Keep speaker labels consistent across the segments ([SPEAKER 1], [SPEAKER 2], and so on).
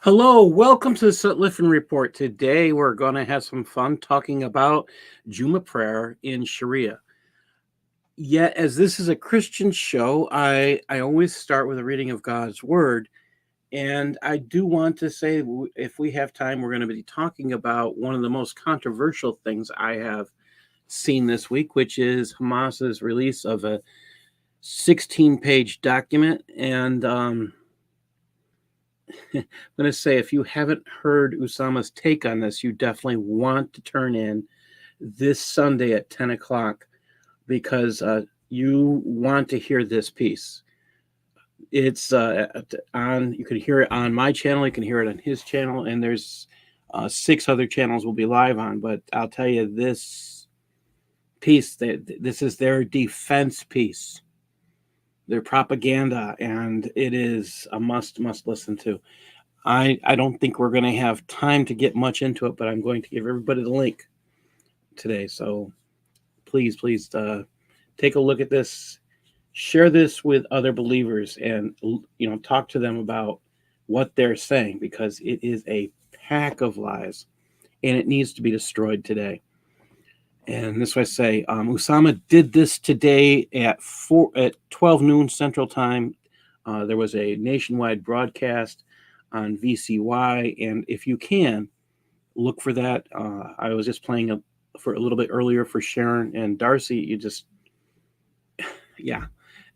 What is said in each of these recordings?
[SPEAKER 1] Hello, welcome to the Liffin Report. Today we're going to have some fun talking about Jummah prayer in Shariah. Yet, as this is a Christian show, I always start with a reading of God's Word. And I do want to say, if we have time, we're going to be talking about one of the most controversial things I have seen this week, which is Hamas's release of a 16-page document. And I'm going to say, if you haven't heard Usama's take on this, you definitely want to turn in this Sunday at 10 o'clock because you want to hear this piece. It's you can hear it on my channel, you can hear it on his channel, and there's 6 other channels we'll be live on. But I'll tell you, this piece, this is their defense piece, their propaganda, and it is a must listen to. I don't think we're going to have time to get much into it, but I'm going to give everybody the link today. So please take a look at this, share this with other believers, and talk to them about what they're saying, because it is a pack of lies and it needs to be destroyed today. And this way I say, Usama did this today at 12 noon Central Time. There was a nationwide broadcast on VCY, and if you can look for that, I was just playing for a little bit earlier for Sharon and Darcy. Yeah,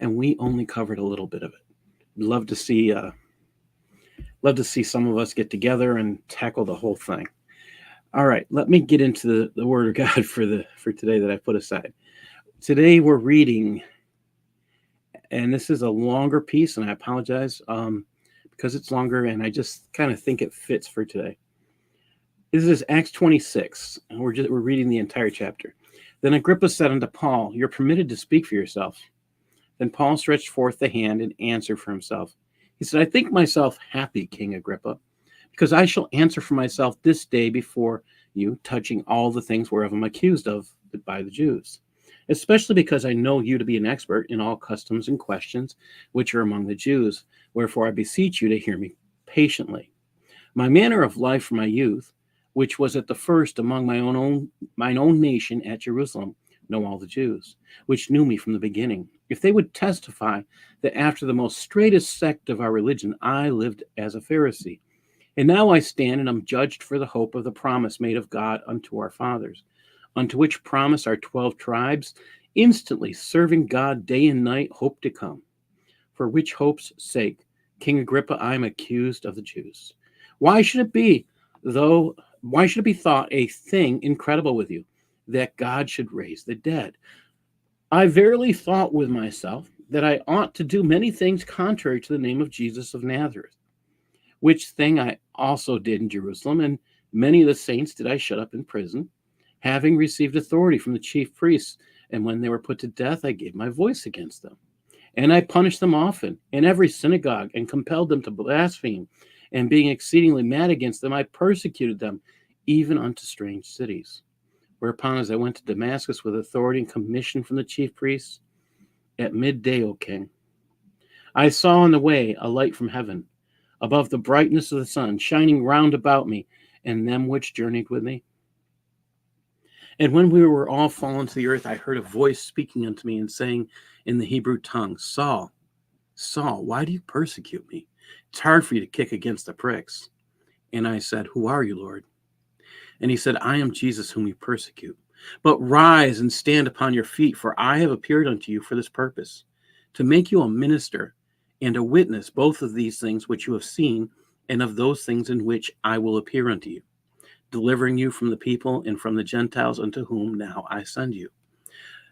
[SPEAKER 1] and we only covered a little bit of it. Love to see some of us get together and tackle the whole thing. All right, let me get into the Word of God for today that I put aside. Today we're reading, and this is a longer piece, and I apologize because it's longer, and I just kind of think it fits for today. This is Acts 26, and we're reading the entire chapter. Then Agrippa said unto Paul, "You're permitted to speak for yourself." Then Paul stretched forth the hand and answered for himself. He said, "I think myself happy, King Agrippa, because I shall answer for myself this day before you, touching all the things whereof I'm accused of by the Jews, especially because I know you to be an expert in all customs and questions which are among the Jews. Wherefore I beseech you to hear me patiently. My manner of life from my youth, which was at the first among mine own nation at Jerusalem, know all the Jews, which knew me from the beginning, if they would testify that after the most straightest sect of our religion I lived as a Pharisee. And now I stand and am judged for the hope of the promise made of God unto our fathers, unto which promise our 12 tribes, instantly serving God day and night, hope to come. For which hope's sake, King Agrippa, I am accused of the Jews. Why should it be thought a thing incredible with you, that God should raise the dead? I verily thought with myself that I ought to do many things contrary to the name of Jesus of Nazareth, which thing I also did in Jerusalem, and many of the saints did I shut up in prison, having received authority from the chief priests. And when they were put to death, I gave my voice against them. And I punished them often in every synagogue, and compelled them to blaspheme. And being exceedingly mad against them, I persecuted them, even unto strange cities. Whereupon, as I went to Damascus with authority and commission from the chief priests, at midday, O king, I saw on the way a light from heaven, above the brightness of the sun, shining round about me and them which journeyed with me. And when we were all fallen to the earth, I heard a voice speaking unto me and saying in the Hebrew tongue, Saul, Saul, why do you persecute me? It's hard for you to kick against the pricks. And I said, Who are you, Lord? And he said, I am Jesus whom you persecute. But rise and stand upon your feet, for I have appeared unto you for this purpose, to make you a minister and a witness both of these things which you have seen, and of those things in which I will appear unto you, delivering you from the people and from the Gentiles unto whom now I send you,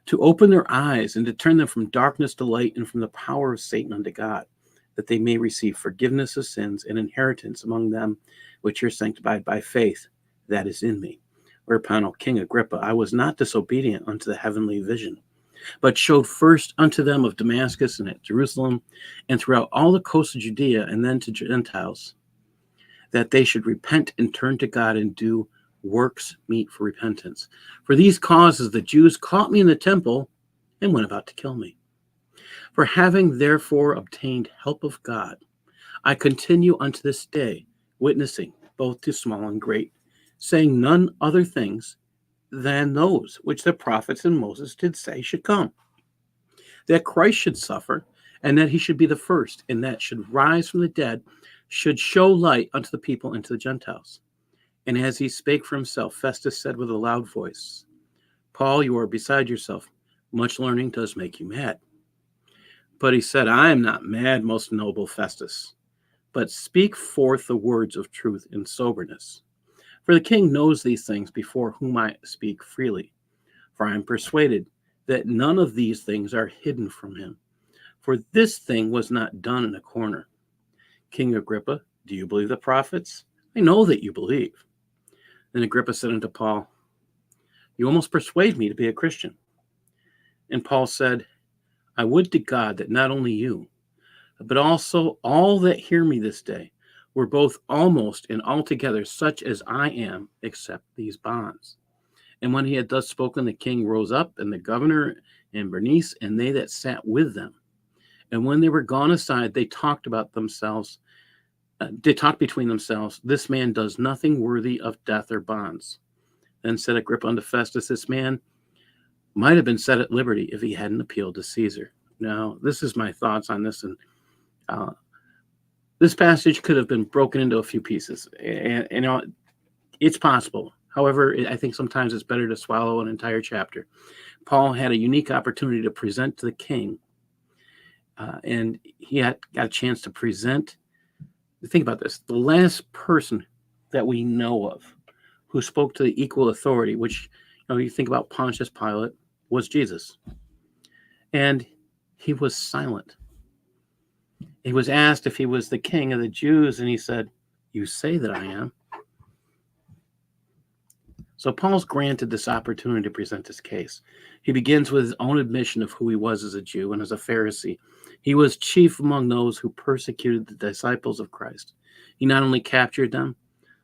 [SPEAKER 1] to open their eyes and to turn them from darkness to light, and from the power of Satan unto God, that they may receive forgiveness of sins and inheritance among them which are sanctified by faith that is in me. Whereupon, O King Agrippa, I was not disobedient unto the heavenly vision, but showed first unto them of Damascus and at Jerusalem, and throughout all the coasts of Judea, and then to Gentiles, that they should repent and turn to God and do works meet for repentance. For these causes the Jews caught me in the temple and went about to kill me. For having therefore obtained help of God, I continue unto this day, witnessing both to small and great, saying none other things than those which the prophets and Moses did say should come, that Christ should suffer, and that he should be the first, and that should rise from the dead, should show light unto the people and to the Gentiles. And as he spake for himself, Festus said with a loud voice, Paul, you are beside yourself. Much learning does make you mad. But he said, I am not mad, most noble Festus, but speak forth the words of truth in soberness. For the king knows these things, before whom I speak freely. For I am persuaded that none of these things are hidden from him. For this thing was not done in a corner. King Agrippa, do you believe the prophets? I know that you believe. Then Agrippa said unto Paul, you almost persuade me to be a Christian. And Paul said, I would to God that not only you, but also all that hear me this day were both almost and altogether such as I am, except these bonds. And when he had thus spoken, the king rose up, and the governor and Bernice, and they that sat with them. And when they were gone aside, they talked about themselves. They talked between themselves, this man does nothing worthy of death or bonds. Then said Agrippa unto Festus, this man might have been set at liberty if he hadn't appealed to Caesar. Now, this is my thoughts on this, and this passage could have been broken into a few pieces, and it's possible. However, I think sometimes it's better to swallow an entire chapter. Paul had a unique opportunity to present to the king, and he got a chance to present. Think about this. The last person that we know of who spoke to the equal authority, which, you think about Pontius Pilate, was Jesus. And he was silent. He was asked if he was the king of the Jews, and he said, you say that I am. So Paul's granted this opportunity to present his case. He begins with his own admission of who he was as a Jew and as a Pharisee. He was chief among those who persecuted the disciples of Christ. He not only captured them,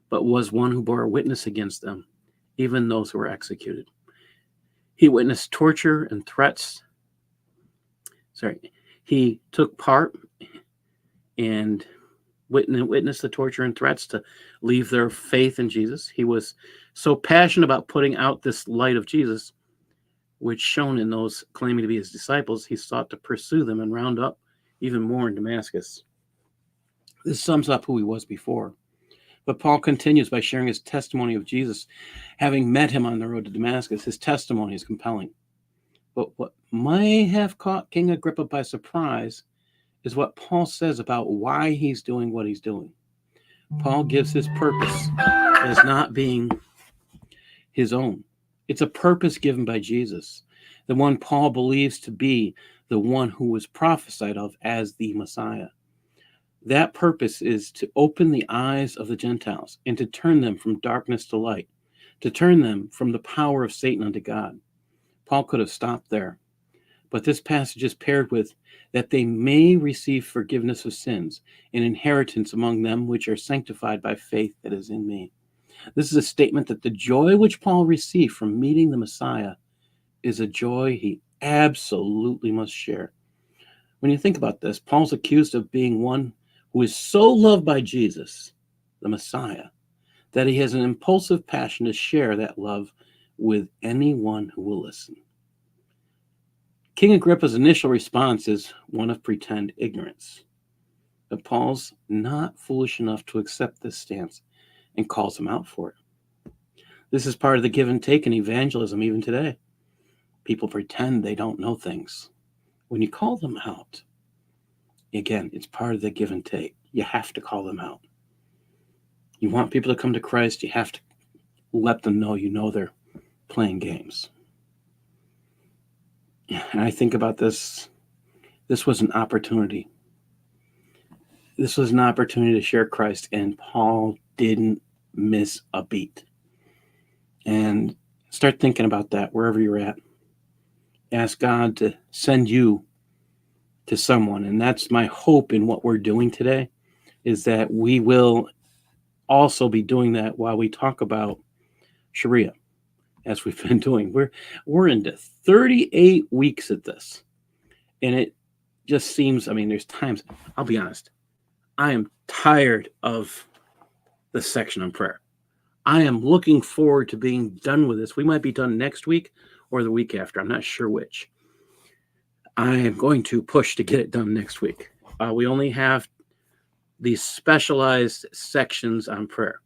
[SPEAKER 1] but was one who bore witness against them, even those who were executed. He witnessed torture and threats. He took part and witnessed the torture and threats to leave their faith in Jesus. He was so passionate about putting out this light of Jesus, which shone in those claiming to be his disciples, he sought to pursue them and round up even more in Damascus. This sums up who he was before. But Paul continues by sharing his testimony of Jesus, having met him on the road to Damascus. His testimony is compelling. But what may have caught King Agrippa by surprise is what Paul says about why he's doing what he's doing. Paul gives his purpose as not being his own. It's a purpose given by Jesus, the one Paul believes to be the one who was prophesied of as the Messiah. That purpose is to open the eyes of the Gentiles and to turn them from darkness to light, to turn them from the power of Satan unto God. Paul could have stopped there, but this passage is paired with that they may receive forgiveness of sins, an inheritance among them which are sanctified by faith that is in me. This is a statement that the joy which Paul received from meeting the Messiah is a joy he absolutely must share. When you think about this, Paul's accused of being one who is so loved by Jesus, the Messiah, that he has an impulsive passion to share that love with anyone who will listen. King Agrippa's initial response is one of pretend ignorance. But Paul's not foolish enough to accept this stance and calls him out for it. This is part of the give and take in evangelism even today. People pretend they don't know things. When you call them out, again, it's part of the give and take. You have to call them out. You want people to come to Christ, you have to let them know they're playing games. And I think about this. This was an opportunity. This was an opportunity to share Christ, and Paul didn't miss a beat. And start thinking about that wherever you're at. Ask God to send you to someone. And that's my hope in what we're doing today, is that we will also be doing that while we talk about Shariah, as we've been doing. We're into 38 weeks at this. And it just seems, there's times, I'll be honest, I am tired of the section on prayer. I am looking forward to being done with this. We might be done next week or the week after. I'm not sure which. I am going to push to get it done next week. We only have these specialized sections on prayer.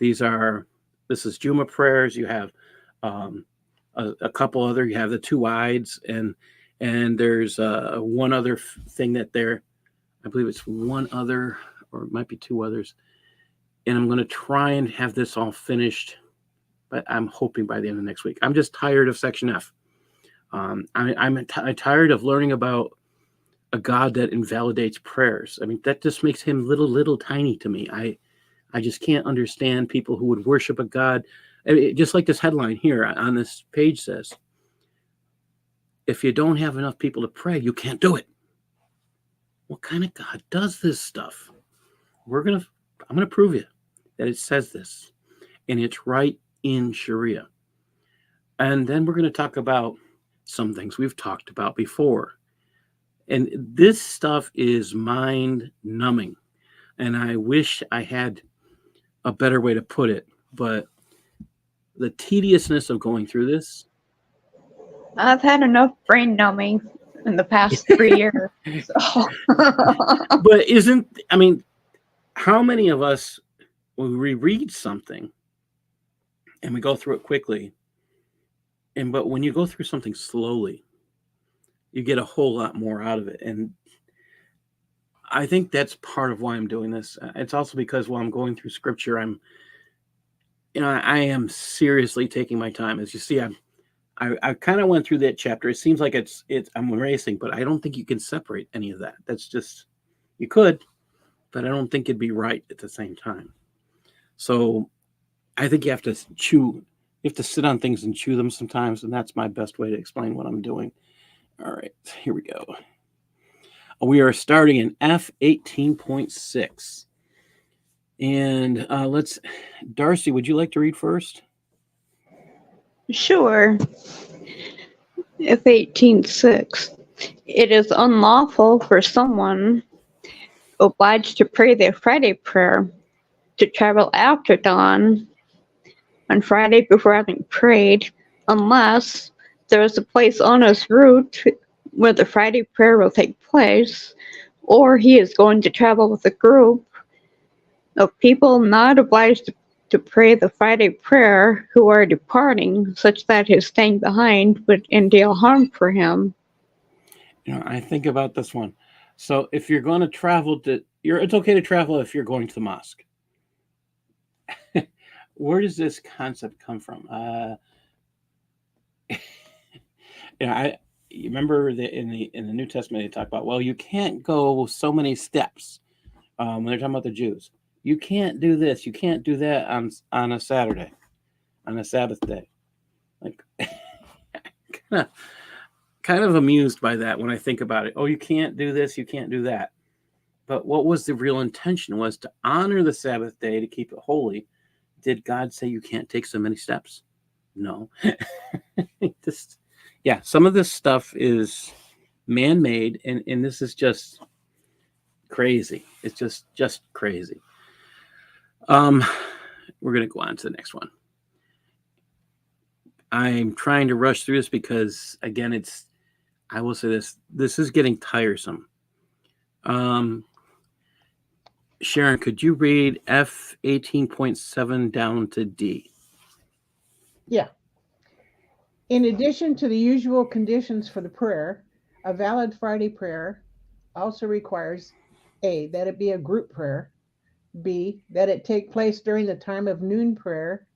[SPEAKER 1] This is Jummah prayers. You have a couple other. You have the two Eids, and there's one other thing that there. I believe it's one other, or it might be two others. And I'm going to try and have this all finished, but I'm hoping by the end of next week. I'm just tired of section F. I'm tired of learning about a God that invalidates prayers. I mean, that just makes him little tiny to me. I just can't understand people who would worship a God. I mean, just like this headline here on this page says, if you don't have enough people to pray, you can't do it. What kind of God does this stuff? I'm going to prove you that it says this, and it's right in Shariah. And then we're going to talk about some things we've talked about before. And this stuff is mind-numbing. And I wish I had a better way to put it, but the tediousness of going through this.
[SPEAKER 2] I've had enough brain numbing in the past 3 years. So.
[SPEAKER 1] But how many of us, when we read something and we go through it quickly, but when you go through something slowly, you get a whole lot more out of it. And I think that's part of why I'm doing this. It's also because while I'm going through scripture, I am seriously taking my time. As you see, I kind of went through that chapter. It seems like I'm racing, but I don't think you can separate any of that. That's just, you could, but I don't think it'd be right at the same time. So I think you have to sit on things and chew them sometimes, and that's my best way to explain what I'm doing. All right, here we go. We are starting in F18.6. And Darcy, would you like to read first?
[SPEAKER 2] Sure. F18.6. It is unlawful for someone obliged to pray their Friday prayer to travel after dawn on Friday before having prayed, unless there is a place on his route where the Friday prayer will take place, or he is going to travel with a group of people not obliged to pray the Friday prayer who are departing, such that his staying behind would entail harm for him.
[SPEAKER 1] I think about this one. So if you're going to travel it's okay to travel if you're going to the mosque. Where does this concept come from? You remember that in the New Testament they talk about, well, you can't go so many steps when they're talking about the Jews. You can't do this, you can't do that on a Saturday, on a Sabbath day. Like, kind of amused by that when I think about it. Oh, you can't do this, you can't do that. But what was the real intention? Was to honor the Sabbath day, to keep it holy. Did God say you can't take so many steps? No. Some of this stuff is man-made, and this is just crazy. It's just crazy. We're going to go on to the next one. I'm trying to rush through this because, again, I will say this is getting tiresome. Sharon, could you read F18.7 down to D?
[SPEAKER 3] Yeah. In addition to the usual conditions for the prayer, a valid Friday prayer also requires A, that it be a group prayer, B, that it take place during the time of noon prayer,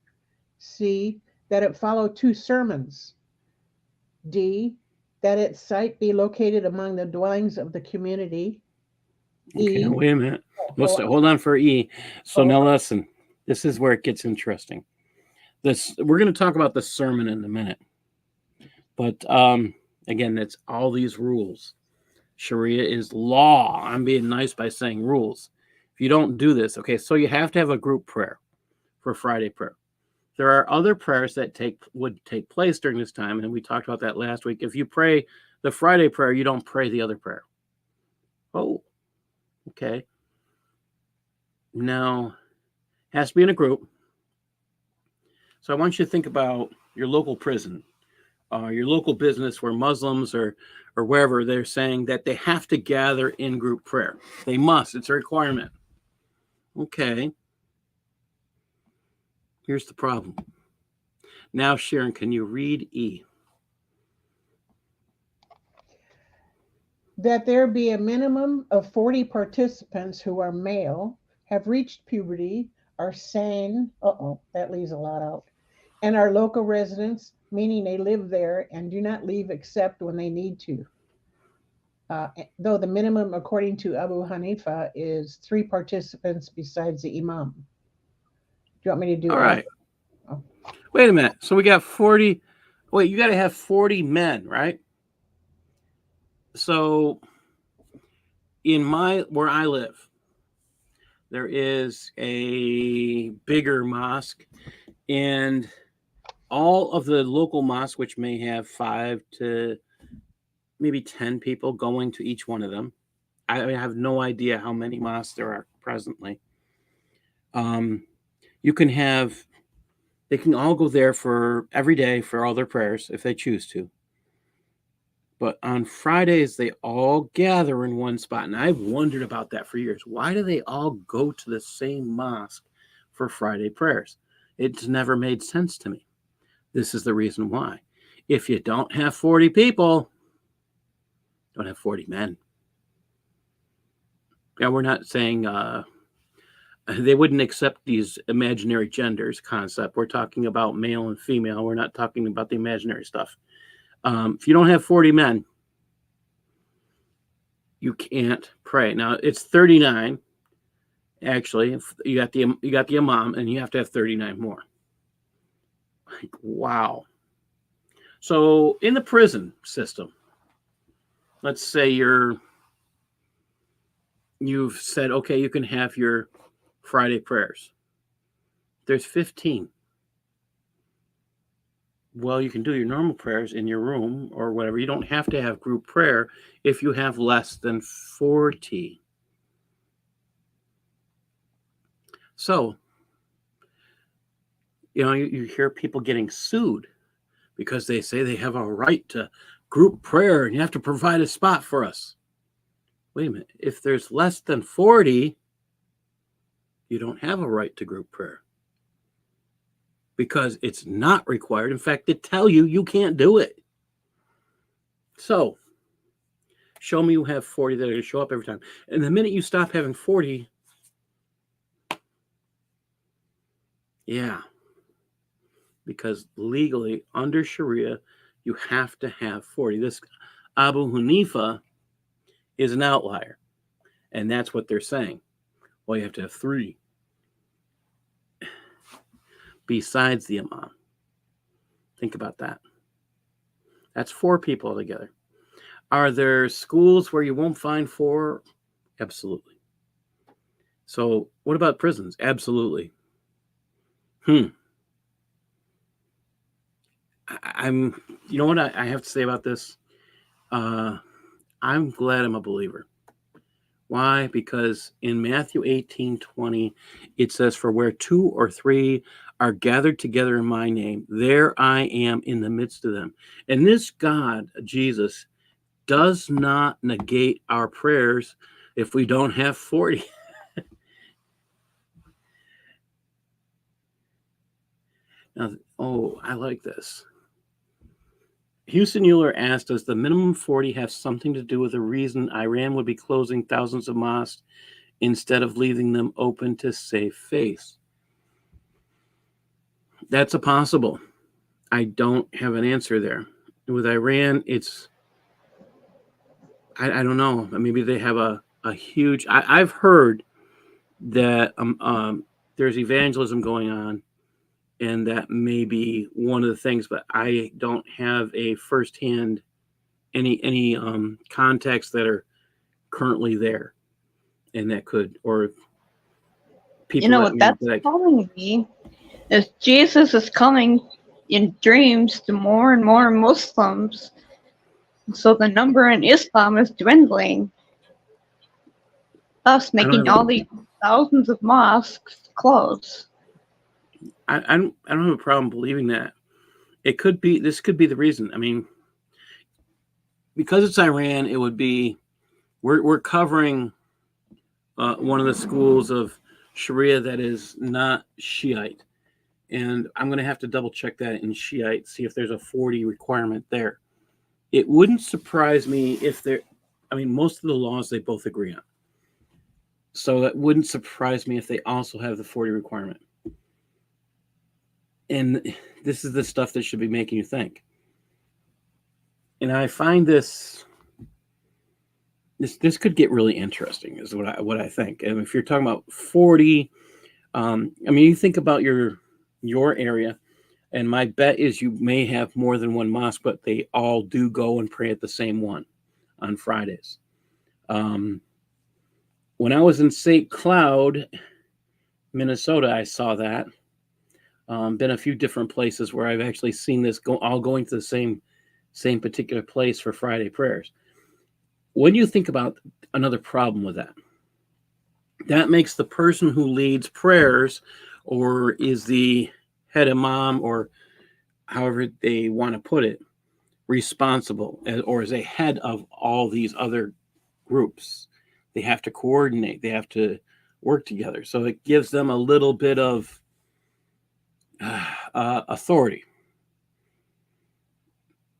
[SPEAKER 3] C, that it follow 2 sermons, D, that its site be located among the dwellings of the community.
[SPEAKER 1] Okay, wait a minute. Hold on for E. So now listen, this is where it gets interesting. We're going to talk about the sermon in a minute. But again, it's all these rules. Shariah is law. I'm being nice by saying rules. If you don't do this, okay, so you have to have a group prayer for Friday prayer. There are other prayers that would take place during this time, and we talked about that last week. If you pray the Friday prayer, you don't pray the other prayer. Oh, okay. Now, Has to be in a group. So I want you to think about your local prison, your local business where Muslims or wherever they're saying that they have to gather in group prayer. They must. It's a requirement. Okay. Here's the problem. Now, Sharon, can you read E?
[SPEAKER 3] That there be a minimum of 40 participants who are male, have reached puberty, are sane, that leaves a lot out, and are local residents, meaning they live there and do not leave except when they need to. Though the minimum, according to Abu Hanifa, is 3 participants besides the imam. Do you want me to do
[SPEAKER 1] All right.
[SPEAKER 3] Oh.
[SPEAKER 1] Wait a minute. So we got 40. Wait, you got to have 40 men, right? So in where I live, there is a bigger mosque, and all of the local mosques, which may have 5 to maybe 10 people going to each one of them. I have no idea how many mosques there are presently. You can have, they can all go there for every day for all their prayers if they choose to. But on Fridays, they all gather in one spot. And I've wondered about that for years. Why do they all go to the same mosque for Friday prayers? It's never made sense to me. This is the reason why. If you don't have 40 people, don't have 40 men. Yeah, we're not saying they wouldn't accept these imaginary genders concept. We're talking about male and female. We're not talking about the imaginary stuff. If you don't have 40 men, you can't pray. Now it's 39. Actually, you got the imam, and you have to have 39 more. Like, wow. So in the prison system, let's say you've said, okay, you can have your Friday prayers. There's 15. Well, you can do your normal prayers in your room or whatever. You don't have to have group prayer if you have less than 40. So, you hear people getting sued because they say they have a right to group prayer and you have to provide a spot for us. Wait a minute. If there's less than 40, you don't have a right to group prayer because it's not required. In fact, they tell you can't do it. So, show me you have 40 that are going to show up every time. And the minute you stop having 40, yeah, because legally under Shariah, you have to have 40. This Abu Hanifa is an outlier, and that's what they're saying. Well, you have to have 3 besides the imam. Think about that. That's 4 people together. Are there schools where you won't find 4? Absolutely. So what about prisons? Absolutely. I'm, you know what I have to say about this? I'm glad I'm a believer. Why? Because in Matthew 18:20, it says, for where 2 or 3 are gathered together in my name, there I am in the midst of them. And this God, Jesus, does not negate our prayers if we don't have 40. Now, I like this. Houston Euler asked, does the minimum 40 have something to do with the reason Iran would be closing thousands of mosques instead of leaving them open to save face? That's a possible. I don't have an answer there. With Iran, it's, I don't know. Maybe they have a huge, I've heard that there's evangelism going on, and that may be one of the things, but I don't have a firsthand any contacts that are currently there, and that could, or people.
[SPEAKER 2] What that's telling me is Jesus is coming in dreams to more and more Muslims, so the number in Islam is dwindling, thus making all the thousands of mosques close.
[SPEAKER 1] I don't have a problem believing that. It could be, this could be the reason. I mean, because it's Iran, it would be, we're covering one of the schools of Shariah that is not Shiite. And I'm going to have to double check that in Shiite, see if there's a 40 requirement there. It wouldn't surprise me if there, I mean, most of the laws they both agree on. So that wouldn't surprise me if they also have the 40 requirement. And this is the stuff that should be making you think. And I find this could get really interesting, is what I think. And if you're talking about 40, I mean, you think about your area, and my bet is you may have more than one mosque, but they all do go and pray at the same one on Fridays. When I was in St. Cloud, Minnesota, I saw that. Been a few different places where I've actually seen this all going to the same particular place for Friday prayers. When you think about another problem with that, that makes the person who leads prayers or is the head imam, or however they want to put it, responsible, or is a head of all these other groups. They have to coordinate. They have to work together. So it gives them a little bit of authority.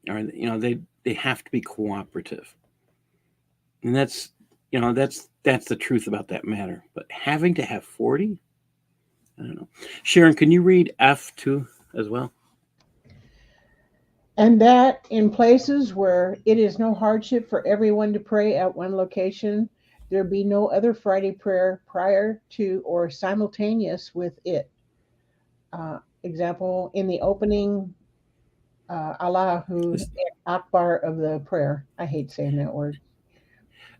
[SPEAKER 1] Or, you know, they have to be cooperative. And that's the truth about that matter. But having to have 40, I don't know. Sharon, can you read F2 as well?
[SPEAKER 3] And that in places where it is no hardship for everyone to pray at one location, there be no other Friday prayer prior to or simultaneous with it. Example, in the opening, Allahu Akbar of the prayer. I hate saying that word.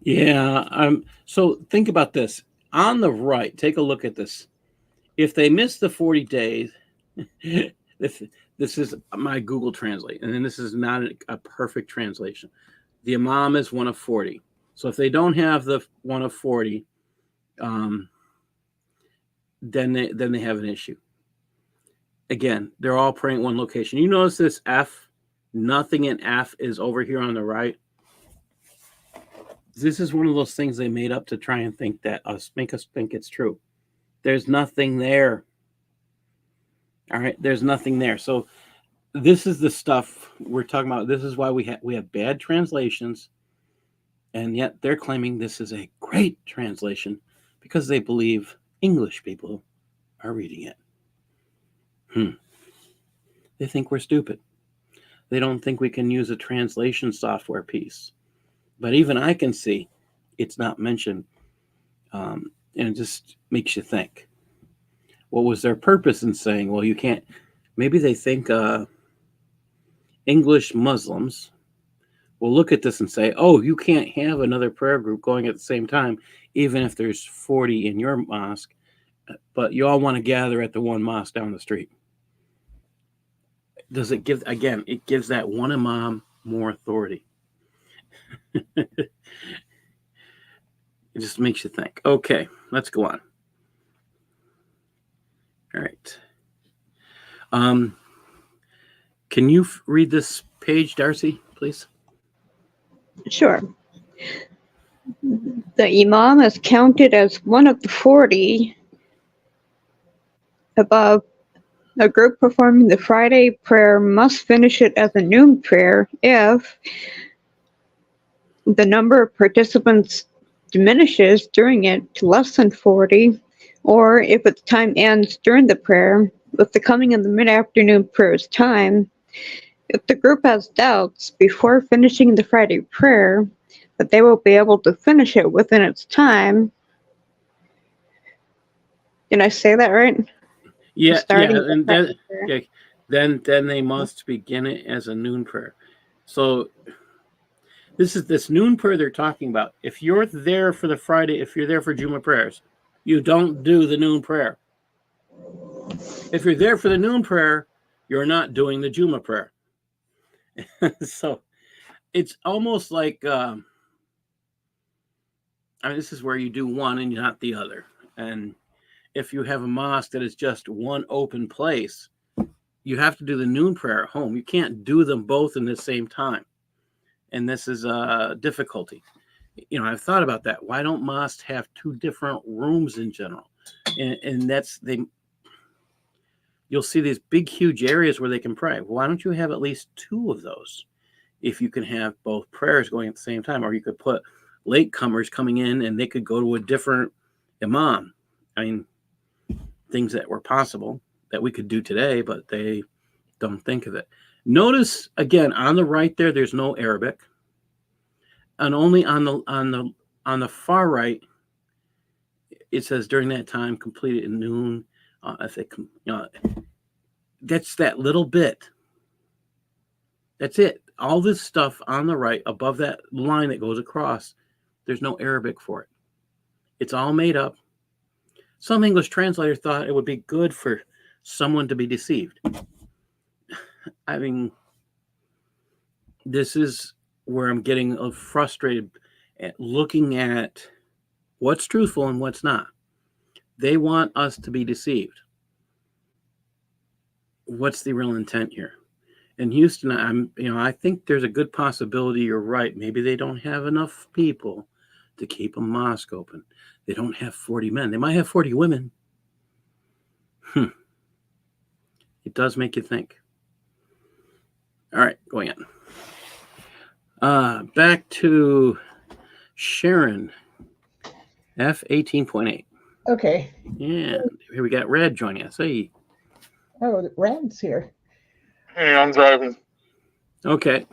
[SPEAKER 1] Yeah. So think about this. On the right, take a look at this. If they miss the 40 days, this is my Google Translate, and then this is not a perfect translation. The imam is one of 40. So if they don't have the one of 40, then they have an issue. Again, they're all praying at one location. You notice this F, nothing in F is over here on the right. This is one of those things they made up to try and make us think it's true. There's nothing there. All right, there's nothing there. So this is the stuff we're talking about. This is why we have bad translations, and yet they're claiming this is a great translation because they believe English people are reading it. They think we're stupid. They don't think we can use a translation software piece. But even I can see it's not mentioned, and it just makes you think. What was their purpose in saying, well, you can't? Maybe they think English Muslims will look at this and say, oh, you can't have another prayer group going at the same time, even if there's 40 in your mosque, but you all want to gather at the one mosque down the street. Does it give, again, it gives that one imam more authority. It just makes you think. Okay, let's go on. All right. Can you read this page, Darcy, please?
[SPEAKER 2] Sure. The imam is counted as one of the 40 above. A group performing the Friday prayer must finish it as a noon prayer if the number of participants diminishes during it to less than 40, or if its time ends during the prayer with the coming of the mid-afternoon prayer's time. If the group has doubts before finishing the Friday prayer that they will be able to finish it within its time. Did I say that right?
[SPEAKER 1] Yeah, and then they must begin it as a noon prayer. So this is this noon prayer they're talking about. If you're there for the Friday, if you're there for Jummah prayers, you don't do the noon prayer. If you're there for the noon prayer, you're not doing the Jummah prayer. So it's almost like, I mean, this is where you do one and not the other. And if you have a mosque that is just one open place, you have to do the noon prayer at home. You can't do them both in the same time. And this is a difficulty. I've thought about that. Why don't mosques have two different rooms in general? And you'll see these big, huge areas where they can pray. Why don't you have at least two of those? If you can have both prayers going at the same time, or you could put latecomers coming in and they could go to a different imam. I mean, things that were possible that we could do today, but they don't think of it. Notice again on the right there, there's no Arabic, and only on the far right, it says during that time completed at noon. I think that's that little bit. That's it. All this stuff on the right above that line that goes across, there's no Arabic for it. It's all made up. Some English translator thought it would be good for someone to be deceived. I mean, this is where I'm getting frustrated at looking at what's truthful and what's not. They want us to be deceived. What's the real intent here? In Houston, I think there's a good possibility you're right. Maybe they don't have enough people to keep a mosque open. They don't have 40 men. They might have 40 women. It does make you think. All right, going on. Back to Sharon, F18.8.
[SPEAKER 3] Okay.
[SPEAKER 1] Yeah, here we got Red joining us. Hey.
[SPEAKER 3] Oh, Rad's here.
[SPEAKER 4] Hey, I'm driving.
[SPEAKER 1] Okay.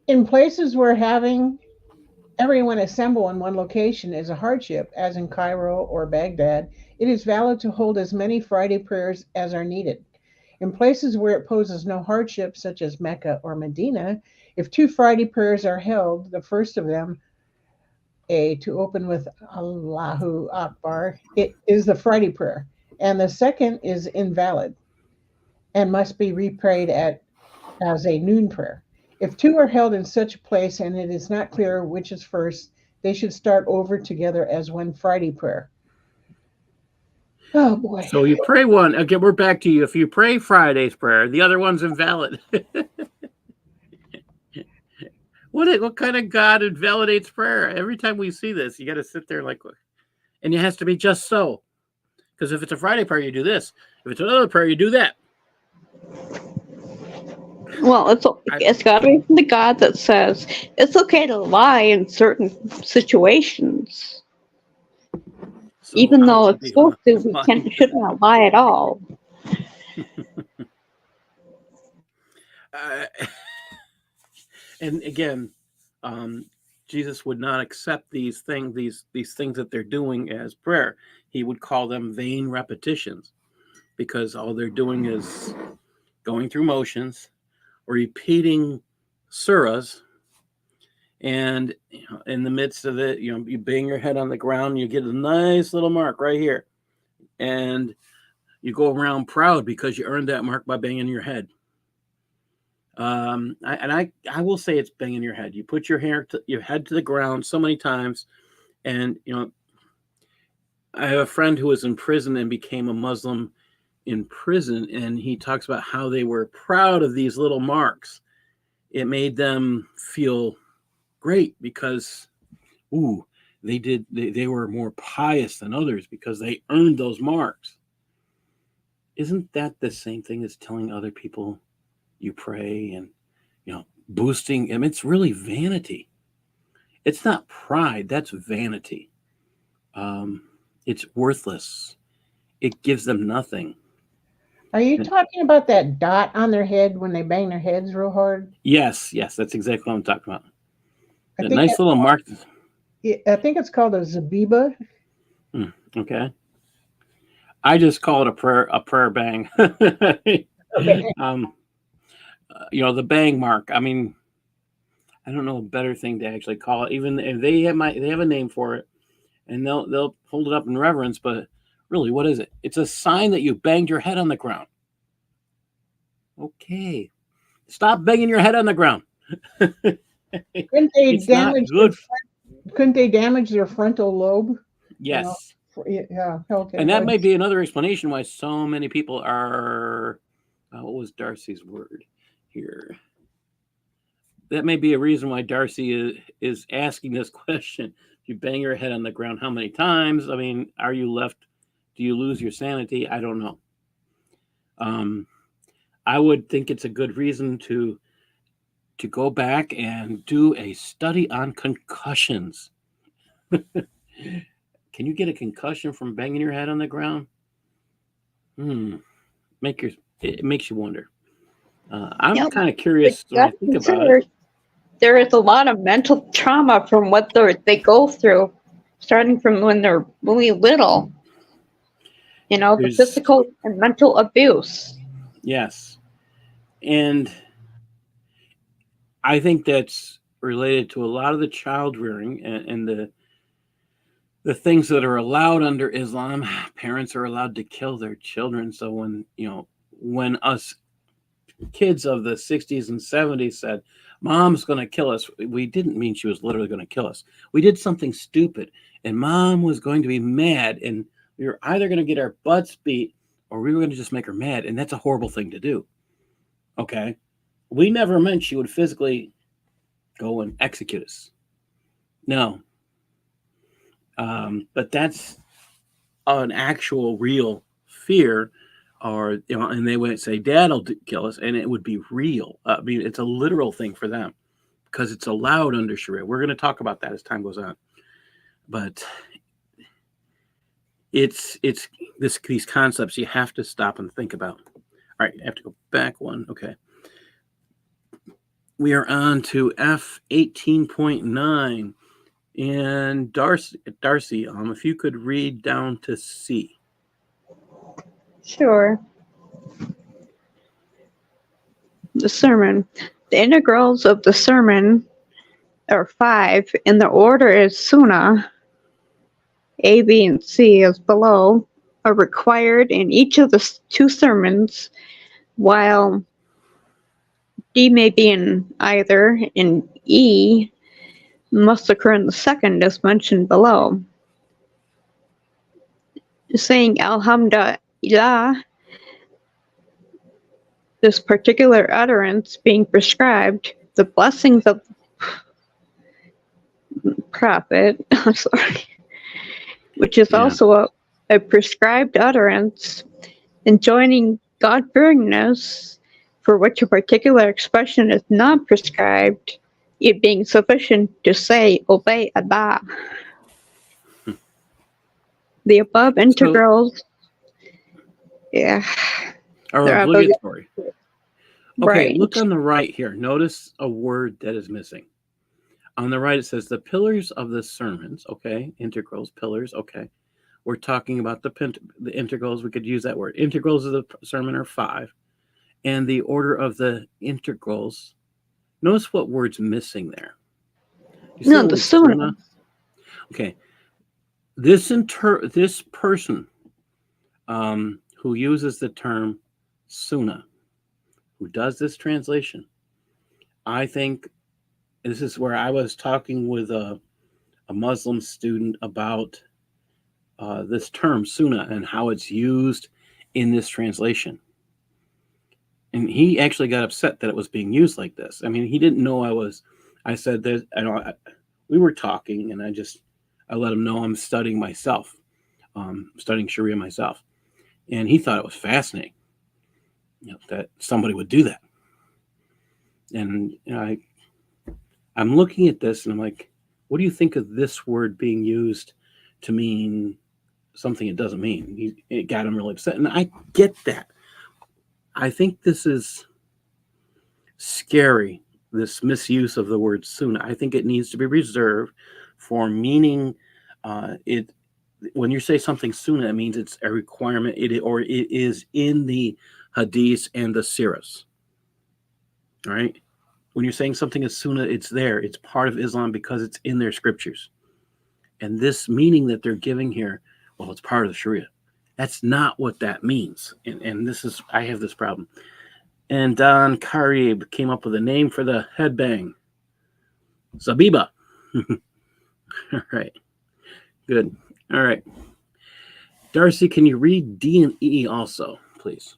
[SPEAKER 3] In places where having everyone assemble in one location is a hardship, as in Cairo or Baghdad, it is valid to hold as many Friday prayers as are needed. In places where it poses no hardship, such as Mecca or Medina, if two Friday prayers are held, the first of them, to open with Allahu Akbar, it is the Friday prayer, and the second is invalid and must be reprayed as a noon prayer. If two are held in such a place and it is not clear which is first, they should start over together as one Friday prayer. Oh boy.
[SPEAKER 1] So you pray one. Okay, we're back to you. If you pray Friday's prayer, the other one's invalid. What kind of God invalidates prayer? Every time we see this, you got to sit there like, and it has to be just so. Because if it's a Friday prayer, you do this. If it's another prayer, you do that.
[SPEAKER 2] Well, it's got to be from the God that says it's okay to lie in certain situations.
[SPEAKER 1] So
[SPEAKER 2] even though it's supposed to, we should not lie at all.
[SPEAKER 1] And again, Jesus would not accept these things that they're doing as prayer. He would call them vain repetitions, because all they're doing is going through motions, repeating surahs, and in the midst of it, you bang your head on the ground, you get a nice little mark right here, and you go around proud because you earned that mark by banging your head. I will say it's banging your head. You put your head to the ground so many times, and I have a friend who was in prison and became a Muslim in prison, and he talks about how they were proud of these little marks. It made them feel great because, they were more pious than others because they earned those marks. Isn't that the same thing as telling other people you pray and boosting? I mean, it's really vanity. It's not pride. That's vanity. It's worthless. It gives them nothing.
[SPEAKER 3] Are you talking about that dot on their head when they bang their heads real hard?
[SPEAKER 1] Yes, that's exactly what I'm talking about. A nice little mark.
[SPEAKER 3] I think it's called a zabiba.
[SPEAKER 1] Okay. I just call it a prayer bang. Okay. The bang mark. I mean, I don't know a better thing to actually call it. Even if they have a name for it, and they'll hold it up in reverence, but really, what is it? It's a sign that you banged your head on the ground. Okay. Stop banging your head on the ground.
[SPEAKER 3] Couldn't they damage their frontal lobe?
[SPEAKER 1] Yes.
[SPEAKER 3] Yeah. Okay.
[SPEAKER 1] And
[SPEAKER 3] go
[SPEAKER 1] that
[SPEAKER 3] ahead.
[SPEAKER 1] may be another explanation why so many people are. What was Darcy's word here? That may be a reason why Darcy is asking this question. You bang your head on the ground how many times? I mean, are you left? Do you lose your sanity? I don't know. I would think it's a good reason to go back and do a study on concussions. Can you get a concussion from banging your head on the ground? It makes you wonder. I'm
[SPEAKER 2] Yep.
[SPEAKER 1] kind of curious
[SPEAKER 2] You
[SPEAKER 1] when I
[SPEAKER 2] have to
[SPEAKER 1] think about it.
[SPEAKER 2] consider there is a lot of mental trauma from what they go through, starting from when they're really little. You know, the
[SPEAKER 1] There's
[SPEAKER 2] physical and mental abuse.
[SPEAKER 1] yes, and I think that's related to a lot of the child rearing and the things that are allowed under Islam. Parents are allowed to kill their children. So when us kids of the 60s and 70s said, Mom's going to kill us, we didn't mean she was literally going to kill us. We did something stupid, and Mom was going to be mad, and we were either going to get our butts beat or we were going to just make her mad, and that's a horrible thing to do. Okay? We never meant she would physically go and execute us. No. But that's an actual real fear, or and they would say Dad'll kill us, and it would be real. I mean, it's a literal thing for them because it's allowed under Shariah. We're going to talk about that as time goes on, but it's these concepts you have to stop and think about. All right, I have to go back one. Okay, we are on to F18.9. And Darcy, if you could read down to C.
[SPEAKER 2] Sure. The sermon. The integrals of the sermon are 5, and the order is Sunnah. A, B, and C, as below, are required in each of the 2 sermons, while D may be in either, and E must occur in the second, as mentioned below. Saying Alhamdulillah, this particular utterance being prescribed, the blessings of the Prophet, which is also a prescribed utterance, and joining God-fearingness, for which a particular expression is not prescribed, it being sufficient to say, obey Allah. The above integrals,
[SPEAKER 1] are obligatory. Okay,
[SPEAKER 2] right.
[SPEAKER 1] look on the right here. Notice a word that is missing. On the right, it says the pillars of the sermons. Okay, integrals, pillars. Okay, we're talking about the integrals. We could use that word. Integrals of the sermon are 5, and the order of the integrals. Notice what word's missing there. You see
[SPEAKER 2] No, the Sunnah.
[SPEAKER 1] Okay, this person who uses the term Sunnah, who does this translation, I think this is where I was talking with a Muslim student about this term Sunnah and how it's used in this translation. And he actually got upset that it was being used like this. I mean, he didn't know I said that, we were talking, and I let him know I'm studying myself, studying Shariah myself. And he thought it was fascinating, that somebody would do that. And I'm looking at this and I'm like, what do you think of this word being used to mean something it doesn't mean? It got him really upset. And I get that. I think this is scary, this misuse of the word Sunnah. I think it needs to be reserved for meaning it. When you say something Sunnah, it means it's a requirement, or it is in the hadiths and the sirahs. All right? When you're saying something is Sunnah, it's there. It's part of Islam because it's in their scriptures. And this meaning that they're giving here, well, it's part of the Sharia. That's not what that means. And I have this problem. And Don Karib came up with a name for the headbang. Zabiba. All right. Good. All right. Darcy, can you read D and E also, please?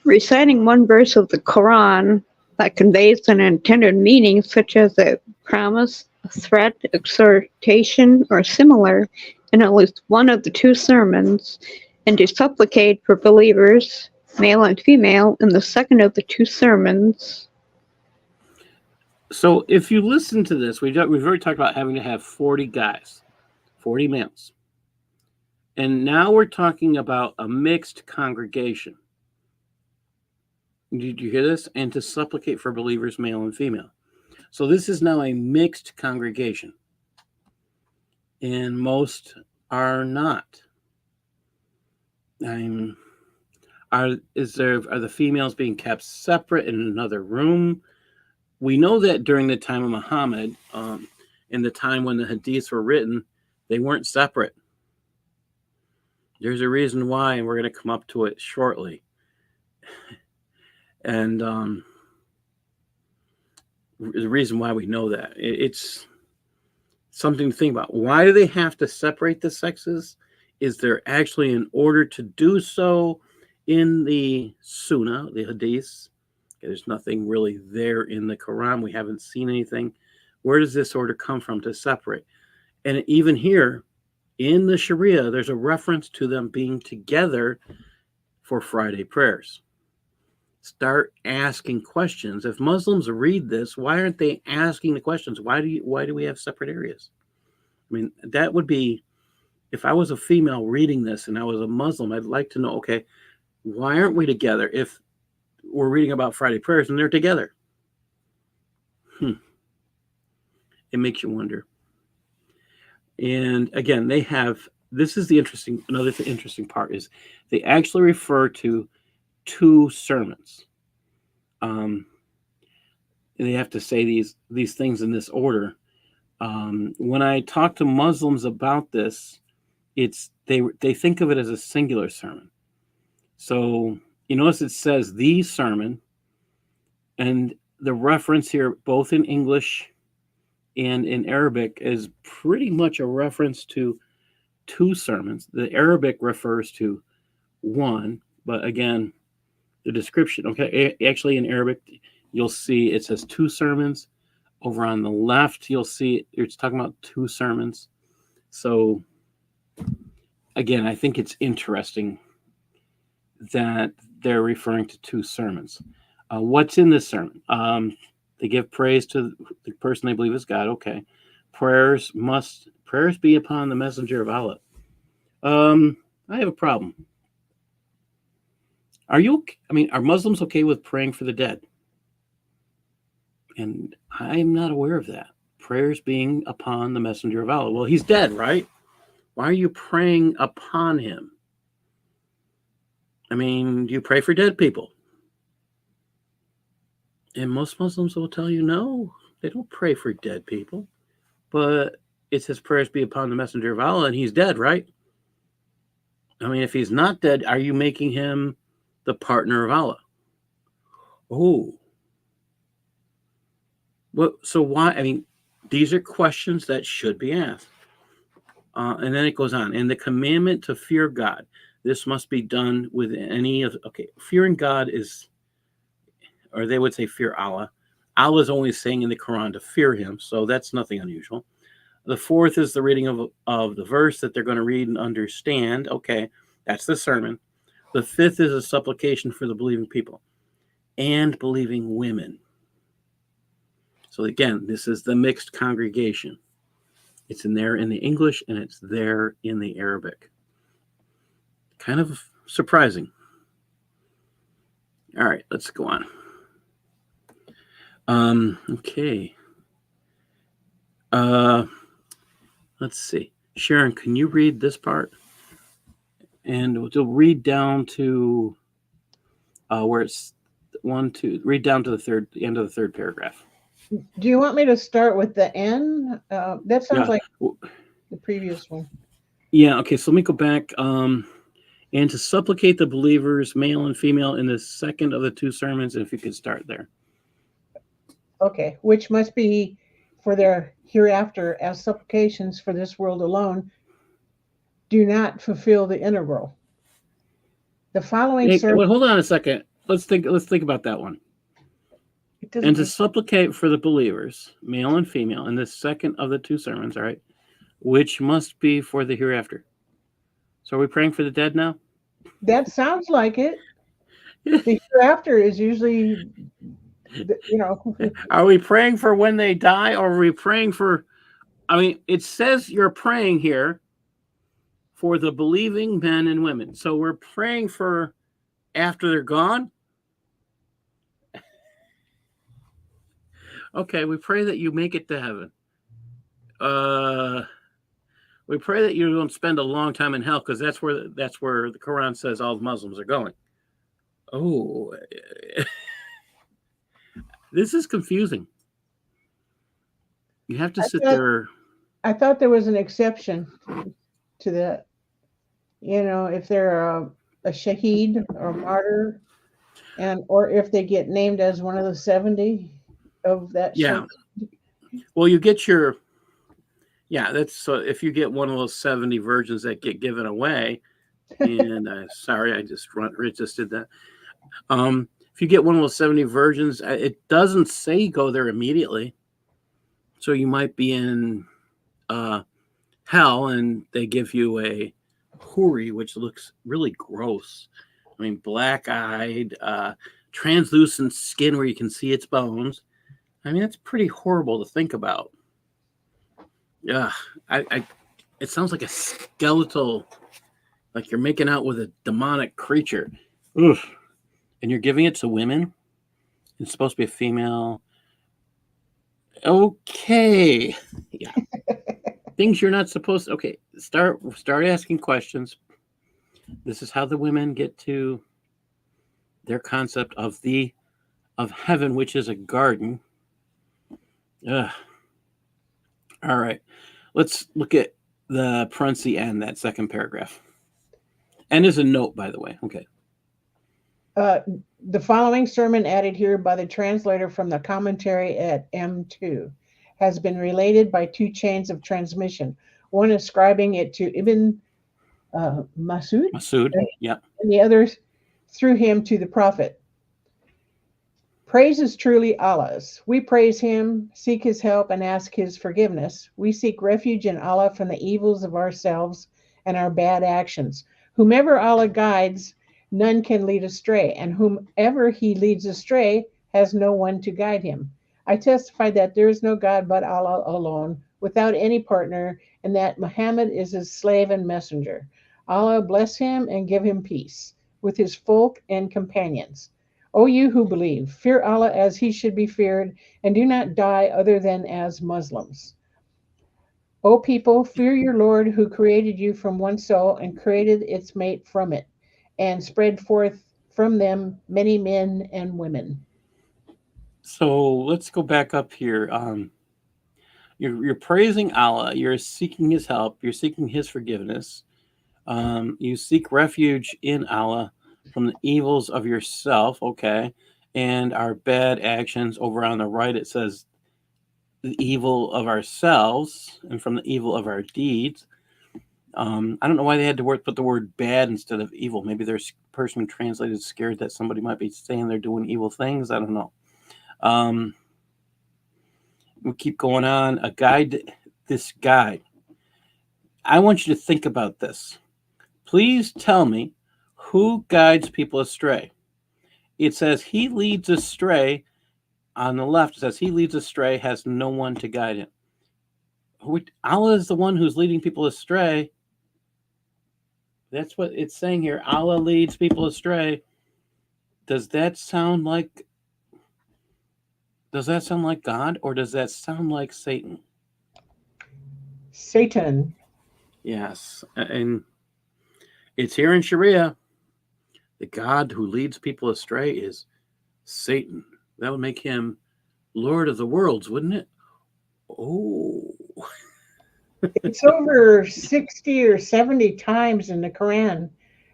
[SPEAKER 2] Reciting one verse of the Quran that conveys an intended meaning, such as a promise, a threat, exhortation, or similar, in at least one of the two sermons, and to supplicate for believers, male and female, in the second of the two sermons.
[SPEAKER 1] So if you listen to this, we've already talked about having to have 40 guys, 40 males. And now we're talking about a mixed congregation. Did you hear this? And to supplicate for believers, male and female. So this is now a mixed congregation. And most are not. Are the females being kept separate in another room? We know that during the time of Muhammad, in the time when the hadiths were written, they weren't separate. There's a reason why, and we're going to come up to it shortly. And the reason why we know that, it's something to think about. Why do they have to separate the sexes? Is there actually an order to do so in the Sunnah, the hadiths? There's nothing really there in the Quran. We haven't seen anything. Where does this order come from to separate? And even here in the Shariah, there's a reference to them being together for Friday prayers. Start asking questions. If Muslims read this, why aren't they asking the questions? Why do we have separate areas? I mean, that would be, if I was a female reading this and I was a Muslim, I'd like to know, okay, why aren't we together if we're reading about Friday prayers and they're together? It makes you wonder. And again, this is another interesting part is they actually refer to two sermons. They have to say these things in this order. When I talk to Muslims about this, they think of it as a singular sermon. So you notice it says the sermon, and the reference here, both in English and in Arabic, is pretty much a reference to two sermons. The Arabic refers to one, but again, the description, okay, actually in Arabic, you'll see it says two sermons. Over on the left, you'll see it's talking about two sermons. So again, I think it's interesting that they're referring to two sermons. What's in this sermon? They give praise to the person they believe is God. Okay. Prayers be upon the messenger of Allah. I have a problem. Are Muslims okay with praying for the dead? And I'm not aware of that. Prayers being upon the messenger of Allah. Well, he's dead, right? Why are you praying upon him? I mean, do you pray for dead people? And most Muslims will tell you no, they don't pray for dead people. But it says prayers be upon the messenger of Allah, and he's dead, right? I mean, if he's not dead, are you making him the partner of Allah? Oh. Well, so why? I mean, these are questions that should be asked. And then it goes on. And the commandment to fear God. This must be done with fearing God is, or they would say fear Allah. Allah is only saying in the Quran to fear him, so that's nothing unusual. The fourth is the reading of the verse that they're going to read and understand. Okay, that's the sermon. The fifth is a supplication for the believing people and believing women. So again, this is the mixed congregation. It's in there in the English and it's there in the Arabic. Kind of surprising. All right, let's go on. Okay. Let's see. Sharon, can you read this part? And we'll read down to where it's read down to the end of the third paragraph.
[SPEAKER 3] Do you want me to start with the N? That sounds like the previous one.
[SPEAKER 1] Yeah, okay, so let me go back. And to supplicate the believers, male and female, in the second of the two sermons, and if you could start there.
[SPEAKER 3] Okay, which must be for their hereafter as supplications for this world alone do not fulfill the integral. The following
[SPEAKER 1] Well, hold on a second. Let's think about that one. And to supplicate for the believers, male and female, in the second of the two sermons, all right, which must be for the hereafter. So are we praying for the dead now?
[SPEAKER 3] That sounds like it. The hereafter is usually,
[SPEAKER 1] Are we praying for when they die, or are we praying for, I mean, it says you're praying here for the believing men and women. So we're praying for after they're gone? Okay, we pray that you make it to heaven. We pray that you don't spend a long time in hell, because that's where the Quran says all the Muslims are going. Oh, this is confusing. You have to sit there.
[SPEAKER 3] I thought there was an exception to that. If they're a shaheed or a martyr, or if they get named as one of the 70 of that.
[SPEAKER 1] Yeah. Well, you get your. Yeah, that's so. If you get one of those 70 virgins that get given away, and sorry, I just did that. If you get one of those 70 virgins, it doesn't say go there immediately. So you might be in hell, and they give you a huri, which looks really gross. I mean, black-eyed, translucent skin where you can see its bones. I mean, it's pretty horrible to think about. Yeah, it sounds like a skeletal, like you're making out with a demonic creature. Oof. And you're giving it to women? It's supposed to be a female. Okay. Yeah. Things you're not supposed to. Okay. Start asking questions. This is how the women get to their concept of heaven, which is a garden. Ugh. All right. Let's look at the parenthesis and that second paragraph. And is a note, by the way. Okay.
[SPEAKER 3] The following sermon added here by the translator from the commentary at M2 has been related by two chains of transmission, one ascribing it to Ibn Masud,
[SPEAKER 1] yeah,
[SPEAKER 3] and the other through him to the prophet. Praise is truly Allah's. We praise him, seek his help, and ask his forgiveness. We seek refuge in Allah from the evils of ourselves and our bad actions. Whomever Allah guides, none can lead astray, and whomever he leads astray has no one to guide him. I testify that there is no God but Allah alone, without any partner, and that Muhammad is his slave and messenger. Allah bless him and give him peace, with his folk and companions. O you who believe, fear Allah as he should be feared, and do not die other than as Muslims. O people, fear your Lord who created you from one soul and created its mate from it, and spread forth from them many men and women.
[SPEAKER 1] So let's go back up here. You're praising Allah. You're seeking his help. You're seeking his forgiveness. You seek refuge in Allah from the evils of yourself, okay, and our bad actions. Over on the right, it says the evil of ourselves and from the evil of our deeds. I don't know why they had to put the word bad instead of evil. Maybe their person who translated is scared that somebody might be saying they're doing evil things. I don't know. We'll keep going on. This guide. I want you to think about this. Please tell me who guides people astray. It says he leads astray. On the left, it says he leads astray, has no one to guide him. Allah is the one who's leading people astray. That's what it's saying here. Allah leads people astray. Does that sound like God, or does that sound like Satan?
[SPEAKER 3] Satan.
[SPEAKER 1] Yes. And it's here in Shariah. The God who leads people astray is Satan. That would make him Lord of the worlds, wouldn't it? Oh.
[SPEAKER 3] It's over 60 or 70 times in the Quran,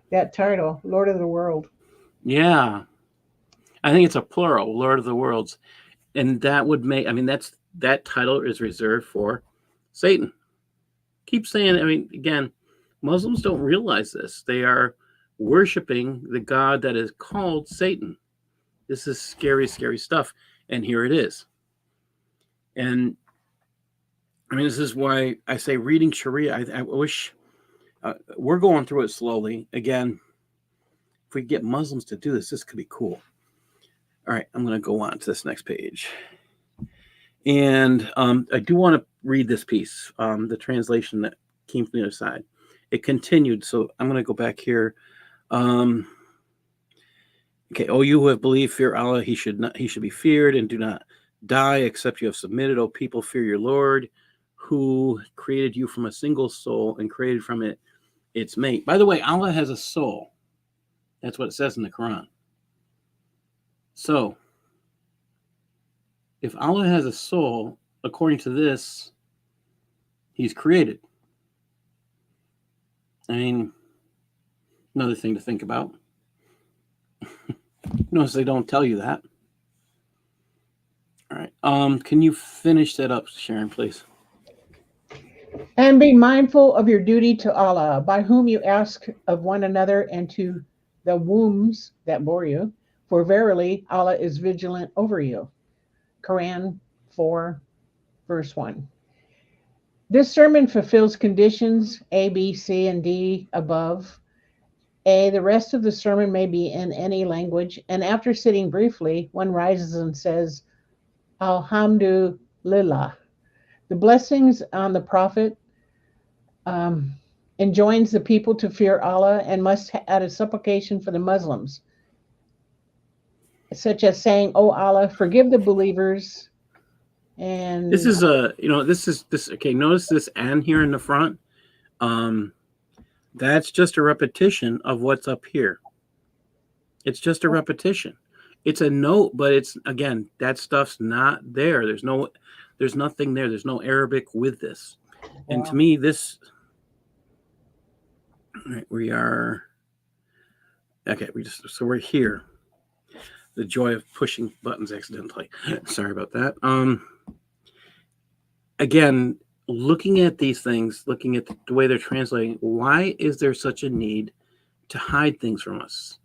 [SPEAKER 3] that title, Lord of the World.
[SPEAKER 1] Yeah. I think it's a plural, Lord of the Worlds. And that would make, I mean, that's that title is reserved for Satan. Keep saying, I mean, again, Muslims don't realize this. They are worshiping the God that is called Satan. This is scary, scary stuff. And here it is. And I mean, this is why I say reading Shariah, I wish we're going through it slowly. Again, if we get Muslims to do this, this could be cool. All right, I'm going to go on to this next page. And I do want to read this piece, the translation that came from the other side. It continued, so I'm going to go back here. Okay, oh, you who have believed, fear Allah. He should be feared, and do not die except you have submitted. O people, fear your Lord, who created you from a single soul and created from it its mate. By the way, Allah has a soul. That's what it says in the Quran. So, if Allah has a soul, according to this, he's created. I mean, another thing to think about. Notice they don't tell you that. All right. Can you finish that up, Sharon, please?
[SPEAKER 3] And be mindful of your duty to Allah, by whom you ask of one another, and to the wombs that bore you, for verily Allah is vigilant over you. Quran 4, verse 1. This sermon fulfills conditions A, B, C, and D above. A, the rest of the sermon may be in any language, and after sitting briefly, one rises and says, Alhamdulillah. The blessings on the Prophet enjoins the people to fear Allah and must add a supplication for the Muslims, such as saying, "Oh Allah, forgive the believers." And
[SPEAKER 1] this is this. Okay, notice this "and" here in the front. That's just a repetition of what's up here. It's just a repetition. It's a note, but it's, again, that stuff's not there. There's nothing there. There's no Arabic with this. And to me, this, right, we are, okay, so we're here. The joy of pushing buttons accidentally. Sorry about that. Again, looking at these things, looking at the way they're translating, why is there such a need to hide things from us?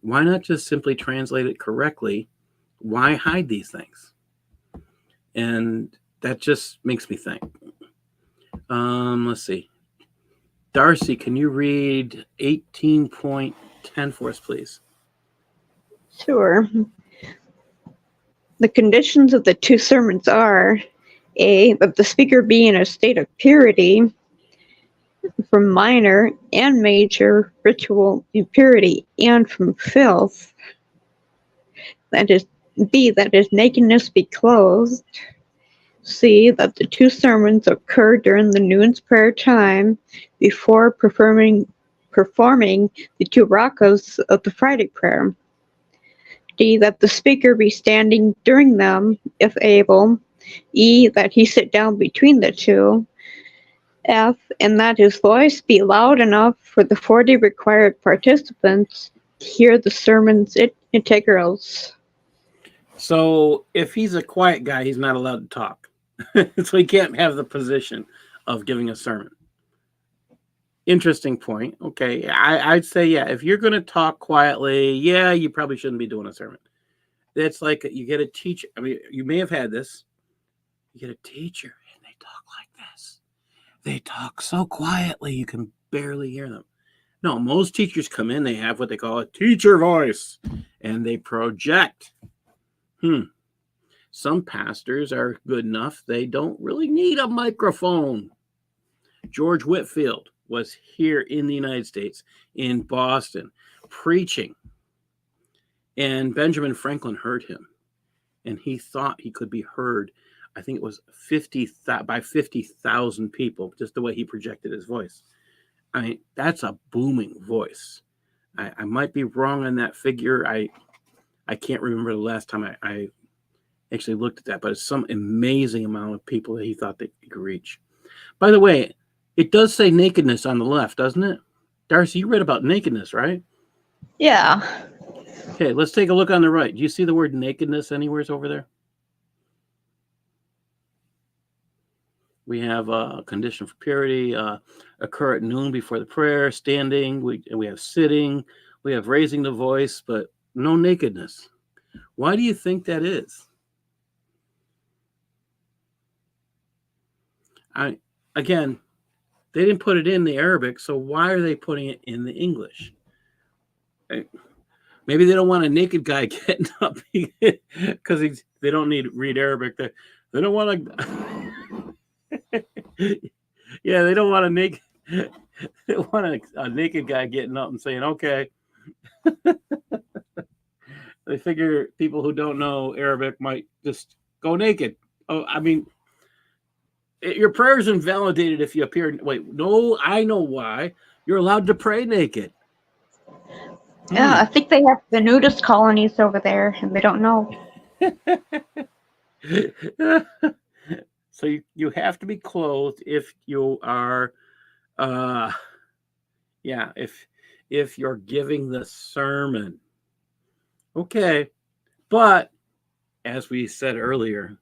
[SPEAKER 1] Why not just simply translate it correctly? Why hide these things? And that just makes me think. Let's see. Darcy, can you read 18.10 for us, please?
[SPEAKER 2] Sure. The conditions of the two sermons are A, of the speaker being in a state of purity from minor and major ritual impurity and from filth. That is, B, that his nakedness be clothed. C, that the two sermons occur during the noon's prayer time before performing the two rakas of the Friday prayer. D, that the speaker be standing during them, if able. E, that he sit down between the two. F, and that his voice be loud enough for the 40 required participants to hear the sermon's integrals.
[SPEAKER 1] So if he's a quiet guy, he's not allowed to talk. So he can't have the position of giving a sermon. Interesting point. Okay, I'd say, yeah, if you're going to talk quietly, yeah, you probably shouldn't be doing a sermon. It's like you get a teacher. I mean, you may have had this. You get a teacher, and they talk like this. They talk so quietly, you can barely hear them. No, most teachers come in, they have what they call a teacher voice, and they project. Some pastors are good enough, they don't really need a microphone. George Whitefield was here in the United States, in Boston, preaching. And Benjamin Franklin heard him. And he thought he could be heard. I think it was 50,000 people, just the way he projected his voice. I mean, that's a booming voice. I might be wrong on that figure. I can't remember the last time I actually looked at that, but it's some amazing amount of people that he thought that he could reach. By the way, it does say nakedness on the left, doesn't it? Darcy, you read about nakedness, right?
[SPEAKER 2] Yeah.
[SPEAKER 1] Okay, let's take a look on the right. Do you see the word nakedness anywhere over there? We have a condition for purity, occur at noon before the prayer, standing. We have sitting. We have raising the voice, but no nakedness. Why do you think that is? Again, they didn't put it in the Arabic, so why are they putting it in the English? Maybe they don't want a naked guy getting up because they don't need to read Arabic. They don't want to. Yeah, they don't want a naked. They want a naked guy getting up and saying, "Okay." They figure people who don't know Arabic might just go naked. Oh, I mean, your prayer is invalidated if you appear. Wait, no, I know why. You're allowed to pray naked.
[SPEAKER 2] Yeah, I think they have the nudist colonies over there, and they don't know.
[SPEAKER 1] So you have to be clothed if you are, if you're giving the sermon. Okay, but as we said earlier,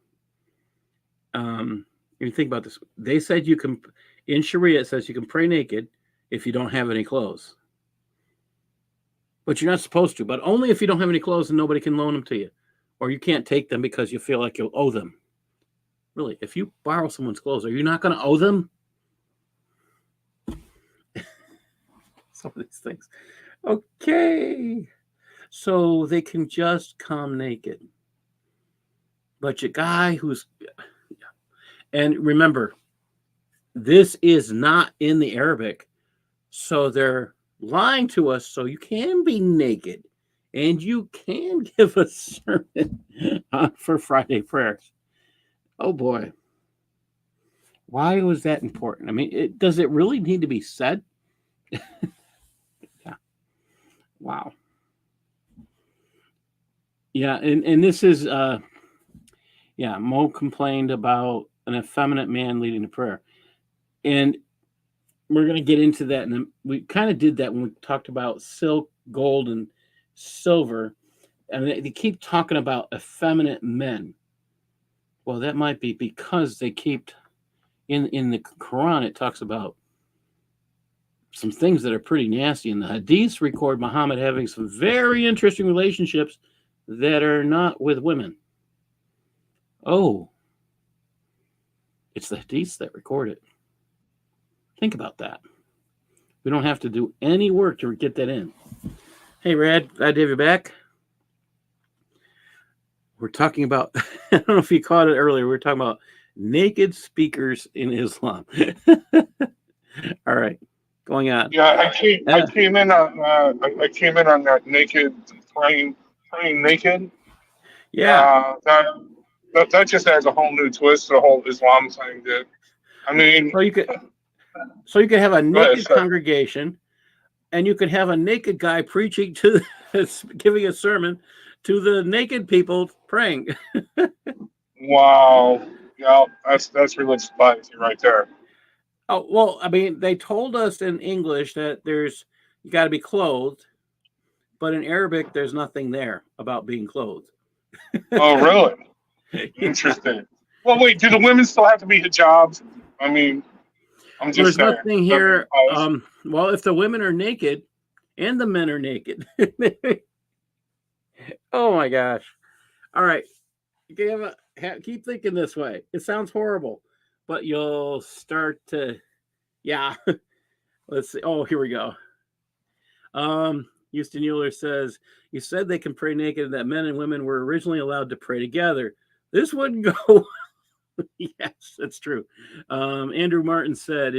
[SPEAKER 1] you think about this. They said you can, in Shariah, it says you can pray naked if you don't have any clothes. But you're not supposed to, but only if you don't have any clothes and nobody can loan them to you. Or you can't take them because you feel like you'll owe them. Really, if you borrow someone's clothes, are you not going to owe them? Some of these things. Okay. So they can just come naked. But your guy who's... And remember, this is not in the Arabic. So they're lying to us so you can be naked and you can give a sermon for Friday prayers. Oh boy. Why was that important? I mean, does it really need to be said? Yeah. Wow. Yeah, and this is Mo complained about an effeminate man leading the prayer. And we're going to get into that. And we kind of did that when we talked about silk, gold, and silver. And they keep talking about effeminate men. Well, that might be because they keep, in the Quran, it talks about some things that are pretty nasty. And the Hadiths record Muhammad having some very interesting relationships that are not with women. Oh, it's the Hadiths that record it. Think about that. We don't have to do any work to get that in. Hey, Rad, glad to have you back. We're talking about, I don't know if you caught it earlier, we were talking about naked speakers in Islam. All right, going on.
[SPEAKER 4] Yeah, I came in on that naked praying naked.
[SPEAKER 1] Yeah.
[SPEAKER 4] That just adds a whole new twist to the whole Islam thing. That I mean,
[SPEAKER 1] so you could have a naked
[SPEAKER 4] ahead,
[SPEAKER 1] congregation, and you could have a naked guy preaching giving a sermon to the naked people praying.
[SPEAKER 4] wow, yeah, that's religious bias right there.
[SPEAKER 1] Oh, well, I mean, they told us in English that you got to be clothed, but in Arabic, there's nothing there about being clothed.
[SPEAKER 4] Oh, really? Interesting. Well, wait, do the women still have to be hijabs? I mean, I'm just
[SPEAKER 1] There's
[SPEAKER 4] saying.
[SPEAKER 1] nothing here. Well, if the women are naked and the men are naked. Oh my gosh. All right. Keep thinking this way. It sounds horrible, but you'll start to, yeah. Let's see. Oh, here we go. Houston Euler says, you said they can pray naked and that men and women were originally allowed to pray together. This wouldn't go. Yes, that's true. Andrew Martin said,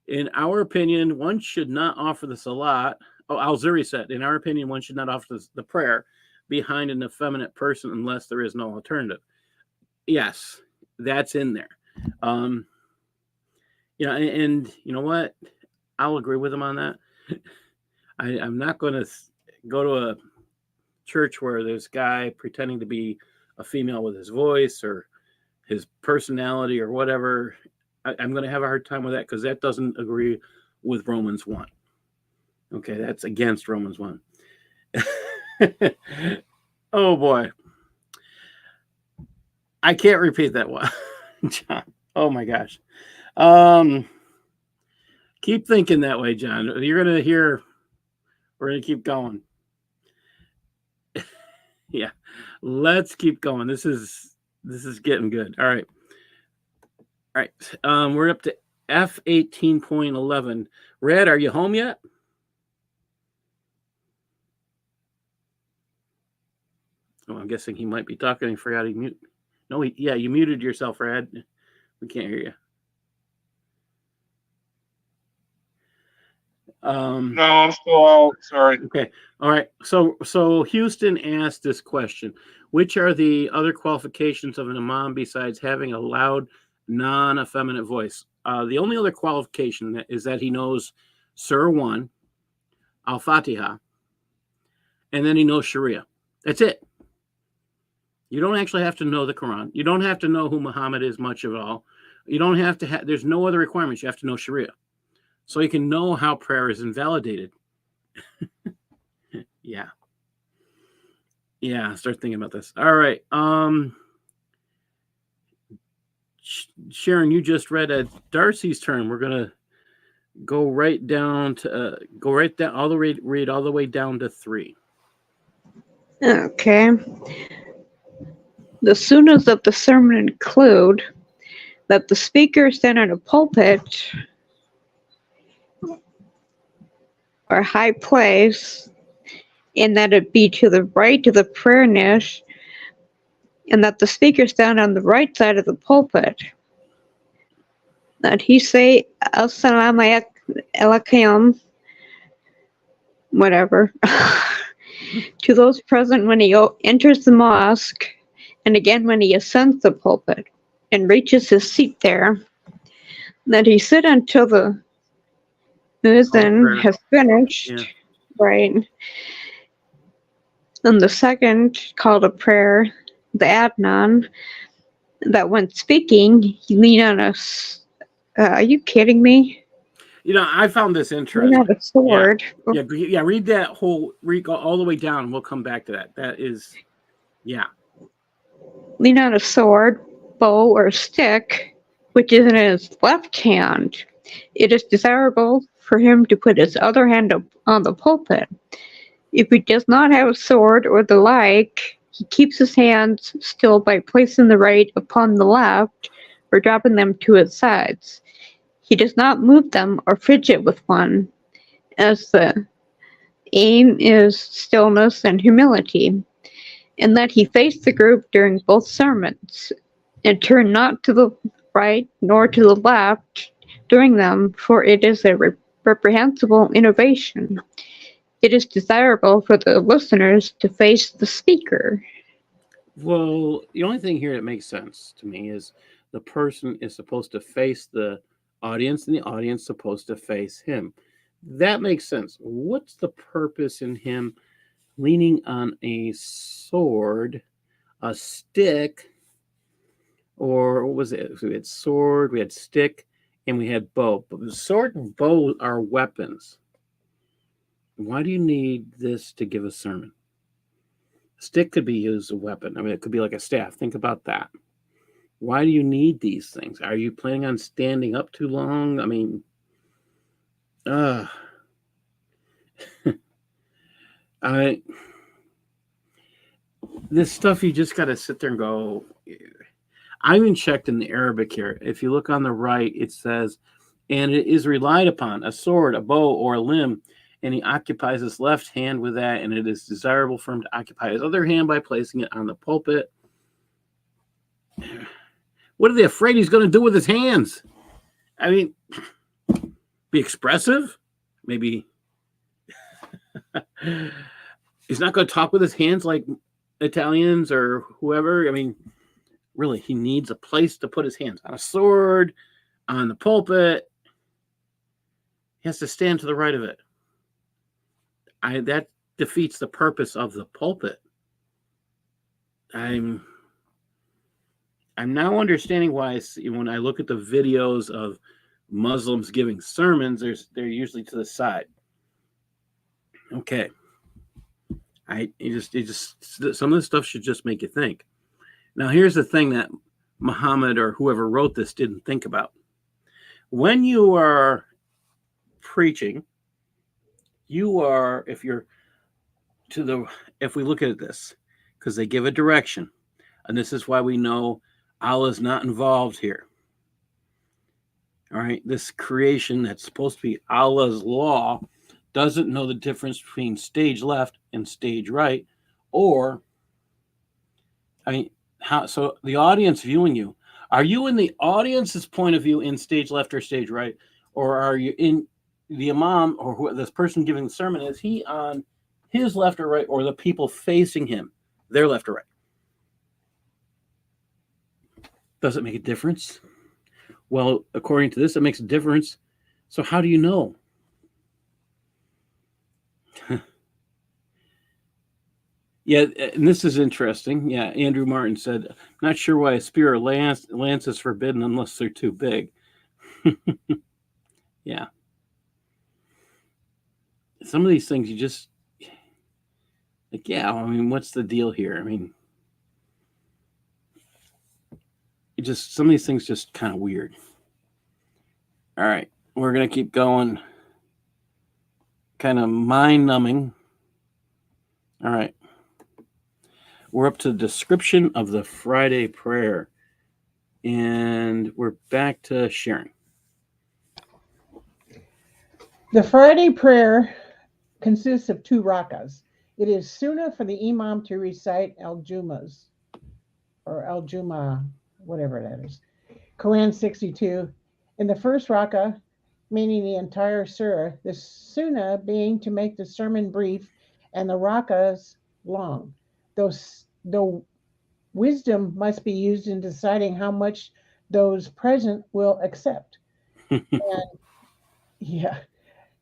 [SPEAKER 1] in our opinion, one should not offer the salat. Oh, Al-Zuri said, in our opinion, one should not offer the prayer behind an effeminate person unless there is no alternative. Yes, that's in there. Yeah, and you know what? I'll agree with him on that. I'm not going to go to a church where there's a guy pretending to be a female with his voice or his personality or whatever. I'm going to have a hard time with that because that doesn't agree with Romans 1. Okay, that's against Romans 1. Oh, boy. I can't repeat that one, John. Oh my gosh. Keep thinking that way, John. You're gonna hear. We're gonna keep going. Yeah, let's keep going. This is getting good. All right. All right. We're up to F18.11. Red, are you home yet? Oh, I'm guessing he might be talking and forgot he mute. No, you muted yourself, Red. We can't hear you.
[SPEAKER 4] No, I'm still out. Sorry.
[SPEAKER 1] Okay. All right. So Houston asked this question: which are the other qualifications of an imam besides having a loud, non-effeminate voice? The only other qualification is that he knows Surah 1, Al-Fatiha, and then he knows Shariah. That's it. You don't actually have to know the Quran. You don't have to know who Muhammad is much at all. You don't have to have, there's no other requirements. You have to know Shariah. So you can know how prayer is invalidated. Yeah. Yeah, start thinking about this. All right. Sharon, you just read Darcy's turn. We're going to go right down to, read all the way down to 3.
[SPEAKER 2] Okay. The sunnahs of the sermon include that the speaker stand in a pulpit or high place, and that it be to the right of the prayer niche, and that the speaker stand on the right side of the pulpit. That he say, Assalamu alaikum, whatever, to those present when he enters the mosque, and again when he ascends the pulpit and reaches his seat there, that he sit until the muezzin has finished,
[SPEAKER 1] Yeah.
[SPEAKER 2] right? And the second call to prayer, the Adnan, that when speaking, he lean on us. Are you kidding me?
[SPEAKER 1] You know, I found this
[SPEAKER 2] Lean
[SPEAKER 1] interesting.
[SPEAKER 2] on a sword.
[SPEAKER 1] Yeah, read that read all the way down. We'll come back to that. That is, yeah.
[SPEAKER 2] Lean on a sword, bow, or stick, which is in his left hand. It is desirable for him to put his other hand up on the pulpit. If he does not have a sword or the like, he keeps his hands still by placing the right upon the left or dropping them to his sides. He does not move them or fidget with one, as the aim is stillness and humility, and that he face the group during both sermons, and turn not to the right nor to the left during them, for it is a reprehensible innovation. It is desirable for the listeners to face the speaker.
[SPEAKER 1] Well, the only thing here that makes sense to me is the person is supposed to face the audience and the audience is supposed to face him. That makes sense. What's the purpose in him leaning on a sword, a stick, or what was it? So we had sword, we had stick, and we had bow. But the sword and bow are weapons. Why do you need this to give a sermon? A stick could be used as a weapon. I mean, it could be like a staff. Think about that. Why do you need these things? Are you planning on standing up too long? I mean, this stuff you just got to sit there and go. I even checked in the Arabic here. If you look on the right, it says, and it is relied upon, a sword, a bow, or a limb, and he occupies his left hand with that, and it is desirable for him to occupy his other hand by placing it on the pulpit. What are they afraid he's going to do with his hands? I mean, be expressive? Maybe he's not going to talk with his hands like Italians or whoever. I mean, really, he needs a place to put his hands, on a sword, on the pulpit. He has to stand to the right of it. That defeats the purpose of the pulpit. I'm now understanding why when I look at the videos of Muslims giving sermons, they're usually to the side. Okay. It just some of this stuff should just make you think. Now here's the thing that Muhammad or whoever wrote this didn't think about. When you are preaching, you are, if we look at this, because they give a direction, and this is why we know Allah's not involved here. All right, this creation that's supposed to be Allah's law doesn't know the difference between stage left and stage right, or, I mean, how? So the audience viewing you, are you in the audience's point of view in stage left or stage right, or are you in the imam or this person giving the sermon? Is he on his left or right, or the people facing him, their left or right? Does it make a difference? Well, according to this, it makes a difference. So how do you know? Yeah, and this is interesting. Yeah, Andrew Martin said, not sure why a spear or lance is forbidden unless they're too big. Yeah. Some of these things you just, like, yeah, I mean, what's the deal here? I mean, some of these things just kind of weird. All right, we're going to keep going. Kind of mind-numbing. All right. We're up to the description of the Friday prayer. And we're back to Sharon.
[SPEAKER 3] The Friday prayer consists of 2 rakas. It is sunnah for the imam to recite al-Jummahs, or al-Jummah, whatever that is. Quran 62. In the first rakah, meaning the entire surah, the sunnah being to make the sermon brief and the rakas long. Though wisdom must be used in deciding how much those present will accept.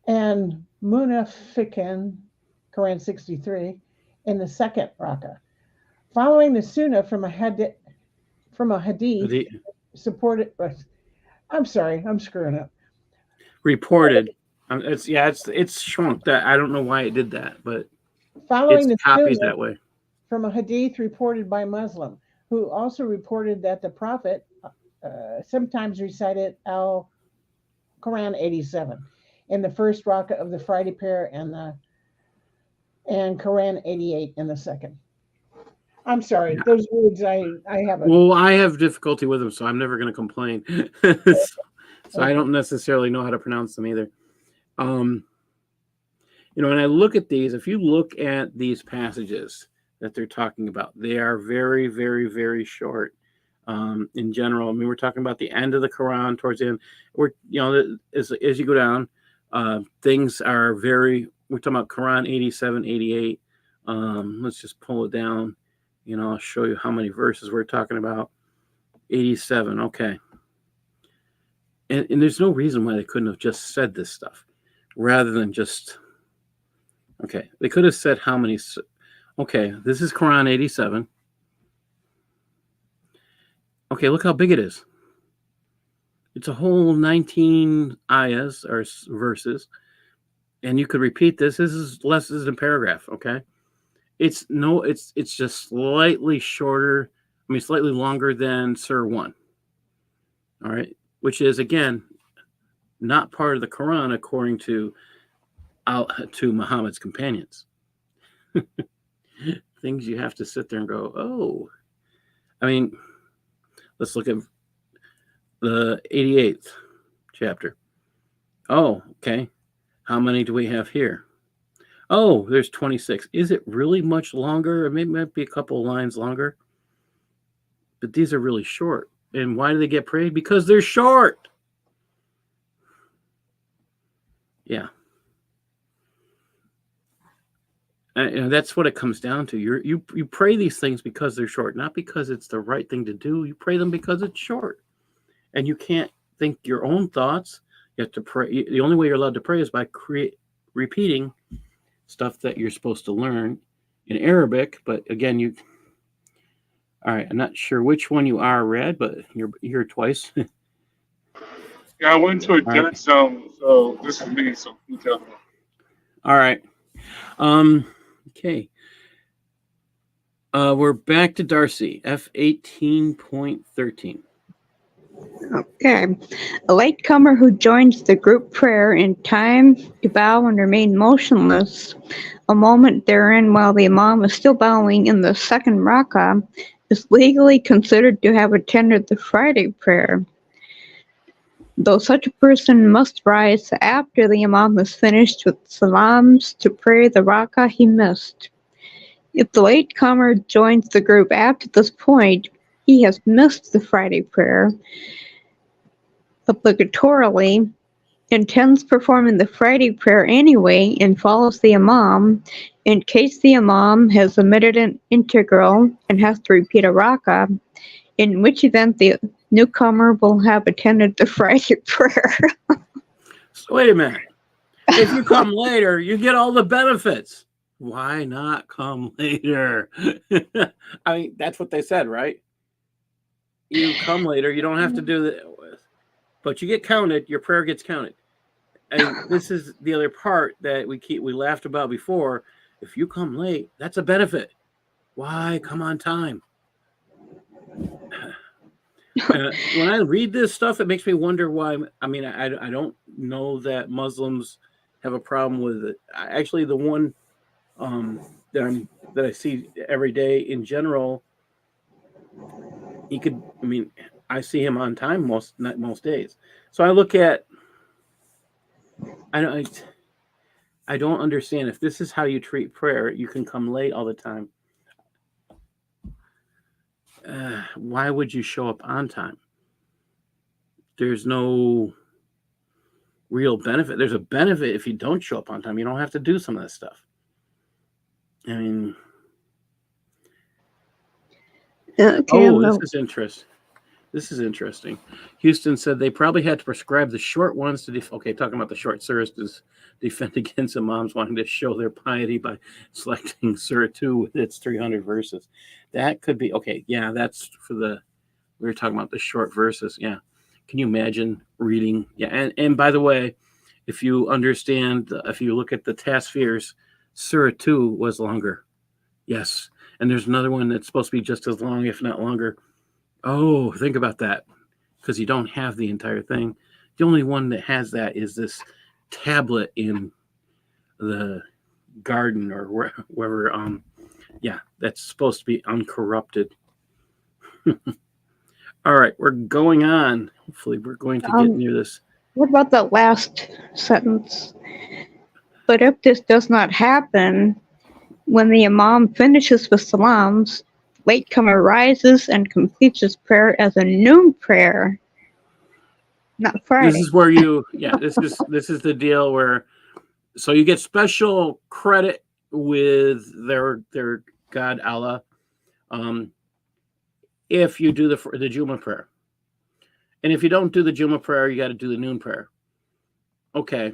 [SPEAKER 3] And Munafiqan, Quran 63, in the second rakah. Following the sunnah from a hadith supported. I'm sorry, I'm screwing up.
[SPEAKER 1] Reported. It's shrunk. That I don't know why it did that, but
[SPEAKER 3] following
[SPEAKER 1] it's copied that way.
[SPEAKER 3] From a hadith reported by Muslim, who also reported that the Prophet sometimes recited Quran 87 in the first rakah of the Friday prayer and Quran 88 in the second. I'm sorry, those words I have.
[SPEAKER 1] Well, I have difficulty with them, so I'm never going to complain. So I don't necessarily know how to pronounce them either. When I look at these, if you look at these passages that they're talking about, they are very, very, very short. In general, I mean, we're talking about the end of the Quran towards the end. As you go down, things are very. We're talking about Quran 87, 88. Let's just pull it down. I'll show you how many verses we're talking about. 87. Okay. And there's no reason why they couldn't have just said this stuff rather than just. Okay, they could have said how many. Okay, this is Quran 87. Okay, look how big it is. It's a whole 19 ayahs or verses, and you could repeat this. This is less than a paragraph. Okay, it's just slightly shorter. I mean, slightly longer than Surah 1. All right, which is again not part of the Quran according to Muhammad's companions. Things you have to sit there and go, oh. I mean, let's look at the 88th chapter. Oh, okay. How many do we have here? Oh, there's 26. Is it really much longer? Or maybe it might be a couple of lines longer. But these are really short. And why do they get prayed? Because they're short. Yeah. That's what it comes down to. You pray these things because they're short, not because it's the right thing to do. You pray them because it's short. And you can't think your own thoughts. You have to pray. The only way you're allowed to pray is by repeating stuff that you're supposed to learn in Arabic. But again, all right, I'm not sure which one you are, Red, but you're here twice.
[SPEAKER 4] Yeah, I went to a dead zone, so this is me, so you tell me.
[SPEAKER 1] All right. Okay. We're back to Darcy, F18.13.
[SPEAKER 2] Okay. A latecomer who joins the group prayer in time to bow and remain motionless a moment therein while the imam is still bowing in the second rak'ah is legally considered to have attended the Friday prayer, though such a person must rise after the imam has finished with salams to pray the rak'ah he missed. If the latecomer joins the group after this point, he has missed the Friday prayer obligatorily, intends performing the Friday prayer anyway, and follows the imam in case the imam has omitted an integral and has to repeat a rak'ah, in which event the newcomer will have attended the Friday prayer.
[SPEAKER 1] So wait a minute. If you come later, you get all the benefits. Why not come later? I mean, that's what they said, right? You come later, you don't have to do it, but you get counted. Your prayer gets counted. And this is the other part that we laughed about before. If you come late, that's a benefit. Why come on time? When I read this stuff, it makes me wonder why. I mean, I don't know that Muslims have a problem with it. Actually, the one that I see every day in general, he could. I mean, I see him on time most days. So I look at. I don't understand if this is how you treat prayer. You can come late all the time. Why would you show up on time? There's no real benefit. There's a benefit if you don't show up on time. You don't have to do some of this stuff. I mean,
[SPEAKER 2] Okay,
[SPEAKER 1] this is interesting. This is interesting. Houston said they probably had to prescribe the short ones to talking about the short surahs to defend against imams wanting to show their piety by selecting Surah 2 with its 300 verses. That could be okay. Yeah, that's for we were talking about the short verses. Yeah. Can you imagine reading? Yeah. And by the way, if you understand, if you look at the Tasfirs, Surah 2 was longer. Yes. And there's another one that's supposed to be just as long, if not longer. Oh, think about that. Because you don't have the entire thing. The only one that has that is this tablet in the garden or wherever. Yeah, that's supposed to be uncorrupted. All right, we're going on. Hopefully, we're going to get near this.
[SPEAKER 2] What about that last sentence? But if this does not happen, when the imam finishes with salams, latecomer rises and completes his prayer as a noon prayer, not Friday.
[SPEAKER 1] This is where this is the deal where, so you get special credit with their God Allah, if you do the Jummah prayer, and if you don't do the Jummah prayer, you got to do the noon prayer. Okay,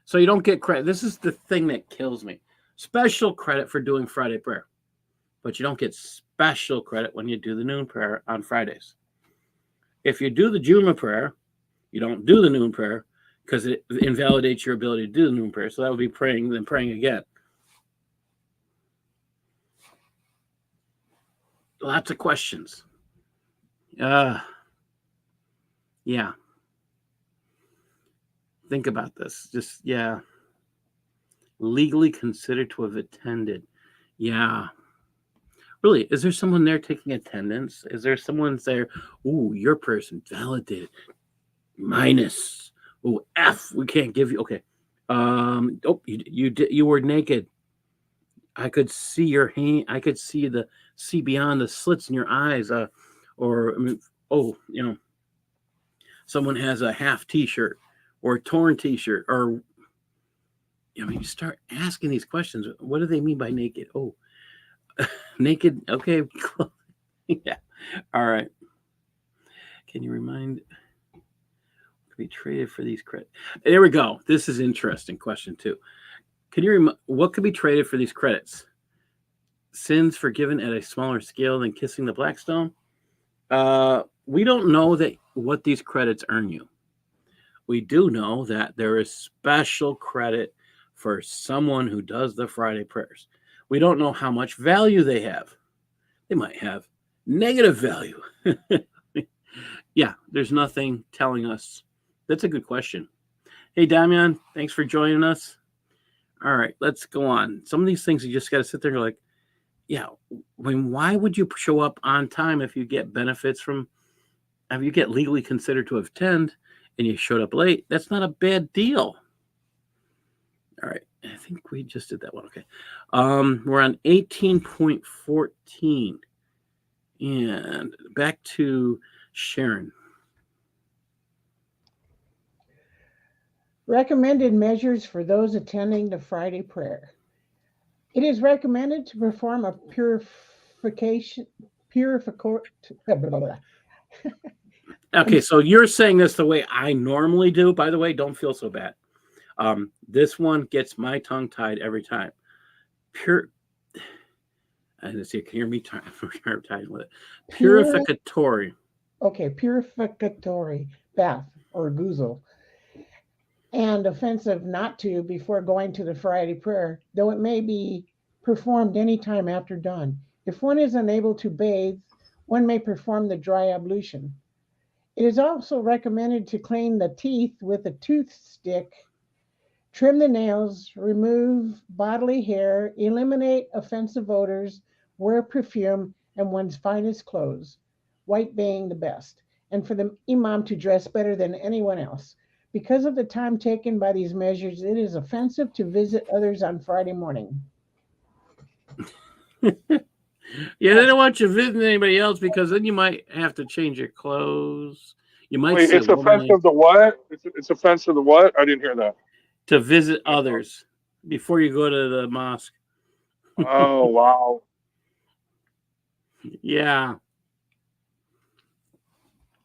[SPEAKER 1] so you don't get credit. This is the thing that kills me. Special credit for doing Friday prayer, but you don't get special credit when you do the noon prayer on Fridays. If you do the Jummah prayer, you don't do the noon prayer because it invalidates your ability to do the noon prayer. So that would be praying, then praying again. Lots of questions. Yeah. Think about this. Just, yeah. Legally considered to have attended. Yeah. Really, is there someone there taking attendance? Is there someone there? Ooh, your person validated. Minus. Ooh, F. We can't give you. Okay. You were naked. I could see your hand. I could see beyond the slits in your eyes. Someone has a half T-shirt or a torn T-shirt, or you start asking these questions. What do they mean by naked? Oh, naked. Okay. Yeah. All right. Can you remind? Be traded for these credits. There we go. This is interesting question too. Can you what could be traded for these credits? Sins forgiven at a smaller scale than kissing the black stone? We don't know what these credits earn you. We do know that there is special credit for someone who does the Friday prayers. We don't know how much value they have. They might have negative value. Yeah, there's nothing telling us. That's a good question. Hey, Damian, thanks for joining us. All right, let's go on. Some of these things you just got to sit there and go like, yeah, why would you show up on time if you get benefits from, if you get legally considered to attend and you showed up late? That's not a bad deal. All right, I think we just did that one. Okay. We're on 18.14. And back to Sharon.
[SPEAKER 3] Recommended measures for those attending the Friday prayer. It is recommended to perform a purification.
[SPEAKER 1] Okay, so you're saying this the way I normally do. By the way, don't feel so bad. This one gets my tongue tied every time. And let's see, can you hear me tied with it? Purificatory.
[SPEAKER 3] Okay, purificatory bath or guzel. And offensive not to before going to the Friday prayer, though it may be performed any time after dawn. If one is unable to bathe, one may perform the dry ablution. It is also recommended to clean the teeth with a toothstick, trim the nails, remove bodily hair, eliminate offensive odors, wear perfume, and one's finest clothes, white being the best, and for the imam to dress better than anyone else. Because of the time taken by these measures, it is offensive to visit others on Friday morning.
[SPEAKER 1] Yeah, they don't want you visiting anybody else because then you might have to change your clothes. You might
[SPEAKER 4] Wait,
[SPEAKER 1] see
[SPEAKER 4] it's offensive to what? It's offensive to what? I didn't hear that.
[SPEAKER 1] to visit others before you go to the mosque.
[SPEAKER 4] Oh, wow.
[SPEAKER 1] Yeah.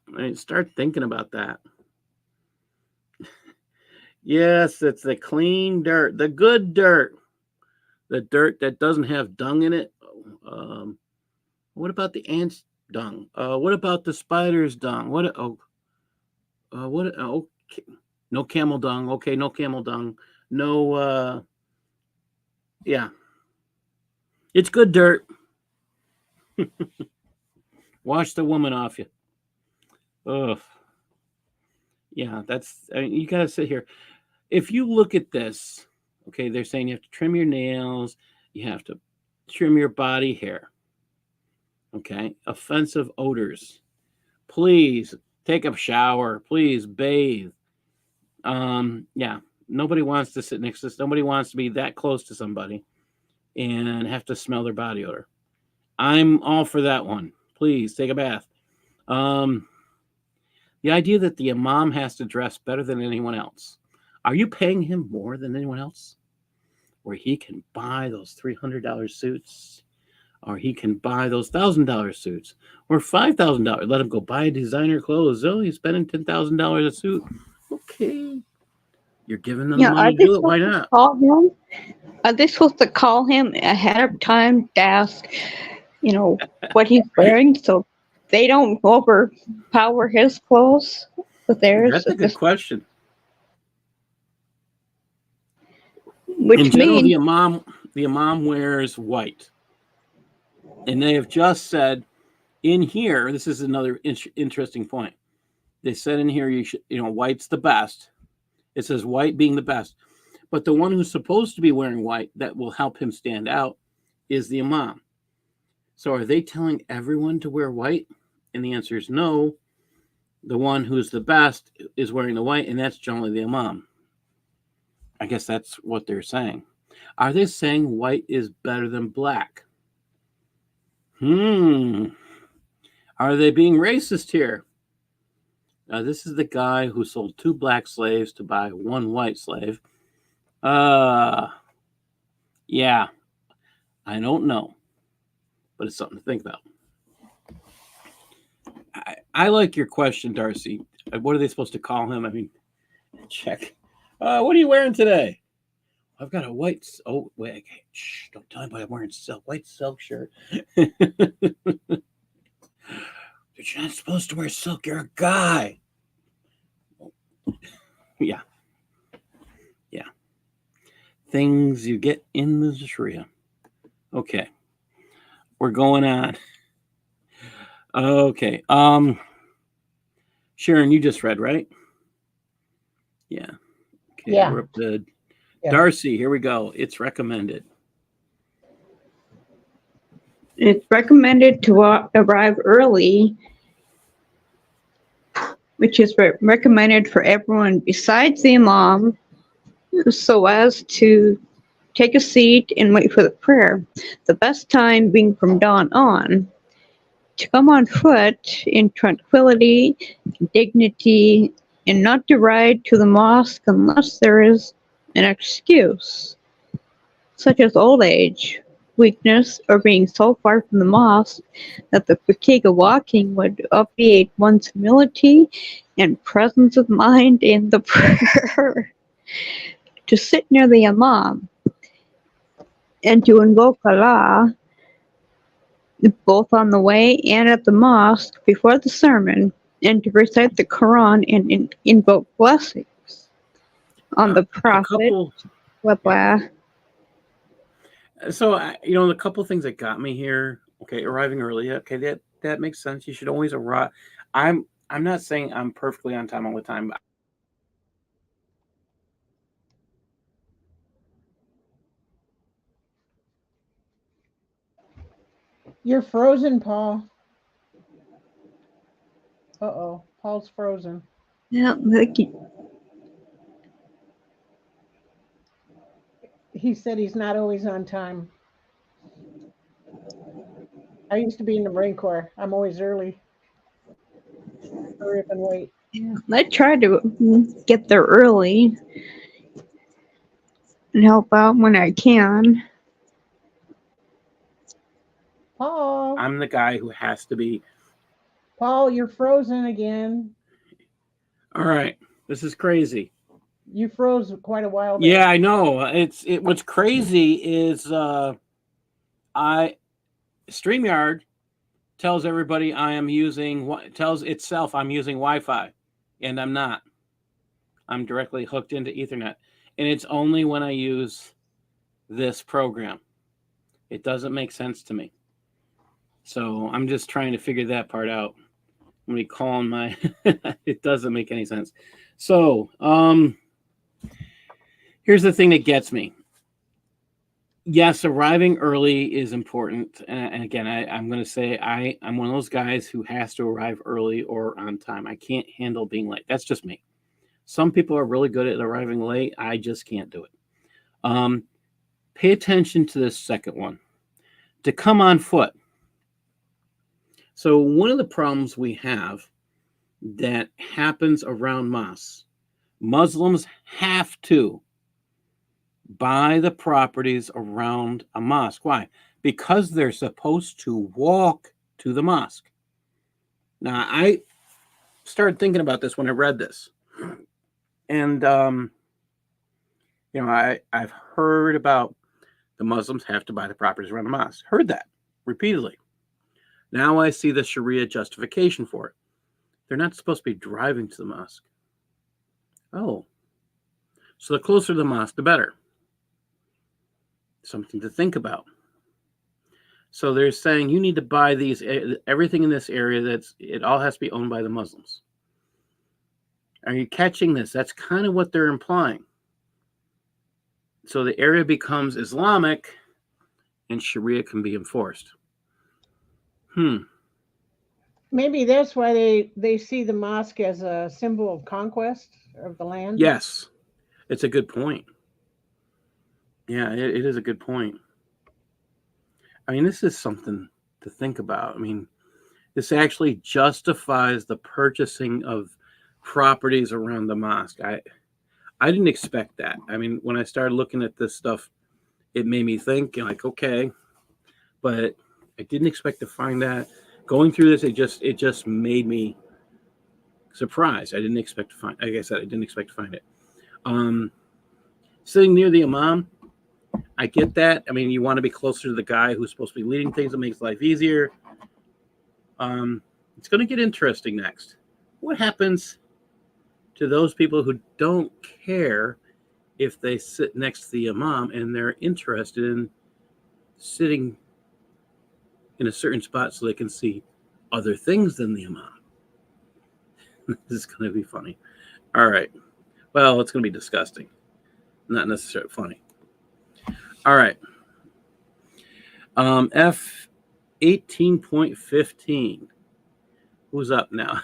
[SPEAKER 1] I mean, start thinking about that. Yes, it's the clean dirt, the good dirt, the dirt that doesn't have dung in it. What about the ants' dung? What about the spider's dung? What? Okay. No camel dung. Okay, no camel dung. No. Yeah, it's good dirt. Wash the woman off you. Ugh. Yeah, that's. I mean, you gotta sit here. If you look at this, okay, they're saying you have to trim your nails, you have to trim your body hair. Okay, offensive odors. Please take a shower. Please bathe. Yeah, nobody wants to sit next to this. Nobody wants to be that close to somebody and have to smell their body odor. I'm all for that one. Please take a bath. The idea that the imam has to dress better than anyone else. Are you paying him more than anyone else? Where he can buy those $300 suits, or he can buy those $1,000 suits, or $5,000. Let him go buy designer clothes. Oh, he's spending $10,000 a suit. Okay, you're giving them the money to do it. Why not?
[SPEAKER 2] Are they supposed to call him ahead of time to ask, what he's wearing so they don't overpower his clothes with theirs?
[SPEAKER 1] That's a good question.
[SPEAKER 2] Which
[SPEAKER 1] in general,
[SPEAKER 2] means
[SPEAKER 1] the imam wears white, and they have just said in here. This is another interesting point. They said in here, white's the best. It says white being the best, but the one who's supposed to be wearing white that will help him stand out is the imam. So are they telling everyone to wear white? And the answer is no. The one who's the best is wearing the white, and that's generally the imam. I guess that's what they're saying. Are they saying white is better than black? Are they being racist here? Now, this is the guy who sold 2 black slaves to buy 1 white slave. Yeah, I don't know, but it's something to think about. I like your question, Darcy. What are they supposed to call him? I mean, check. What are you wearing today? I've got a white. Oh, wait. Okay. Shh, don't tell anybody I'm wearing white silk shirt. You're not supposed to wear silk. You're a guy. Yeah. Things you get in the Shariah. Okay. We're going on. Okay. Sharon, you just read, right? Yeah. Okay.
[SPEAKER 3] Yeah.
[SPEAKER 1] We're up to
[SPEAKER 3] Yeah.
[SPEAKER 1] Darcy. Here we go. It's recommended.
[SPEAKER 2] It's recommended to arrive early, which is recommended for everyone besides the imam, so as to take a seat and wait for the prayer. The best time being from dawn on. To come on foot in tranquility, dignity, and not to ride to the mosque unless there is an excuse, such as old age, weakness, or being so far from the mosque that the fatigue of walking would obviate one's humility and presence of mind in the prayer. To sit near the imam and to invoke Allah, both on the way and at the mosque before the sermon, and to recite the Quran and invoke blessings on the Prophet.
[SPEAKER 1] So, the couple things that got me here. Okay, arriving early. Okay, that makes sense. You should always arrive. I'm not saying I'm perfectly on time all the time.
[SPEAKER 3] You're frozen, Paul. Uh-oh, Paul's frozen.
[SPEAKER 2] Yeah,
[SPEAKER 3] He said he's not always on time. I used to be in the Marine Corps. I'm always early. Hurry up and wait.
[SPEAKER 2] yeah, I try to get there early and help out when I can.
[SPEAKER 3] Paul.
[SPEAKER 1] I'm the guy who has to be.
[SPEAKER 3] Paul, you're frozen again.
[SPEAKER 1] All right, this is crazy.
[SPEAKER 3] You froze quite a while there.
[SPEAKER 1] Yeah, I know. What's crazy is StreamYard tells everybody tells itself I'm using Wi-Fi, and I'm not. I'm directly hooked into Ethernet, and it's only when I use this program. It doesn't make sense to me. So I'm just trying to figure that part out. When we call on my, it doesn't make any sense. So here's the thing that gets me. Yes, arriving early is important. And again, I'm going to say I'm one of those guys who has to arrive early or on time. I can't handle being late. That's just me. Some people are really good at arriving late. I just can't do it. Pay attention to this second one. To come on foot. So one of the problems we have that happens around mosques, Muslims have to buy the properties around a mosque. Why? Because they're supposed to walk to the mosque. Now, I started thinking about this when I read this. And, I've heard about the Muslims have to buy the properties around the mosque. Heard that repeatedly. Now I see the Shariah justification for it. They're not supposed to be driving to the mosque. Oh. So the closer to the mosque, the better. Something to think about. So they're saying you need to buy everything in this area, it all has to be owned by the Muslims. Are you catching this? That's kind of what they're implying. So the area becomes Islamic and Sharia can be enforced.
[SPEAKER 3] Maybe that's why they see the mosque as a symbol of conquest of the land.
[SPEAKER 1] Yes, it's a good point. Yeah, it is a good point. I mean, this is something to think about. I mean, this actually justifies the purchasing of properties around the mosque. I didn't expect that. I mean, when I started looking at this stuff, it made me think, like, okay, but I didn't expect to find that. Going through this, it just made me surprised. I didn't expect to find. Like I said, I didn't expect to find it. Sitting near the imam, I get that. I mean, you want to be closer to the guy who's supposed to be leading things. That makes life easier. It's going to get interesting next. What happens to those people who don't care if they sit next to the imam and they're interested in sitting in a certain spot so they can see other things than the imam. This is going to be funny. All right. Well, it's going to be disgusting. Not necessarily funny. All right. F 18.15. Who's up now?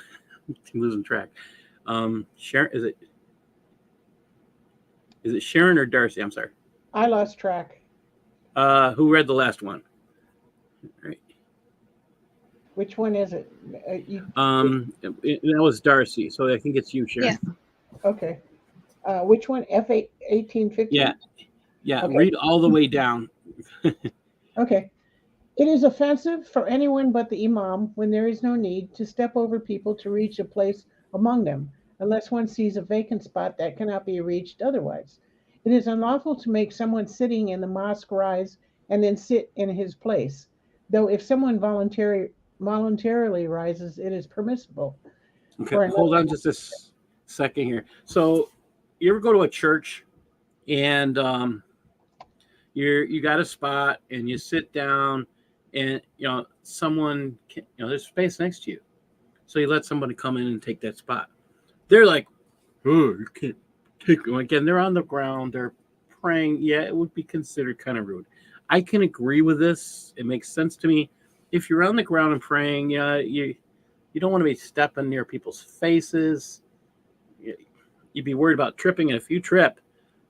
[SPEAKER 1] I'm losing track. Sharon, is it Sharon or Darcy? I'm sorry.
[SPEAKER 3] I lost track.
[SPEAKER 1] Who read the last one? All right.
[SPEAKER 3] Which one is it?
[SPEAKER 1] That was Darcy, so I think it's you, Sharon.
[SPEAKER 2] Yeah.
[SPEAKER 3] Okay. Which one? F8 1815?
[SPEAKER 1] Yeah.
[SPEAKER 3] Okay.
[SPEAKER 1] Read all the way down.
[SPEAKER 3] Okay. It is offensive for anyone but the imam when there is no need to step over people to reach a place among them, unless one sees a vacant spot that cannot be reached otherwise. It is unlawful to make someone sitting in the mosque rise and then sit in his place, though if someone voluntarily rises, it is permissible.
[SPEAKER 1] Okay, hold on just a second here. So, you ever go to a church and you got a spot and you sit down, and someone there's space next to you, so you let somebody come in and take that spot. They're like, oh, you can't take them. Again, they're on the ground, they're praying. Yeah, it would be considered kind of rude. I can agree with this. It makes sense to me. If you're on the ground and praying, you don't want to be stepping near people's faces. You'd be worried about tripping, and if you trip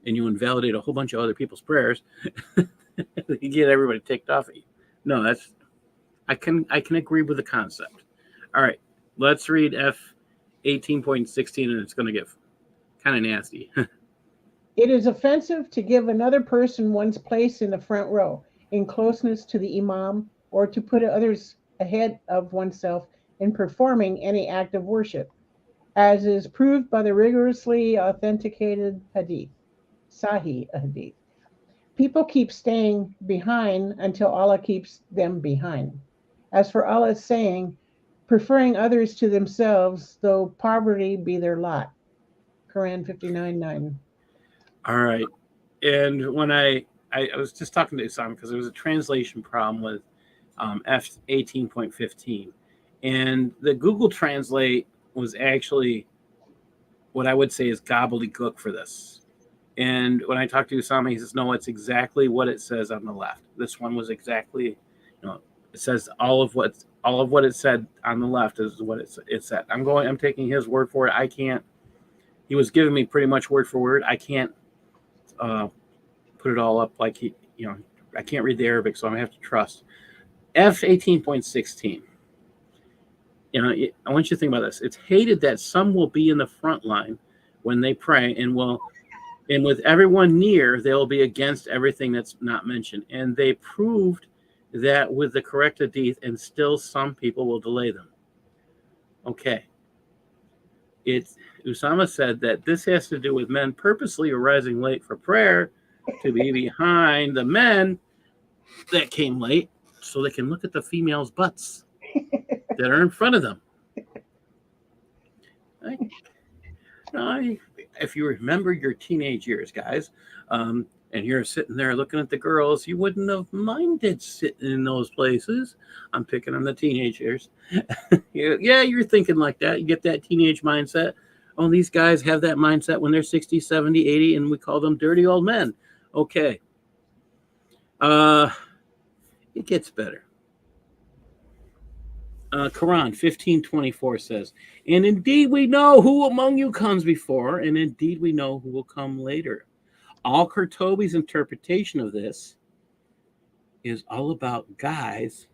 [SPEAKER 1] and you invalidate a whole bunch of other people's prayers, you get everybody ticked off at you. No, I can agree with the concept. All right, let's read F 18.16, and it's going to get kind of nasty.
[SPEAKER 3] It is offensive to give another person one's place in the front row, in closeness to the imam, or to put others ahead of oneself in performing any act of worship, as is proved by the rigorously authenticated hadith, Sahih hadith. People keep staying behind until Allah keeps them behind. As for Allah's saying, preferring others to themselves, though poverty be their lot. Quran 59:9.
[SPEAKER 1] All right. And when I was just talking to Usama because there was a translation problem with F 18.15. And the Google Translate was actually what I would say is gobbledygook for this. And when I talked to Usama, he says, no, it's exactly what it says on the left. This one was exactly, it says all of what it said on the left is what it said. I'm taking his word for it. I can't, he was giving me pretty much word for word. I can't put it all up like I can't read the Arabic, so I'm gonna have to trust. F 18.16. I want you to think about this. It's hated that some will be in the front line when they pray and with everyone near, they'll be against everything that's not mentioned. And they proved that with the correct hadith, and still some people will delay them. Okay. Usama said that this has to do with men purposely arising late for prayer to be behind the men that came late so they can look at the females' butts that are in front of them. If you remember your teenage years, guys, and you're sitting there looking at the girls, you wouldn't have minded sitting in those places. I'm picking on the teenage years. Yeah, you're thinking like that. You get that teenage mindset. Oh, these guys have that mindset when they're 60, 70, 80, and we call them dirty old men. Okay. It gets better. Quran 15:24 says, and indeed we know who among you comes before, and indeed we know who will come later. Al-Qurtubi's interpretation of this is all about guys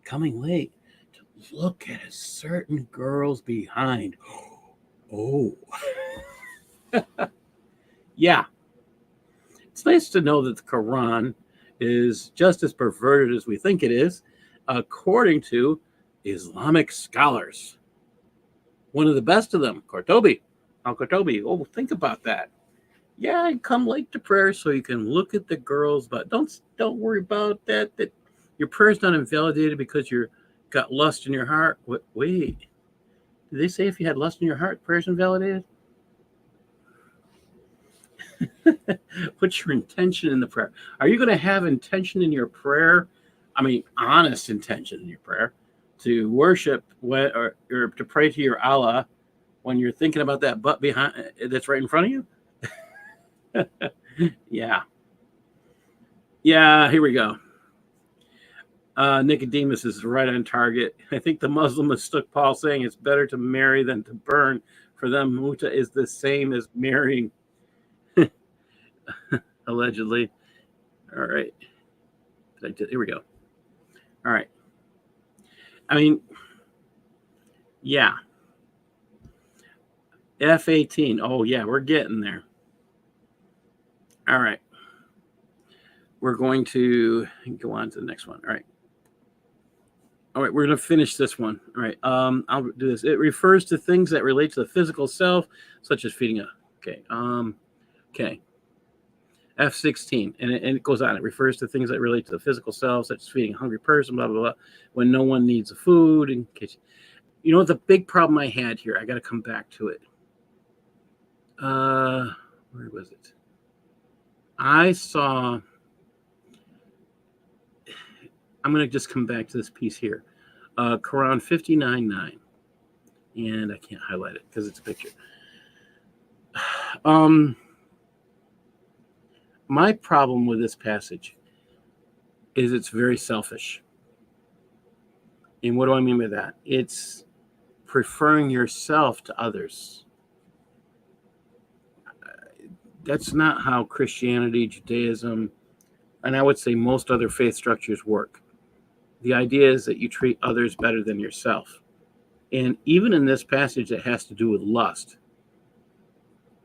[SPEAKER 1] coming late to look at a certain girl's behind. Oh. Yeah. It's nice to know that the Quran is just as perverted as we think it is, according to Islamic scholars. One of the best of them, Al-Qurtubi. Oh, think about that. Yeah, come late to prayer so you can look at the girls, but don't worry about that. That your prayer's not invalidated because you got lust in your heart. Wait, did they say if you had lust in your heart, prayer's invalidated? Put your intention in the prayer. Are you going to have intention in your prayer? I mean, honest intention in your prayer to worship or to pray to your Allah when you're thinking about that butt behind that's right in front of you? Yeah. Yeah, here we go. Nicodemus is right on target. I think the Muslim mistook Paul saying it's better to marry than to burn. For them, muta is the same as marrying. Allegedly. All right. Here we go. All right. I mean, yeah. F18. Oh, yeah, we're getting there. All right. We're going to go on to the next one. All right. All right, we're going to finish this one. All right. I'll do this. It refers to things that relate to the physical self, such as feeding a. Okay. Okay. F16, and it goes on. It refers to things that relate to the physical self, such as feeding a hungry person, blah, blah, blah, when no one needs the food. In case, you know, the big problem I had here, I got to come back to it. Where was it? I saw, I'm going to just come back to this piece here. Quran 59:9, and I can't highlight it because it's a picture. My problem with this passage is it's very selfish. And what do I mean by that? It's preferring yourself to others. That's not how Christianity, Judaism, and I would say most other faith structures work. The idea is that you treat others better than yourself. And even in this passage that has to do with lust,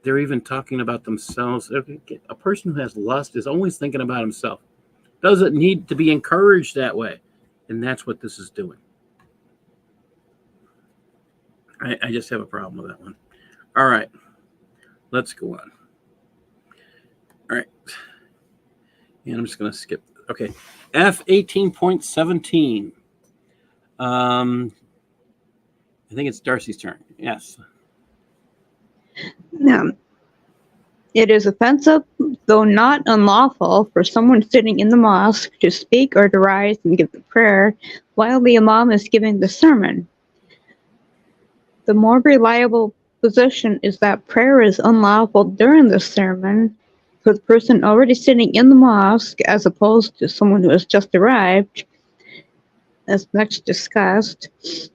[SPEAKER 1] they're even talking about themselves. A person who has lust is always thinking about himself. Doesn't need to be encouraged that way. And that's what this is doing. I just have a problem with that one. All right. Let's go on. All right. And I'm just going to skip. Okay. F18.17. I think it's Darcy's turn. Yes.
[SPEAKER 2] It is offensive, though not unlawful, for someone sitting in the mosque to speak or to rise and give the prayer while the imam is giving the sermon. The more reliable position is that prayer is unlawful during the sermon for the person already sitting in the mosque as opposed to someone who has just arrived. As next discussed,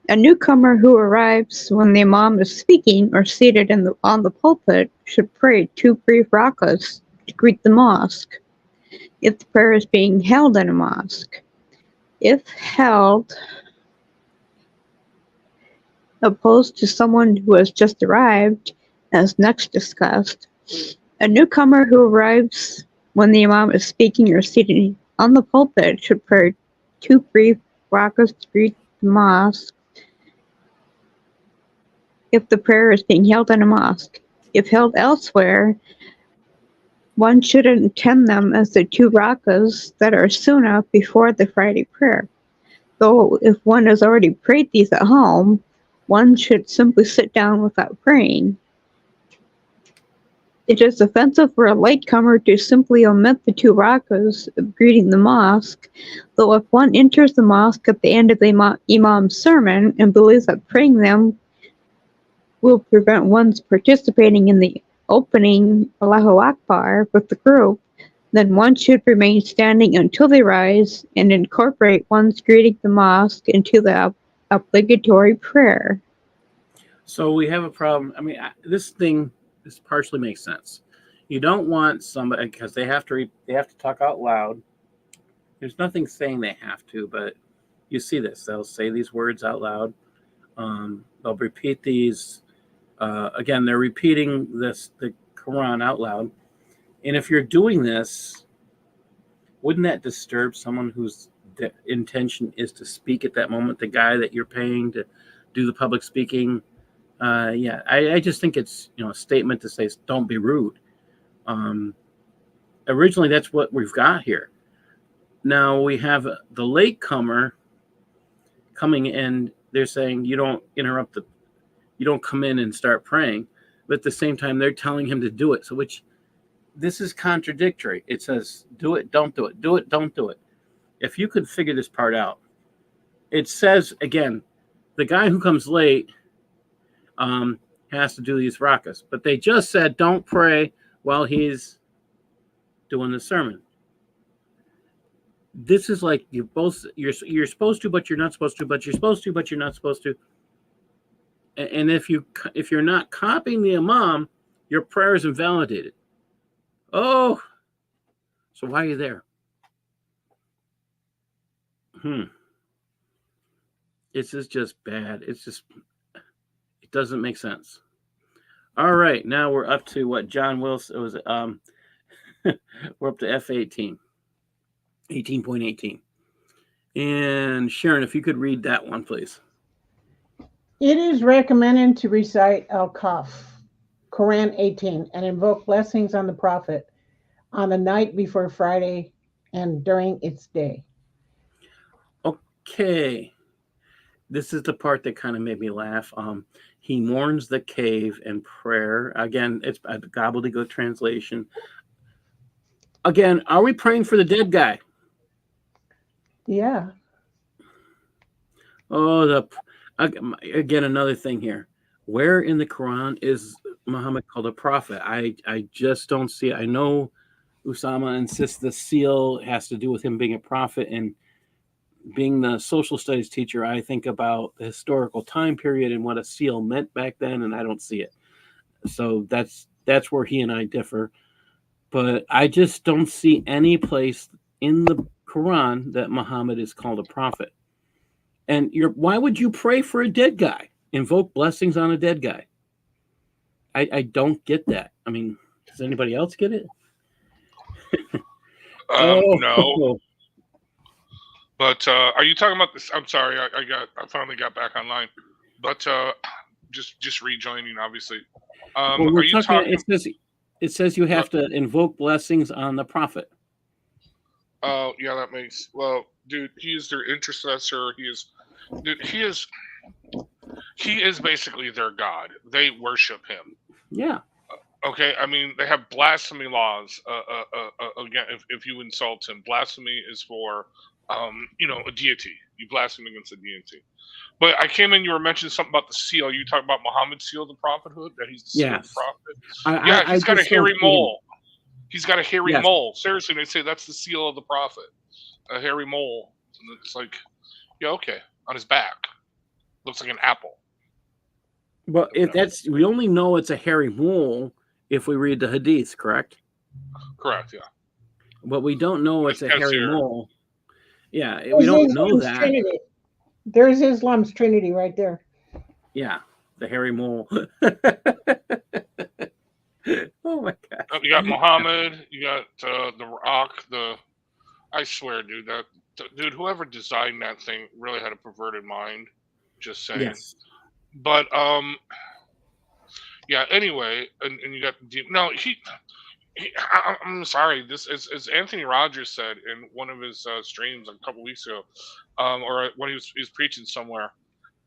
[SPEAKER 2] a newcomer who arrives when the imam is speaking or seated on the pulpit should pray 2 brief rakas to greet the mosque, if the prayer is being held in a mosque. If held, opposed to someone who has just arrived, as next discussed, a newcomer who arrives when the imam is speaking or seated on the pulpit should pray 2 brief rakas to greet the mosque, if the prayer is being held in a mosque. If held elsewhere, one should attend them as the 2 rakas that are sunnah before the Friday prayer. Though if one has already prayed these at home, one should simply sit down without praying. It is offensive for a latecomer to simply omit the 2 rakas of greeting the mosque, though if one enters the mosque at the end of the imam's sermon and believes that praying them will prevent one's participating in the opening Allahu Akbar with the group, then one should remain standing until they rise and incorporate one's greeting the mosque into the obligatory prayer.
[SPEAKER 1] So we have a problem. I mean, this partially makes sense. You don't want somebody, because they have to talk out loud. There's nothing saying they have to, but you see this. They'll say these words out loud. They'll repeat these. Again, they're repeating the Quran out loud. And if you're doing this, wouldn't that disturb someone whose intention is to speak at that moment, the guy that you're paying to do the public speaking? Yeah, I just think it's a statement to say don't be rude. Originally, that's what we've got here. Now we have the latecomer coming in. They're saying you don't interrupt you don't come in and start praying, but at the same time they're telling him to do it. So which this is contradictory. It says, do it, don't do it, do it, don't do it. If you could figure this part out, it says, again, the guy who comes late has to do these rakas. But they just said, don't pray while he's doing the sermon. This is like you're supposed to, but you're not supposed to, but you're supposed to, but you're not supposed to. And if you're not copying the imam, your prayer is invalidated. Oh, so why are you there? This is just bad. It doesn't make sense. All right, now we're up to what John Wilson was. We're up to F18, 18.18. And Sharon, if you could read that one, please.
[SPEAKER 3] It is recommended to recite Al-Kaf, Quran 18, and invoke blessings on the Prophet on the night before Friday and during its day.
[SPEAKER 1] Okay. This is the part that kind of made me laugh. He mourns the cave and prayer. Again, it's a gobbledygook translation. Again, are we praying for the dead guy?
[SPEAKER 3] Yeah.
[SPEAKER 1] Oh, again, another thing here. Where in the Quran is Muhammad called a prophet? I just don't see it. I know Usama insists the seal has to do with him being a prophet, and being the social studies teacher, I think about the historical time period and what a seal meant back then, and I don't see it. So that's where he and I differ. But I just don't see any place in the Quran that Muhammad is called a prophet. And why would you pray for a dead guy? Invoke blessings on a dead guy. I don't get that. I mean, does anybody else get it?
[SPEAKER 5] No. But are you talking about this? I'm sorry, I finally got back online. But just rejoining, obviously.
[SPEAKER 1] Well, are you talking? It says you have to invoke blessings on the prophet.
[SPEAKER 5] Oh yeah, that makes dude. He is their intercessor. He is basically their god. They worship him.
[SPEAKER 1] Yeah.
[SPEAKER 5] Okay, I mean they have blasphemy laws. Again, if you insult him, blasphemy is for a deity. You blaspheme against a deity. But I came in. You were mentioning something about the seal. You talking about Muhammad's seal of the prophethood? That he's the seal of the prophet. He's got a hairy mole. He's got a hairy mole. Seriously, they say that's the seal of the prophet. A hairy mole. And it's like, yeah, okay, on his back. Looks like an apple.
[SPEAKER 1] Well, we only know it's a hairy mole if we read the hadith, correct?
[SPEAKER 5] Correct, yeah.
[SPEAKER 1] But we don't know it's a hairy mole. Yeah,
[SPEAKER 3] There's
[SPEAKER 1] we don't know that.
[SPEAKER 3] Trinity. There's Islam's Trinity right there.
[SPEAKER 1] Yeah, the hairy mole. Oh my God!
[SPEAKER 5] You got Muhammad. You got the Rock. I swear, dude, whoever designed that thing really had a perverted mind. Just saying. Yes. But yeah. Anyway, and you got I'm sorry. This is, as Anthony Rogers said in one of his streams a couple weeks ago, or when he was preaching somewhere,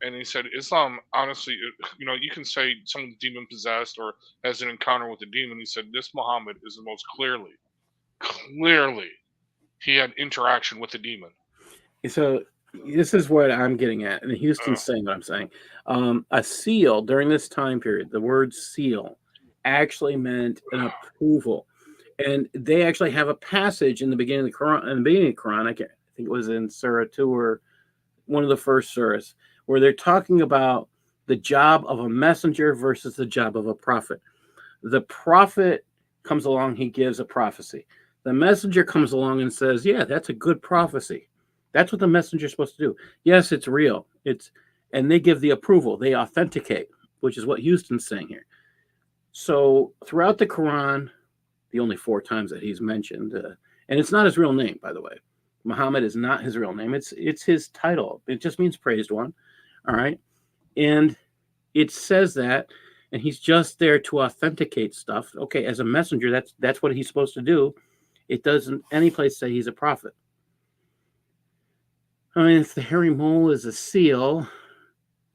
[SPEAKER 5] and he said Islam, honestly, you can say someone's demon possessed or has an encounter with a demon. He said this Muhammad is the most clearly he had interaction with the demon.
[SPEAKER 1] So this is what I'm getting at, and Houston's saying what I'm saying. A seal during this time period, the word seal actually meant an approval, and they actually have a passage in the beginning of the Quran. I think it was in Surah 2 or one of the first surahs, where they're talking about the job of a messenger versus the job of a prophet. The prophet comes along, he gives a prophecy. The messenger comes along and says, yeah, that's a good prophecy. That's what the messenger is supposed to do. Yes, it's real. And they give the approval. They authenticate, which is what Houston's saying here. So throughout the Quran, the only 4 times that he's mentioned, and it's not his real name, by the way. Muhammad is not his real name. It's his title. It just means praised one. All right. And it says that, and he's just there to authenticate stuff. Okay, as a messenger, that's what he's supposed to do. It doesn't any place say he's a prophet. I mean, if the hairy mole is a seal,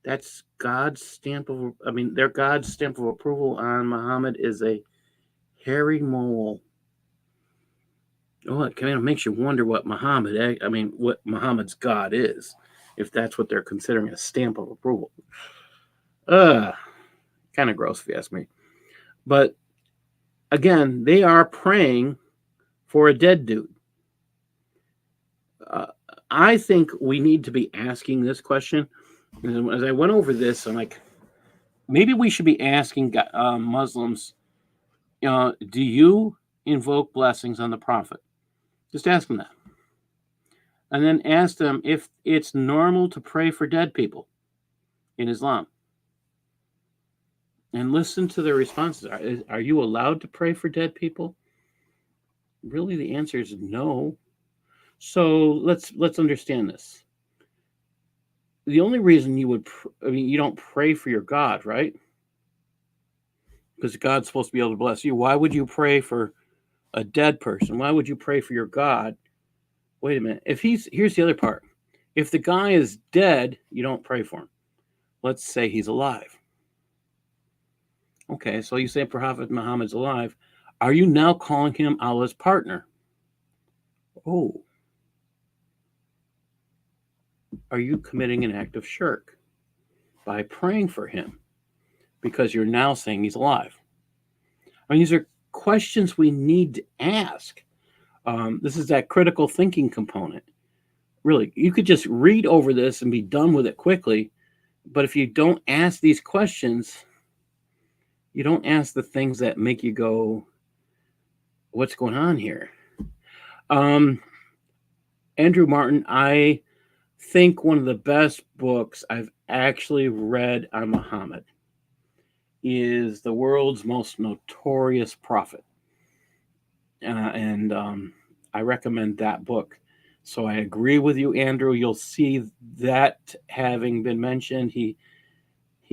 [SPEAKER 1] that's God's stamp of, their God's stamp of approval on Muhammad is a hairy mole. Well, it kind of makes you wonder what what Muhammad's God is, if that's what they're considering a stamp of approval. Uh, Kind of gross if you ask me. But again, they are praying for a dead dude. Uh, I think we need to be asking this question. And as I went over this, I'm like, maybe we should be asking Muslims, do you invoke blessings on the Prophet? Just ask them that. And then ask them if it's normal to pray for dead people in Islam. And listen to their responses. Are you allowed to pray for dead people? Really, the answer is no. So let's understand this. The only reason you would, you don't pray for your God, right? Because God's supposed to be able to bless you. Why would you pray for a dead person? Why would you pray for your God? Wait a minute. Here's the other part. If the guy is dead, you don't pray for him. Let's say he's alive. Okay, so you say Prophet Muhammad's alive. Are you now calling him Allah's partner? Oh. Are you committing an act of shirk by praying for him because you're now saying he's alive? I mean, these are questions we need to ask. This is that critical thinking component. Really, you could just read over this and be done with it quickly. But if you don't ask these questions, you don't ask the things that make you go, what's going on here? Andrew Martin, I think one of the best books I've actually read on Muhammad is The World's Most Notorious Prophet. And I recommend that book. So I agree with you, Andrew. You'll see that having been mentioned. He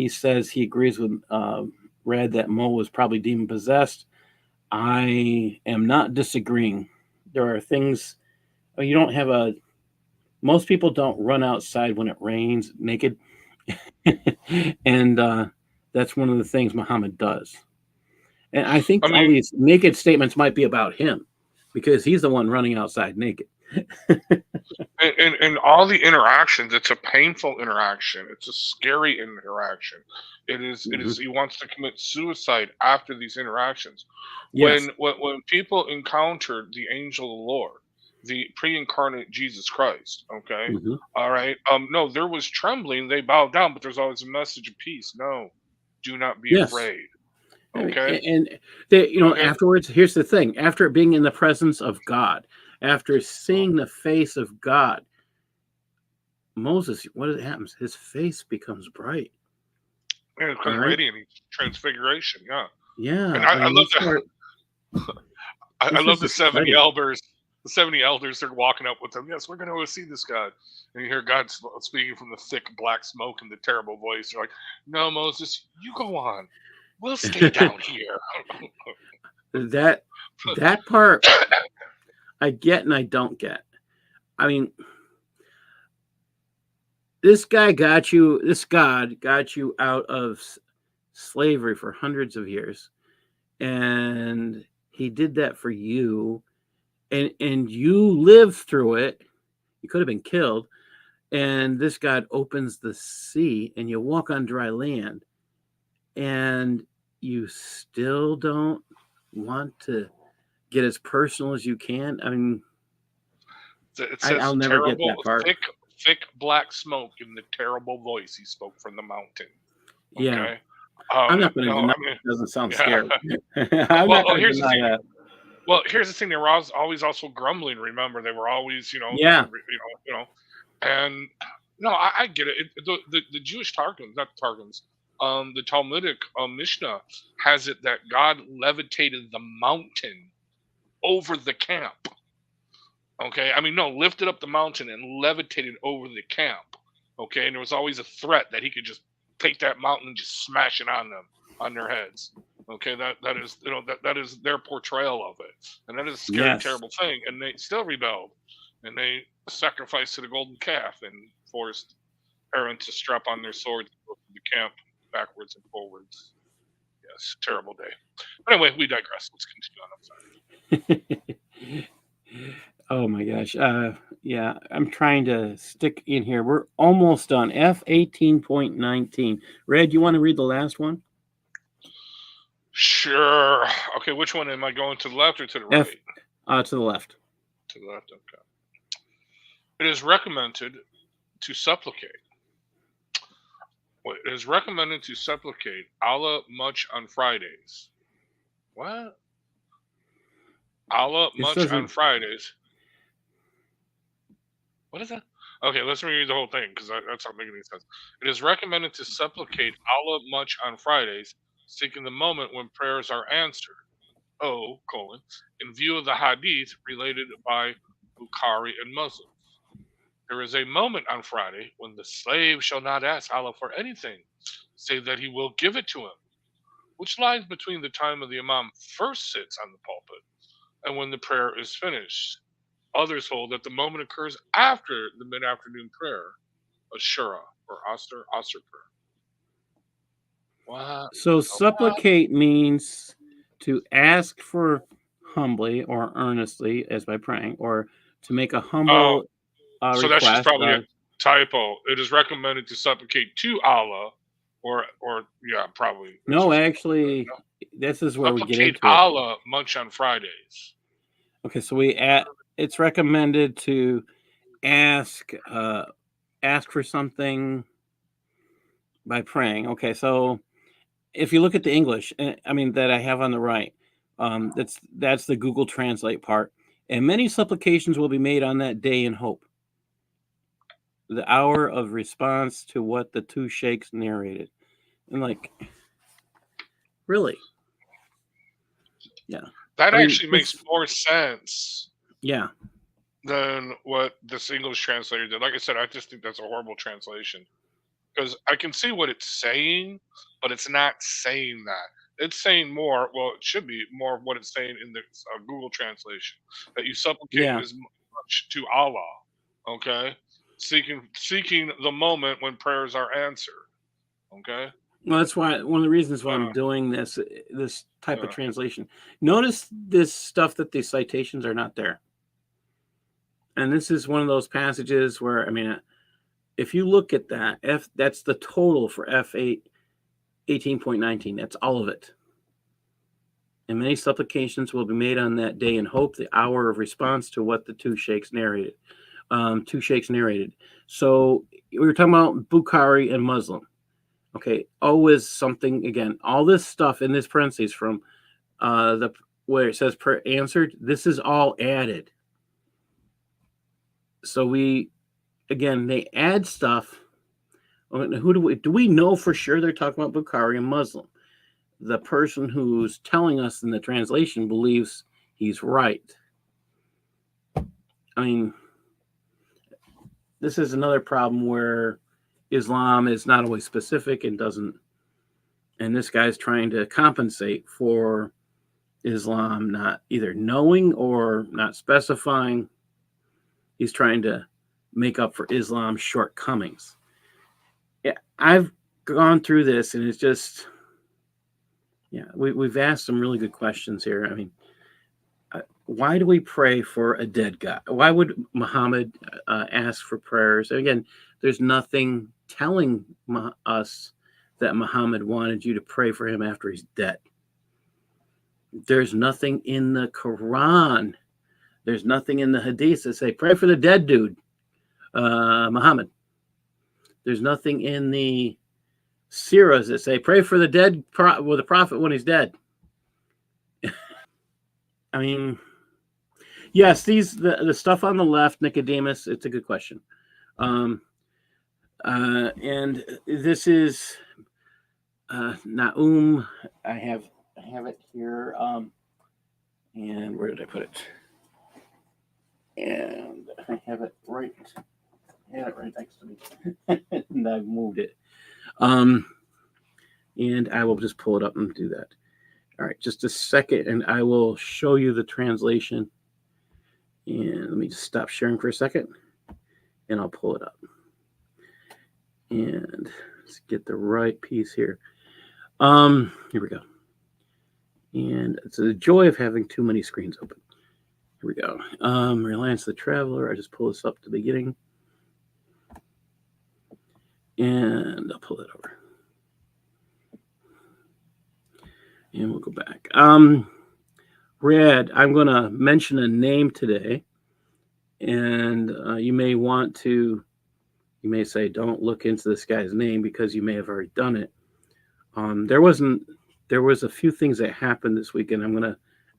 [SPEAKER 1] says he agrees with Red that Mo was probably demon possessed. I am not disagreeing. There are things you don't have most people don't run outside when it rains naked. And that's one of the things Muhammad does. And I think all these naked statements might be about him because he's the one running outside naked.
[SPEAKER 5] and all the interactions, it's a painful interaction. It's a scary interaction. It is. He wants to commit suicide after these interactions.
[SPEAKER 1] Yes.
[SPEAKER 5] When people encountered the angel of the Lord, the pre-incarnate Jesus Christ, okay, all right. No, there was trembling. They bowed down, but there's always a message of peace. No, do not be afraid. Okay.
[SPEAKER 1] And they, afterwards, here's the thing: after being in the presence of God, after seeing the face of God, Moses, what happens? His face becomes bright.
[SPEAKER 5] Yeah, it becomes radiant. Transfiguration. Yeah.
[SPEAKER 1] Yeah.
[SPEAKER 5] And I love that. I love the 70 elders. The 70 elders are walking up with them. Yes, we're going to go see this God. And you hear God speaking from the thick black smoke and the terrible voice. They're like, no, Moses, you go on. We'll stay down here.
[SPEAKER 1] That part I get and I don't get. I mean, this God got you out of slavery for hundreds of years. And he did that for you. And you lived through it. You could have been killed. And this God opens the sea and you walk on dry land. And you still don't want to get as personal as you can. I mean, I'll never get that part.
[SPEAKER 5] Thick black smoke in the terrible voice he spoke from the mountain. Okay?
[SPEAKER 1] Yeah. I'm not going to deny it. Doesn't sound scary. I'm not going to deny that.
[SPEAKER 5] Well, here's the thing. They were always also grumbling. Remember, they were always, and no, I get it. The Jewish Targums, not the Targums, the Talmudic Mishnah has it that God levitated the mountain over the camp. Okay, I mean, no, lifted up the mountain and levitated over the camp. Okay, and there was always a threat that he could just take that mountain and just smash it on them, on their heads. Okay, that is that is their portrayal of it, and that is a scary, terrible thing. And they still rebelled, and they sacrificed to the golden calf and forced Aaron to strap on their swords and go through the camp backwards and forwards. Yes, terrible day. But anyway, we digress. Let's continue on. I'm sorry.
[SPEAKER 1] Oh my gosh. Yeah, I'm trying to stick in here. We're almost done. F18.19. Red, you want to read the last one?
[SPEAKER 5] Sure. Okay, which one am I going to the left or to the
[SPEAKER 1] F
[SPEAKER 5] right?
[SPEAKER 1] to the left.
[SPEAKER 5] To the left. Okay. It is recommended to supplicate. Wait, it is recommended to supplicate Allah much on Fridays. What? Allah
[SPEAKER 1] This
[SPEAKER 5] much on
[SPEAKER 1] doesn't.
[SPEAKER 5] Fridays. What is that? Okay, let's read the whole thing because that's not making any sense. It is recommended to supplicate Allah much on Fridays, seeking the moment when prayers are answered. O, in view of the hadith related by Bukhari and Muslims. There is a moment on Friday when the slave shall not ask Allah for anything, save that he will give it to him, which lies between the time of the Imam first sits on the pulpit and when the prayer is finished. Others hold that the moment occurs after the mid-afternoon prayer, Ashura or Asr prayer. What?
[SPEAKER 1] So supplicate means to ask for humbly or earnestly, as by praying, or to make a humble
[SPEAKER 5] So that's just
[SPEAKER 1] request.
[SPEAKER 5] probably a typo. It is recommended to supplicate to Allah, or yeah, probably.
[SPEAKER 1] No, actually, this is where we get
[SPEAKER 5] Supplicate
[SPEAKER 1] into it.
[SPEAKER 5] Allah much on Fridays.
[SPEAKER 1] Okay, so it's recommended to ask for something by praying. Okay, so if you look at the English, I mean that I have on the right, that's the Google Translate part. And many supplications will be made on that day in hope. The hour of response to what the two sheikhs narrated. And like, really? Yeah.
[SPEAKER 5] That actually makes more sense.
[SPEAKER 1] Yeah.
[SPEAKER 5] Than what this English translator did. Like I said, I just think that's a horrible translation. Because I can see what it's saying, but it's not saying that. It's saying more. Well, it should be more of what it's saying in the Google translation, that you supplicate as much to Allah. Okay, seeking the moment when prayers are answered. Okay.
[SPEAKER 1] Well, that's why one of the reasons why I'm doing this type of translation. Notice this stuff that the citations are not there. And this is one of those passages where, I mean, if you look at that, that's the total for F8 18.19. That's all of it. And many supplications will be made on that day in hope, the hour of response to what the two sheikhs narrated. So we were talking about Bukhari and Muslim. Okay, always something, again, all this stuff in this parentheses from where it says prayer answered, this is all added. So they add stuff. Who do we know for sure they're talking about Bukhari and Muslim? The person who's telling us in the translation believes he's right. I mean, this is another problem where Islam is not always specific and this guy's trying to compensate for Islam not either knowing or not specifying. He's trying to make up for Islam's shortcomings. Yeah, I've gone through this, and it's just, we've asked some really good questions here. I mean, why do we pray for a dead guy? Why would Muhammad ask for prayers? Again, there's nothing telling us that Muhammad wanted you to pray for him after he's dead. There's nothing in the Quran. There's nothing in the Hadith that say, pray for the dead dude, Muhammad. There's nothing in the Sirahs that say, pray for the dead, the prophet when he's dead. I mean, yes, the stuff on the left, Nicodemus, it's a good question. And this is Na'um. I have it here. And where did I put it? And I have it right next to me. And I've moved it. And I will just pull it up and do that. All right, just a second, and I will show you the translation. And let me just stop sharing for a second, and I'll pull it up. And let's get the right piece here. Here we go. And it's the joy of having too many screens open. Here we go. Reliance of the Traveler. I just pull this up to the beginning. And I'll pull it over. And we'll go back. Red, I'm going to mention a name today. And you may say, don't look into this guy's name because you may have already done it. There was a few things that happened this weekend. I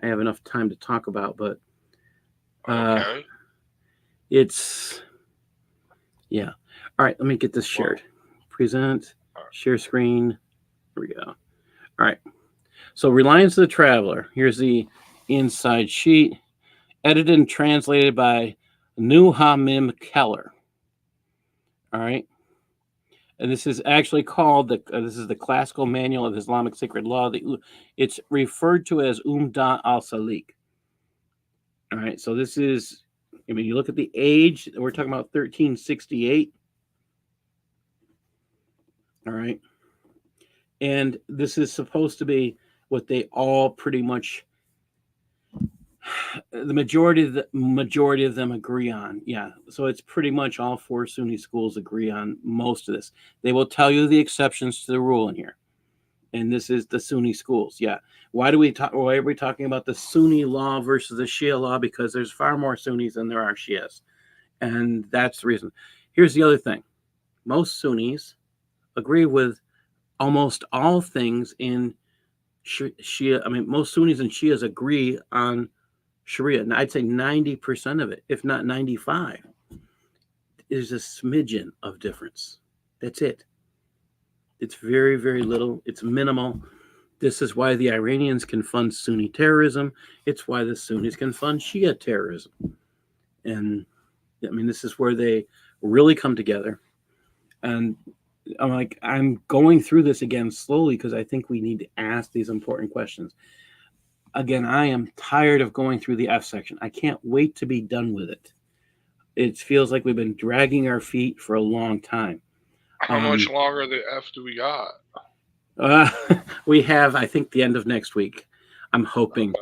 [SPEAKER 1] have enough time to talk about, but
[SPEAKER 5] Okay.
[SPEAKER 1] Yeah. All right, let me get this shared. Present, share screen. Here we go. All right. So Reliance of the Traveler. Here's the inside sheet. Edited and translated by Nuhamim Keller. All right. And this is actually called this is the Classical Manual of Islamic Sacred Law. It's referred to as Umdah al-Salik. All right. So this is, I mean, you look at the age, we're talking about 1368. All right. And this is supposed to be what they all pretty much, the majority of them agree on. Yeah. So it's pretty much all four Sunni schools agree on most of this. They will tell you the exceptions to the rule in here. And this is the Sunni schools. Yeah. Why are we talking about the Sunni law versus the Shia law? Because there's far more Sunnis than there are Shias. And that's the reason. Here's the other thing. Most Sunnis agree with almost all things in Shia. I mean, most Sunnis and Shias agree on Sharia. And I'd say 90% of it, if not 95, is a smidgen of difference. That's it. It's very, very little. It's minimal. This is why the Iranians can fund Sunni terrorism. It's why the Sunnis can fund Shia terrorism. And I mean, this is where they really come together. And I'm going through this again slowly because I think we need to ask these important questions. Again, I am tired of going through the F section. I can't wait to be done with it. It feels like we've been dragging our feet for a long time.
[SPEAKER 5] How much longer the F do we got?
[SPEAKER 1] We have, I think, the end of next week. I'm hoping.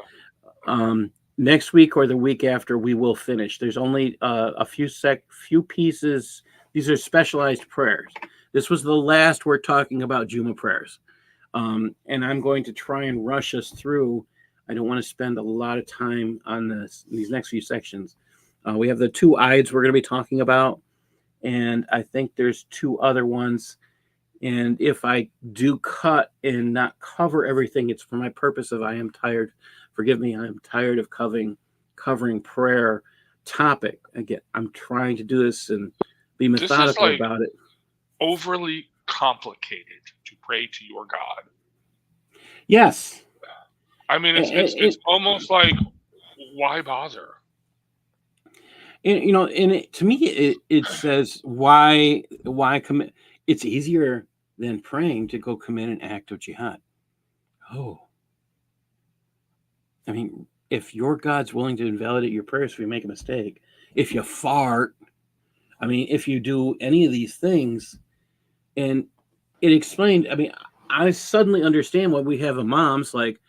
[SPEAKER 1] Next week or the week after, we will finish. There's only a few pieces. These are specialized prayers. This was the last we're talking about Jummah prayers. And I'm going to try and rush us through. I don't want to spend a lot of time on these next few sections. We have the two Eids we're going to be talking about. And I think there's two other ones. And if I do cut and not cover everything, it's for my purpose of I am tired. Forgive me, I am tired of covering prayer topic. Again, I'm trying to do this and be methodical about it.
[SPEAKER 5] Overly complicated to pray to your God.
[SPEAKER 1] Yes.
[SPEAKER 5] I mean, it's almost like, why bother?
[SPEAKER 1] And to me, it says, why commit? It's easier than praying to go commit an act of jihad. Oh. I mean, if your God's willing to invalidate your prayers if you make a mistake, if you fart, I mean, if you do any of these things, and it explained, I mean, I suddenly understand why we have imams like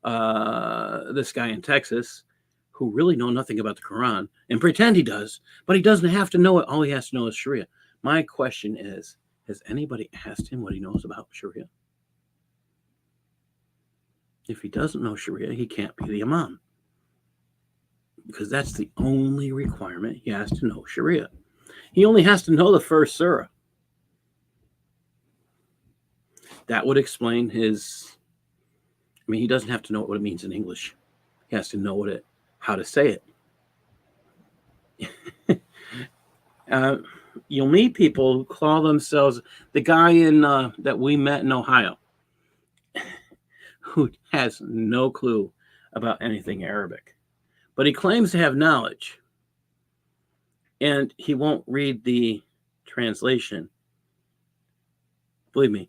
[SPEAKER 1] this guy in Texas who really know nothing about the Quran and pretend he does, but he doesn't have to know it. All he has to know is Sharia. My question is, has anybody asked him what he knows about Sharia? If he doesn't know Sharia, he can't be the imam. Because that's the only requirement. He has to know Sharia. He only has to know the first surah. That would explain his... I mean, he doesn't have to know what it means in English. He has to know how to say it. You'll meet people who call themselves... The guy that we met in Ohio, who has no clue about anything Arabic. But he claims to have knowledge. And he won't read the translation. Believe me,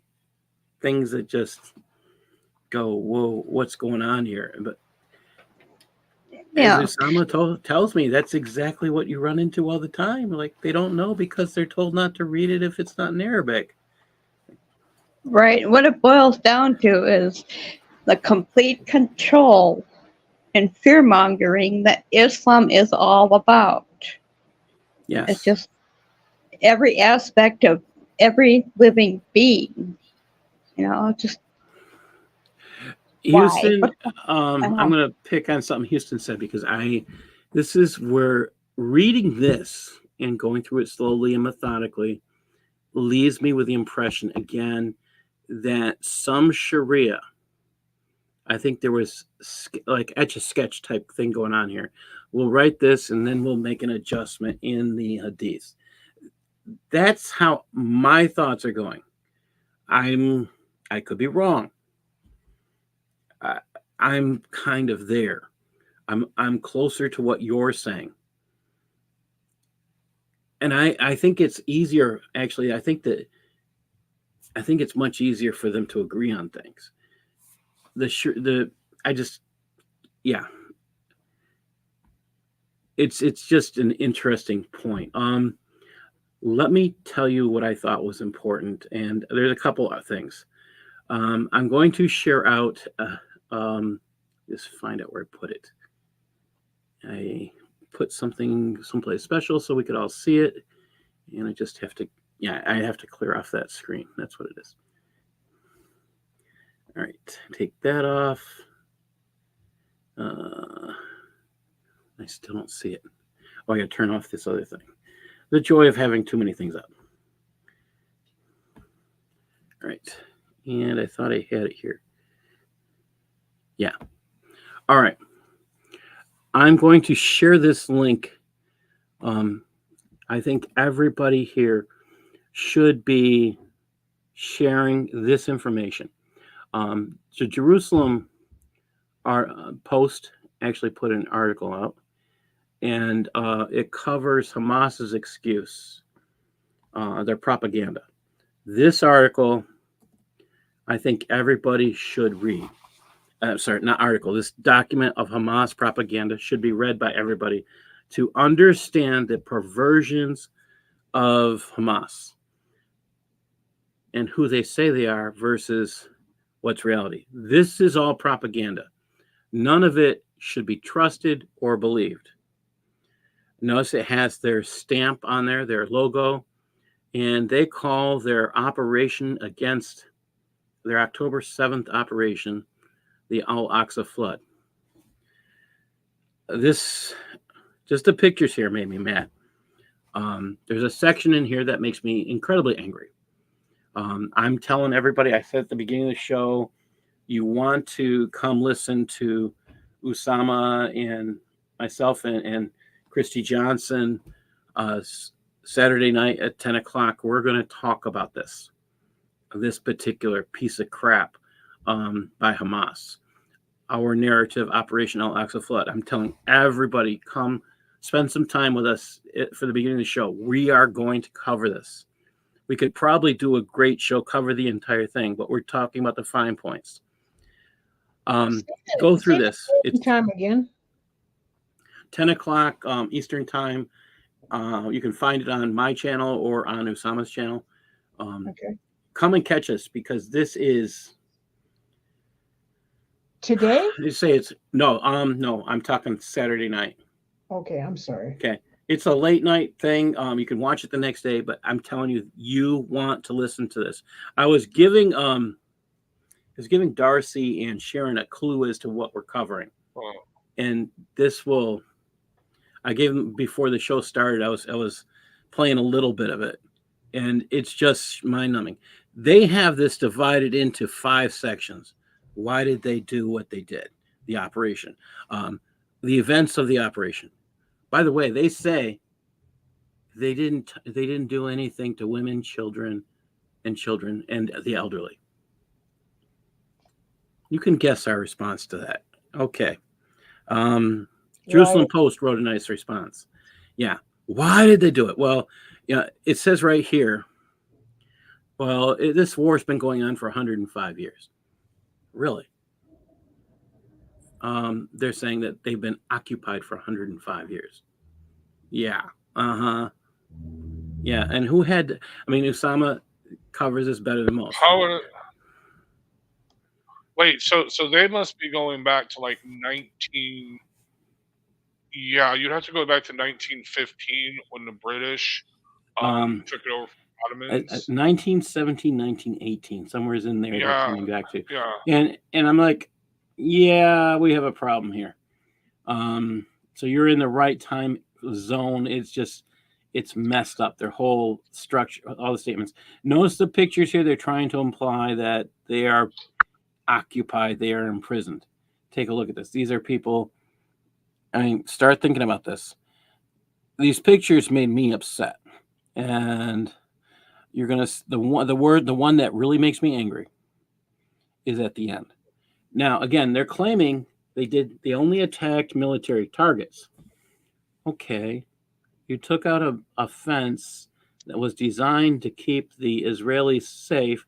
[SPEAKER 1] things that just go, whoa, what's going on here? But as Usama tells me, that's exactly what you run into all the time. Like, they don't know because they're told not to read it if it's not in Arabic.
[SPEAKER 2] Right. What it boils down to is the complete control and fear mongering that Islam is all about.
[SPEAKER 1] Yes.
[SPEAKER 2] It's just every aspect of every living being. Just
[SPEAKER 1] Houston,
[SPEAKER 2] why?
[SPEAKER 1] I'm going to pick on something Houston said because this is where reading this and going through it slowly and methodically leaves me with the impression again that some Shariah, I think there was like etch-a-sketch type thing going on here. We'll write this and then we'll make an adjustment in the hadith. That's how my thoughts are going. I could be wrong. I'm kind of there. I'm closer to what you're saying. And I think it's easier, actually. I think it's much easier for them to agree on things. It's just an interesting point. Let me tell you what I thought was important, and there's a couple of things. I'm going to share out. Just find out where I put it. I put something someplace special so we could all see it, and I just have to. Yeah, I have to clear off that screen. That's what it is. All right, take that off. I still don't see it. Oh, I got to turn off this other thing. The joy of having too many things up. All right, and I thought I had it here. Yeah. All right. I'm going to share this link. I think everybody here should be sharing this information. So Jerusalem, our Post actually put an article out, and it covers Hamas's excuse, their propaganda. This article, I think everybody should read. Sorry, not article. This document of Hamas propaganda should be read by everybody to understand the perversions of Hamas and who they say they are versus what's reality. This is all propaganda. None of it should be trusted or believed. Notice it has their stamp on there, their logo, and they call their operation against their October 7th operation the Al-Aqsa flood. Just the pictures here made me mad. There's a section in here that makes me incredibly angry. I'm telling everybody, I said at the beginning of the show, you want to come listen to Usama and myself and Christy Johnson Saturday night at 10 o'clock. We're going to talk about this particular piece of crap by Hamas. Our narrative, Operation Al-Aqsa Flood. I'm telling everybody, come spend some time with us for the beginning of the show. We are going to cover this. We could probably do a great show, cover the entire thing, but we're talking about the fine points. Go through this.
[SPEAKER 3] It's time again.
[SPEAKER 1] 10 o'clock Eastern time. You can find it on my channel or on Usama's channel.
[SPEAKER 3] Okay.
[SPEAKER 1] Come and catch us because this is
[SPEAKER 3] today.
[SPEAKER 1] You say it's no. I'm talking Saturday night.
[SPEAKER 3] Okay, I'm sorry.
[SPEAKER 1] Okay, it's a late night thing. You can watch it the next day, but I'm telling you, you want to listen to this. I was giving Darcy and Sharon a clue as to what we're covering, and this will. I gave them before the show started. I was playing a little bit of it, and it's just mind-numbing. They have this divided into 5 sections. Why did they do what they did? The operation, the events of the operation. By the way, they say they didn't do anything to women, children, and the elderly. You can guess our response to that. Okay. Jerusalem Post wrote a nice response. Yeah. Why did they do it? Well, yeah, it says right here. Well, this war's been going on for 105 years. Really? They're saying that they've been occupied for 105 years. Yeah. Yeah. And who had? I mean, Usama covers this better than most.
[SPEAKER 5] Wait, so they must be going back to like 19. Yeah, you'd have to go back to 1915 when the British took it over from the Ottomans.
[SPEAKER 1] 1917, 1918, somewhere's in there they're
[SPEAKER 5] Yeah,
[SPEAKER 1] coming back to.
[SPEAKER 5] yeah.
[SPEAKER 1] And I'm like, yeah, we have a problem here. So you're in the right time zone. It's messed up. Their whole structure, all the statements. Notice the pictures here. They're trying to imply that they are occupied, they are imprisoned. Take a look at this. These are people. I mean, start thinking about this. These pictures made me upset, and you're gonna the one that really makes me angry is at the end. Now, again, they're claiming they only attacked military targets. Okay, you took out a fence that was designed to keep the Israelis safe,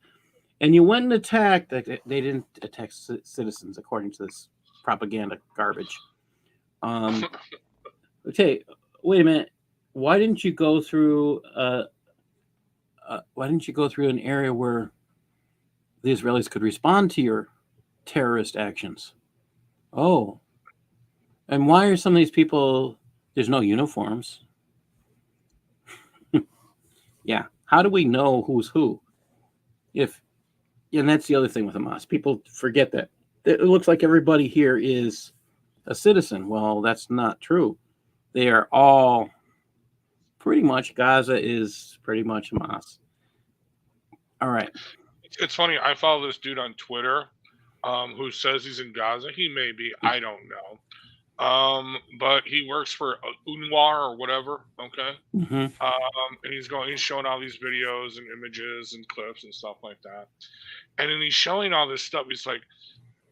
[SPEAKER 1] and you went and attacked. They didn't attack citizens, according to this propaganda garbage. Okay, wait a minute. Why didn't you go through? Why didn't you go through an area where the Israelis could respond to your terrorist actions? Oh, and why are some of these people? There's no uniforms. Yeah, how do we know who's who? And that's the other thing with Hamas. People forget that it looks like everybody here is a citizen. Well, that's not true. They are all pretty much. Gaza is pretty much Hamas. All right.
[SPEAKER 5] It's funny. I follow this dude on Twitter who says he's in Gaza. He may be. I don't know. But he works for UNWA or whatever. Okay.
[SPEAKER 1] Mm-hmm.
[SPEAKER 5] And he's showing all these videos and images and clips and stuff like that. And then he's showing all this stuff. He's like,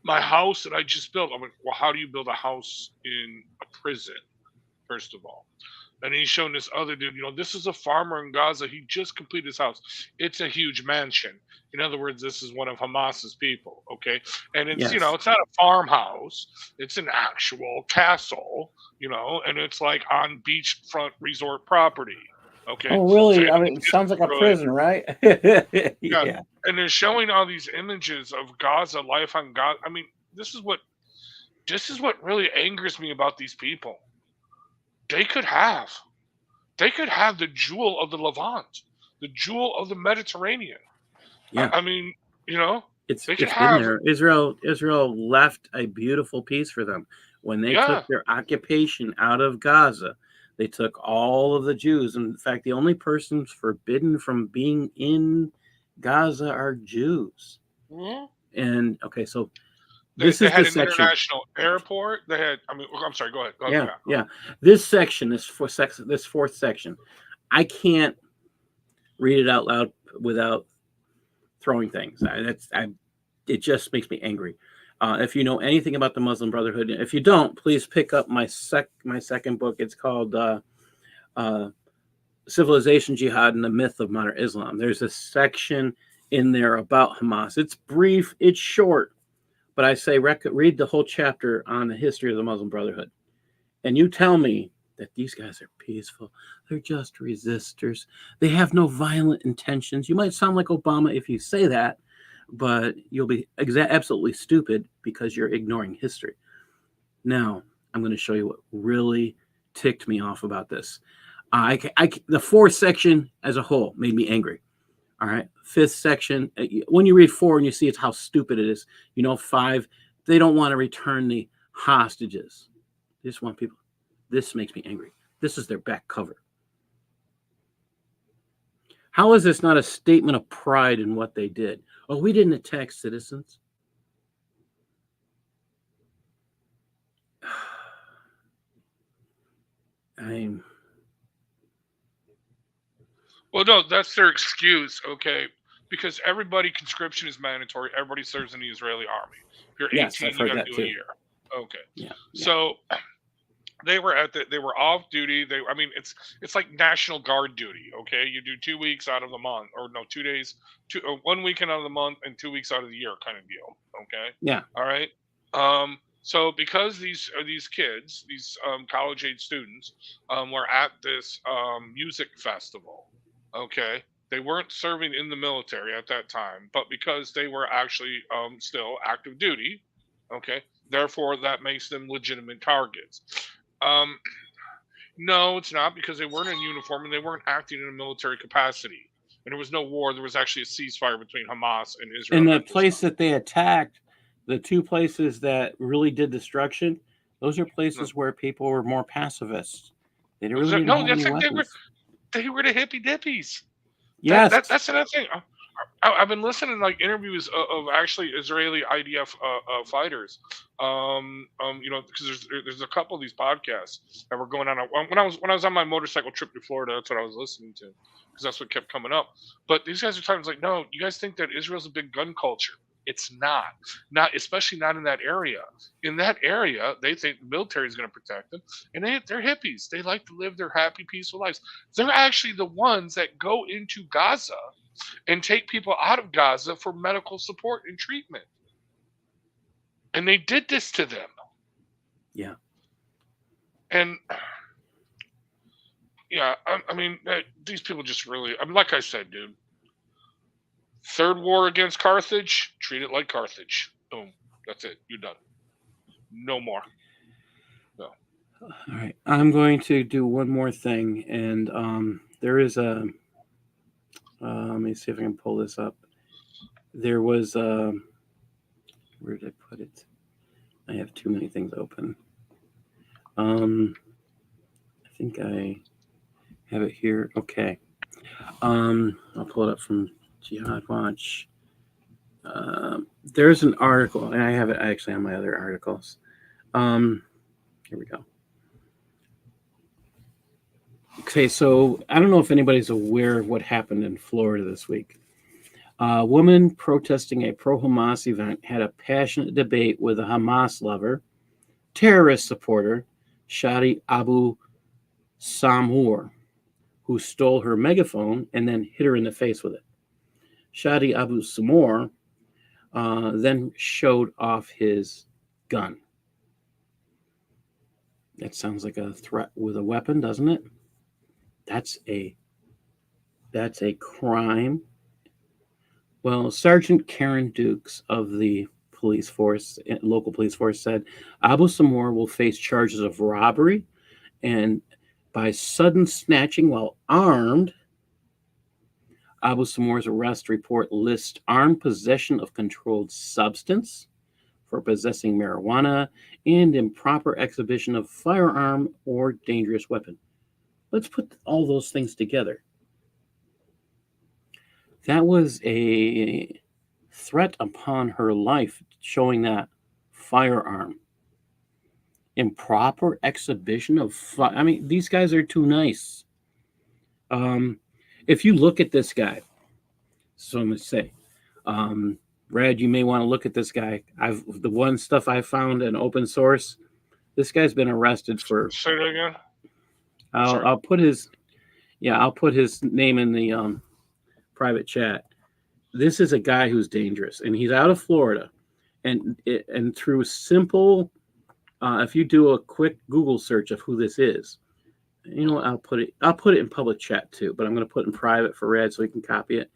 [SPEAKER 5] my house that I just built. I'm like, well, how do you build a house in a prison, first of all? And he's showing this other dude, this is a farmer in Gaza. He just completed his house. It's a huge mansion. In other words, this is one of Hamas's people, okay? And it's,
[SPEAKER 1] Yes.
[SPEAKER 5] It's not a farmhouse. It's an actual castle, and it's like on beachfront resort property, okay?
[SPEAKER 1] Oh, really?
[SPEAKER 5] So,
[SPEAKER 1] I mean, it sounds like a prison, right?
[SPEAKER 5] Yeah. And they're showing all these images of Gaza, life on Gaza. I mean, this is what really angers me about these people. They could have the jewel of the Levant, the jewel of the Mediterranean.
[SPEAKER 1] Yeah.
[SPEAKER 5] I mean,
[SPEAKER 1] it's
[SPEAKER 5] they could
[SPEAKER 1] been
[SPEAKER 5] have
[SPEAKER 1] there. Israel left a beautiful piece for them when they took their occupation out of Gaza. They took all of the Jews. In fact, the only persons forbidden from being in Gaza are Jews.
[SPEAKER 5] Mm-hmm.
[SPEAKER 1] And okay, so
[SPEAKER 5] they had an
[SPEAKER 1] section.
[SPEAKER 5] International airport. They had. I mean, I'm sorry. Go ahead.
[SPEAKER 1] Yeah. This section, this fourth section, I can't read it out loud without throwing things. It just makes me angry. If you know anything about the Muslim Brotherhood, if you don't, please pick up my second book. It's called Civilization, Jihad, and the Myth of Modern Islam. There's a section in there about Hamas. It's brief, it's short, but I say read the whole chapter on the history of the Muslim Brotherhood. And you tell me that these guys are peaceful. They're just resistors. They have no violent intentions. You might sound like Obama if you say that, but you'll be absolutely stupid because you're ignoring history. Now, I'm going to show you what really ticked me off about this. The fourth section as a whole made me angry. All right. Fifth section, when you read 4 and you see it's how stupid it is, 5, they don't want to return the hostages. They just want people. This makes me angry. This is their back cover. How is this not a statement of pride in what they did? Oh, we didn't attack citizens.
[SPEAKER 5] Well, no, that's their excuse, okay? Because conscription is mandatory. Everybody serves in the Israeli army. If you're 18, you got to do a year. Okay.
[SPEAKER 1] Yeah.
[SPEAKER 5] So they were off duty. It's like National Guard duty. Okay, you do 2 weeks out of the month, or no, 2 days, 1 weekend out of the month, and 2 weeks out of the year, kind of deal. Okay.
[SPEAKER 1] Yeah.
[SPEAKER 5] All right. So because these kids, these college age students, were at this music festival. Okay. They weren't serving in the military at that time, but because they were actually still active duty, okay, therefore that makes them legitimate targets. Um, no, it's not, because they weren't in uniform and they weren't acting in a military capacity. And there was no war. There was actually a ceasefire between Hamas and Israel.
[SPEAKER 1] And the
[SPEAKER 5] at this
[SPEAKER 1] place
[SPEAKER 5] time.
[SPEAKER 1] that they attacked, the two places that really did destruction, those are places where people were more pacifists. They really didn't
[SPEAKER 5] No,
[SPEAKER 1] have
[SPEAKER 5] that's
[SPEAKER 1] any
[SPEAKER 5] like
[SPEAKER 1] weapons.
[SPEAKER 5] they were the hippie dippies.
[SPEAKER 1] Yes.
[SPEAKER 5] That's another thing. I've been listening to like interviews of actually Israeli IDF fighters. Because there's a couple of these podcasts that were going on when I was on my motorcycle trip to Florida. That's what I was listening to, because that's what kept coming up. But these guys are talking like, no, you guys think that Israel's a big gun culture. It's not especially not in that area. In that area, they think the military is going to protect them, and they're hippies. They like to live their happy, peaceful lives. They're actually the ones that go into Gaza and take people out of Gaza for medical support and treatment. And they did this to them.
[SPEAKER 1] Yeah.
[SPEAKER 5] And yeah, I mean, these people just really, I mean, like I said, dude, third war against Carthage, treat it like Carthage. Boom. That's it. You're done. No more. No.
[SPEAKER 1] All right. I'm going to do one more thing. And there is a, let me see if I can pull this up. There was, where did I put it? I have too many things open. I think I have it here. Okay. I'll pull it up from Jihad Watch. There's an article, and I have it actually on my other articles. Here we go. Okay, so I don't know if anybody's aware of what happened in Florida this week. A woman protesting a pro-Hamas event had a passionate debate with a Hamas lover, terrorist supporter, Shadi Abu Samur, who stole her megaphone and then hit her in the face with it. Shadi Abu Samur then showed off his gun. That sounds like a threat with a weapon, doesn't it? That's a crime. Well, Sergeant Karen Dukes of the local police force said Abu Samur will face charges of robbery and by sudden snatching while armed. Abu Samur's arrest report lists armed possession of controlled substance for possessing marijuana and improper exhibition of firearm or dangerous weapon. Let's put all those things together. That was a threat upon her life, showing that firearm. Improper exhibition of I mean, these guys are too nice. If you look at this guy, so I'm going to say, Brad, you may want to look at this guy. The one stuff I found in open source, this guy's been arrested for.
[SPEAKER 5] Say that again.
[SPEAKER 1] I'll put his name in the private chat. This is a guy who's dangerous, and he's out of Florida, and through simple, if you do a quick Google search of who this is, you know what, I'll put it in public chat too, but I'm going to put it in private for Red so he can copy it.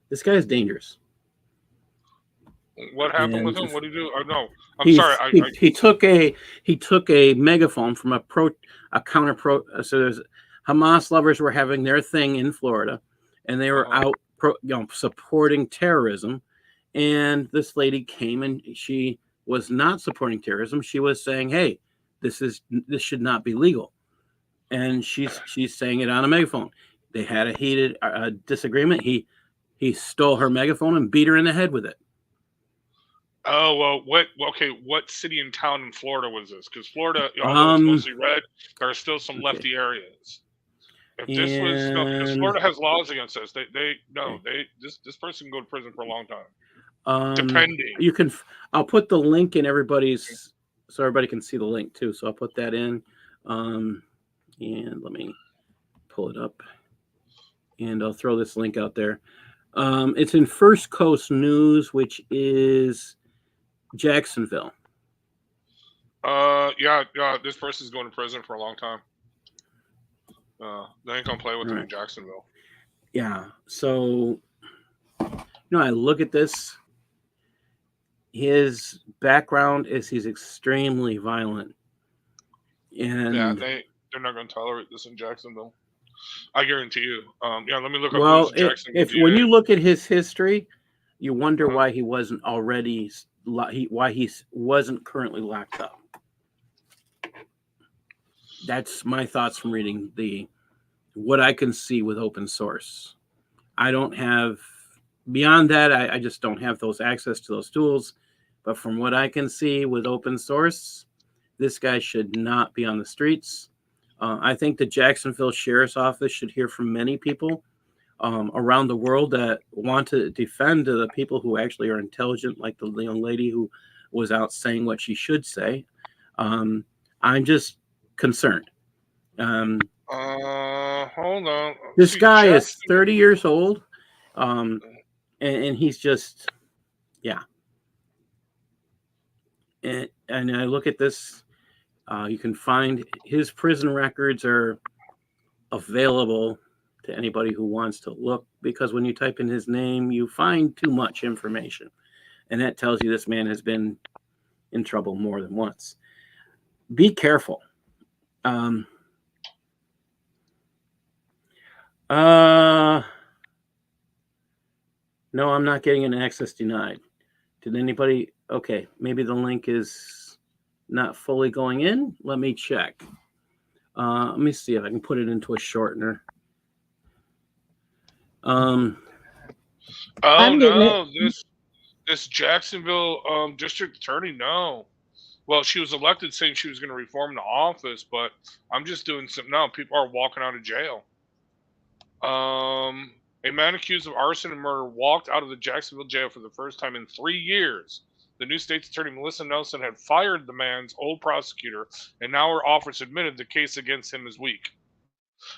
[SPEAKER 1] This guy is dangerous.
[SPEAKER 5] What happened with him? What did he do? No, sorry.
[SPEAKER 1] He took a megaphone from a counter pro. So there's Hamas lovers were having their thing in Florida, and they were out supporting terrorism. And this lady came, and she was not supporting terrorism. She was saying, "Hey, this should not be legal," and she's saying it on a megaphone. They had a heated disagreement. He stole her megaphone and beat her in the head with it.
[SPEAKER 5] Oh, well, what city and town in Florida was this? Because Florida, although it's mostly red, there are still some lefty areas. If this was because Florida has laws against this, this person can go to prison for a long time. Depending.
[SPEAKER 1] I'll put the link in everybody's so everybody can see the link too. So I'll put that in. And let me pull it up. And I'll throw this link out there. It's in First Coast News, which is Jacksonville.
[SPEAKER 5] Yeah. This person's going to prison for a long time. They ain't gonna play with him in Jacksonville.
[SPEAKER 1] Yeah. So, I look at this. His background is he's extremely violent. And
[SPEAKER 5] Yeah, they're not going to tolerate this in Jacksonville. I guarantee you. Yeah, let me look up
[SPEAKER 1] well,
[SPEAKER 5] who's Jacksonville
[SPEAKER 1] if when
[SPEAKER 5] DA.
[SPEAKER 1] you look at his history, you wonder
[SPEAKER 5] Uh-huh.
[SPEAKER 1] why he wasn't already why he wasn't currently locked up. That's my thoughts from reading what I can see with open source. I don't have beyond that. I just don't have those access to those tools. But from what I can see with open source, this guy should not be on the streets. I think the Jacksonville Sheriff's Office should hear from many people around the world that want to defend the people who actually are intelligent, like the young lady who was out saying what she should say. I'm just concerned.
[SPEAKER 5] Hold on.
[SPEAKER 1] This
[SPEAKER 5] See,
[SPEAKER 1] guy is
[SPEAKER 5] Jackson.
[SPEAKER 1] 30 years old, and he's just, yeah. And I look at this. You can find his prison records are available to anybody who wants to look, because when you type in his name, you find too much information. And that tells you this man has been in trouble more than once. Be careful. No, I'm not getting an access denied. Did anybody? Okay, maybe the link is not fully going in. Let me check. Let me see if I can put it into a shortener.
[SPEAKER 5] Oh
[SPEAKER 3] I'm getting
[SPEAKER 5] no, this Jacksonville district attorney, no. Well, she was elected saying she was going to reform the office, but I'm just doing some now. People are walking out of jail. A man accused of arson and murder walked out of the Jacksonville jail for the first time in 3 years. The new state's attorney, Melissa Nelson, had fired the man's old prosecutor, and now her office admitted the case against him is weak.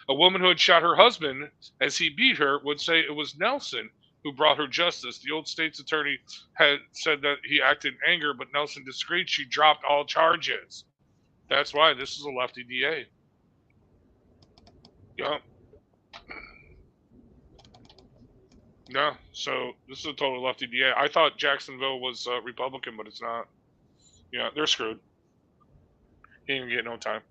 [SPEAKER 5] A woman who had shot her husband as he beat her would say it was Nelson who brought her justice. The old state's attorney had said that he acted in anger, but Nelson disagreed. She dropped all charges. That's why this is a lefty DA. Yeah. Yeah, so this is a total lefty DA. I thought Jacksonville was Republican, but it's not. Yeah, they're screwed. He ain't gonna get no time.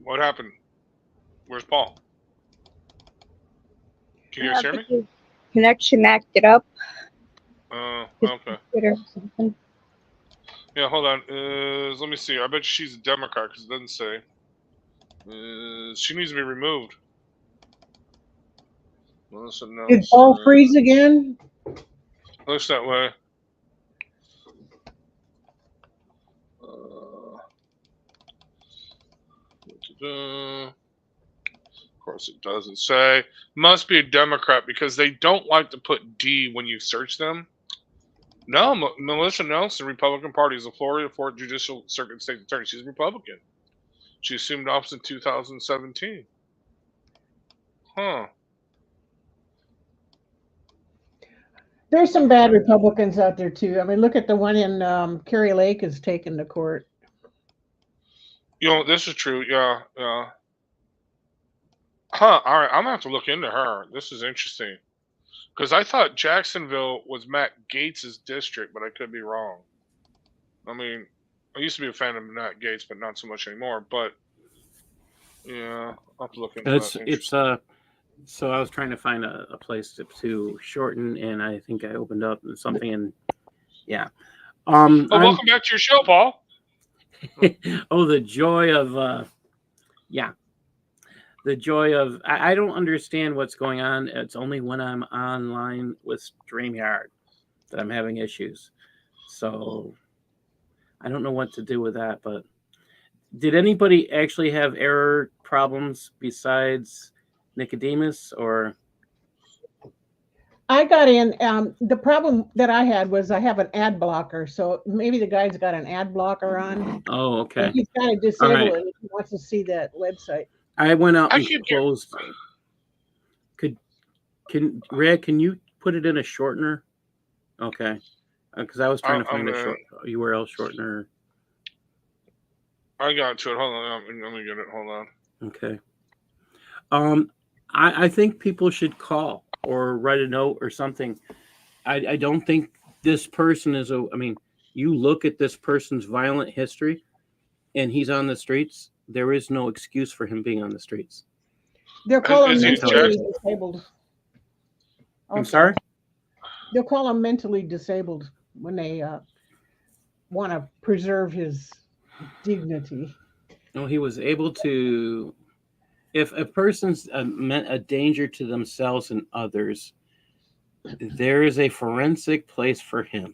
[SPEAKER 5] What happened? Where's Paul? Can you guys hear me?
[SPEAKER 2] His connection acted up.
[SPEAKER 5] Okay.
[SPEAKER 2] Twitter or something.
[SPEAKER 5] Yeah, hold on. Let me see. I bet she's a Democrat because it doesn't say. She needs to be removed.
[SPEAKER 3] Did Paul freeze again?
[SPEAKER 5] Looks that way. Of course, it doesn't say. Must be a Democrat because they don't like to put D when you search them. No, Melissa Nelson, Republican Party, is a Florida 4th Judicial Circuit State Attorney. She's Republican. She assumed office in 2017. Huh.
[SPEAKER 3] There's some bad Republicans out there too. I mean, look at the one in Kerry Lake is taken to court.
[SPEAKER 5] You know, this is true. Yeah, yeah. Huh. All right. I'm going to have to look into her. This is interesting. Because I thought Jacksonville was Matt Gates' district, but I could be wrong. I mean, I used to be a fan of Matt Gates, but not so much anymore. But, yeah, I'll have to look into that.
[SPEAKER 1] So I was trying to find a place to shorten, and I think I opened up something, and yeah.
[SPEAKER 5] Well, welcome back to your show, Paul.
[SPEAKER 1] Oh, the joy of, the joy of, I don't understand what's going on. It's only when I'm online with StreamYard that I'm having issues. So I don't know what to do with that, but did anybody actually have error problems besides Nicodemus, or?
[SPEAKER 3] I got in. The problem that I had was I have an ad blocker, so maybe the guy's got an ad blocker on.
[SPEAKER 1] Oh, okay.
[SPEAKER 3] And he's got to disable it if he wants to see that website.
[SPEAKER 1] I went out and closed. Red, can you put it in a shortener? Okay, because I was trying to find a URL shortener.
[SPEAKER 5] I got to it. Hold on. Let me get it. Hold on.
[SPEAKER 1] Okay. I think people should call or write a note or something. I don't think this person is a. I mean, you look at this person's violent history, and he's on the streets. There is no excuse for him being on the streets.
[SPEAKER 3] They'll call him
[SPEAKER 5] Is he in
[SPEAKER 1] That's how it
[SPEAKER 5] check?
[SPEAKER 3] mentally
[SPEAKER 1] is.
[SPEAKER 3] disabled.
[SPEAKER 1] I'm
[SPEAKER 3] Also,
[SPEAKER 1] sorry.
[SPEAKER 3] they'll call him mentally disabled when they want to preserve his dignity.
[SPEAKER 1] No, he was able to. If a person's a danger to themselves and others, there is a forensic place for him.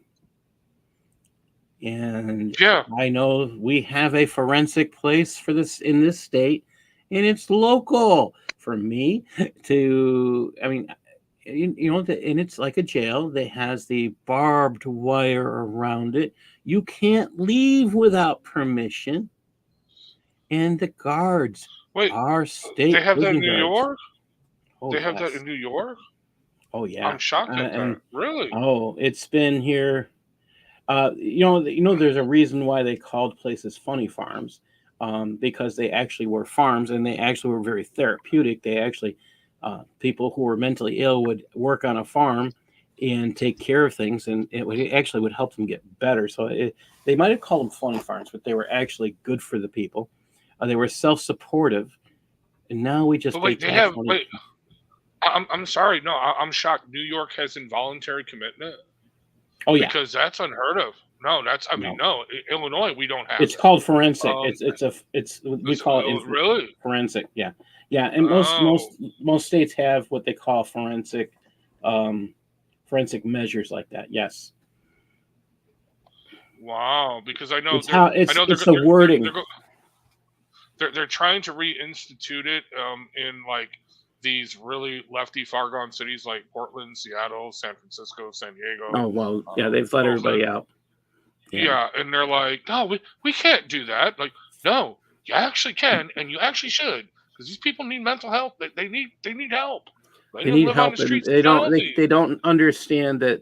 [SPEAKER 1] And
[SPEAKER 5] Yeah.
[SPEAKER 1] I know we have a forensic place for this in this state, and it's local for me to. I mean, you know, and it's like a jail that has the barbed wire around it. You can't leave without permission, and the guards
[SPEAKER 5] Wait,
[SPEAKER 1] are
[SPEAKER 5] they
[SPEAKER 1] state
[SPEAKER 5] have that in
[SPEAKER 1] prison
[SPEAKER 5] New
[SPEAKER 1] guards.
[SPEAKER 5] York?
[SPEAKER 1] Oh
[SPEAKER 5] They have that
[SPEAKER 1] yes.
[SPEAKER 5] in New York?
[SPEAKER 1] Oh yeah.
[SPEAKER 5] I'm shocked at
[SPEAKER 1] And
[SPEAKER 5] that. Really?
[SPEAKER 1] oh, it's been here. There's a reason why they called places funny farms, because they actually were farms and they actually were very therapeutic. They actually, people who were mentally ill would work on a farm and take care of things, and it actually would help them get better. So they might have called them funny farms, but they were actually good for the people. They were self-supportive, and now we just
[SPEAKER 5] But
[SPEAKER 1] pay
[SPEAKER 5] wait, they
[SPEAKER 1] tax
[SPEAKER 5] have.
[SPEAKER 1] money.
[SPEAKER 5] Wait, I'm sorry. No, I'm shocked. New York has involuntary commitment
[SPEAKER 1] Oh yeah,
[SPEAKER 5] because that's unheard of. No, that's. I mean,
[SPEAKER 1] no.
[SPEAKER 5] no. Illinois, we don't have
[SPEAKER 1] It's
[SPEAKER 5] that.
[SPEAKER 1] called forensic.
[SPEAKER 5] Um,
[SPEAKER 1] It's we call it
[SPEAKER 5] really?
[SPEAKER 1] forensic. Yeah, yeah. And
[SPEAKER 5] Oh,
[SPEAKER 1] most states have what they call um, forensic measures like that. Yes,
[SPEAKER 5] wow. Because I know
[SPEAKER 1] it's how
[SPEAKER 5] I
[SPEAKER 1] it's
[SPEAKER 5] know
[SPEAKER 1] it's the wording.
[SPEAKER 5] they're trying to reinstitute it in like these really lefty far gone cities like Portland, Seattle, San Francisco, San Diego,
[SPEAKER 1] Oh well, yeah. They've let everybody
[SPEAKER 5] Oakland.
[SPEAKER 1] out. Yeah,
[SPEAKER 5] Yeah, and they're like, no, we can't do that. Like, no, you actually can, and you actually should, because these people need mental health. They need help. They
[SPEAKER 1] they
[SPEAKER 5] didn't
[SPEAKER 1] need
[SPEAKER 5] live on the
[SPEAKER 1] help, and
[SPEAKER 5] streets of penalty.
[SPEAKER 1] they don't understand that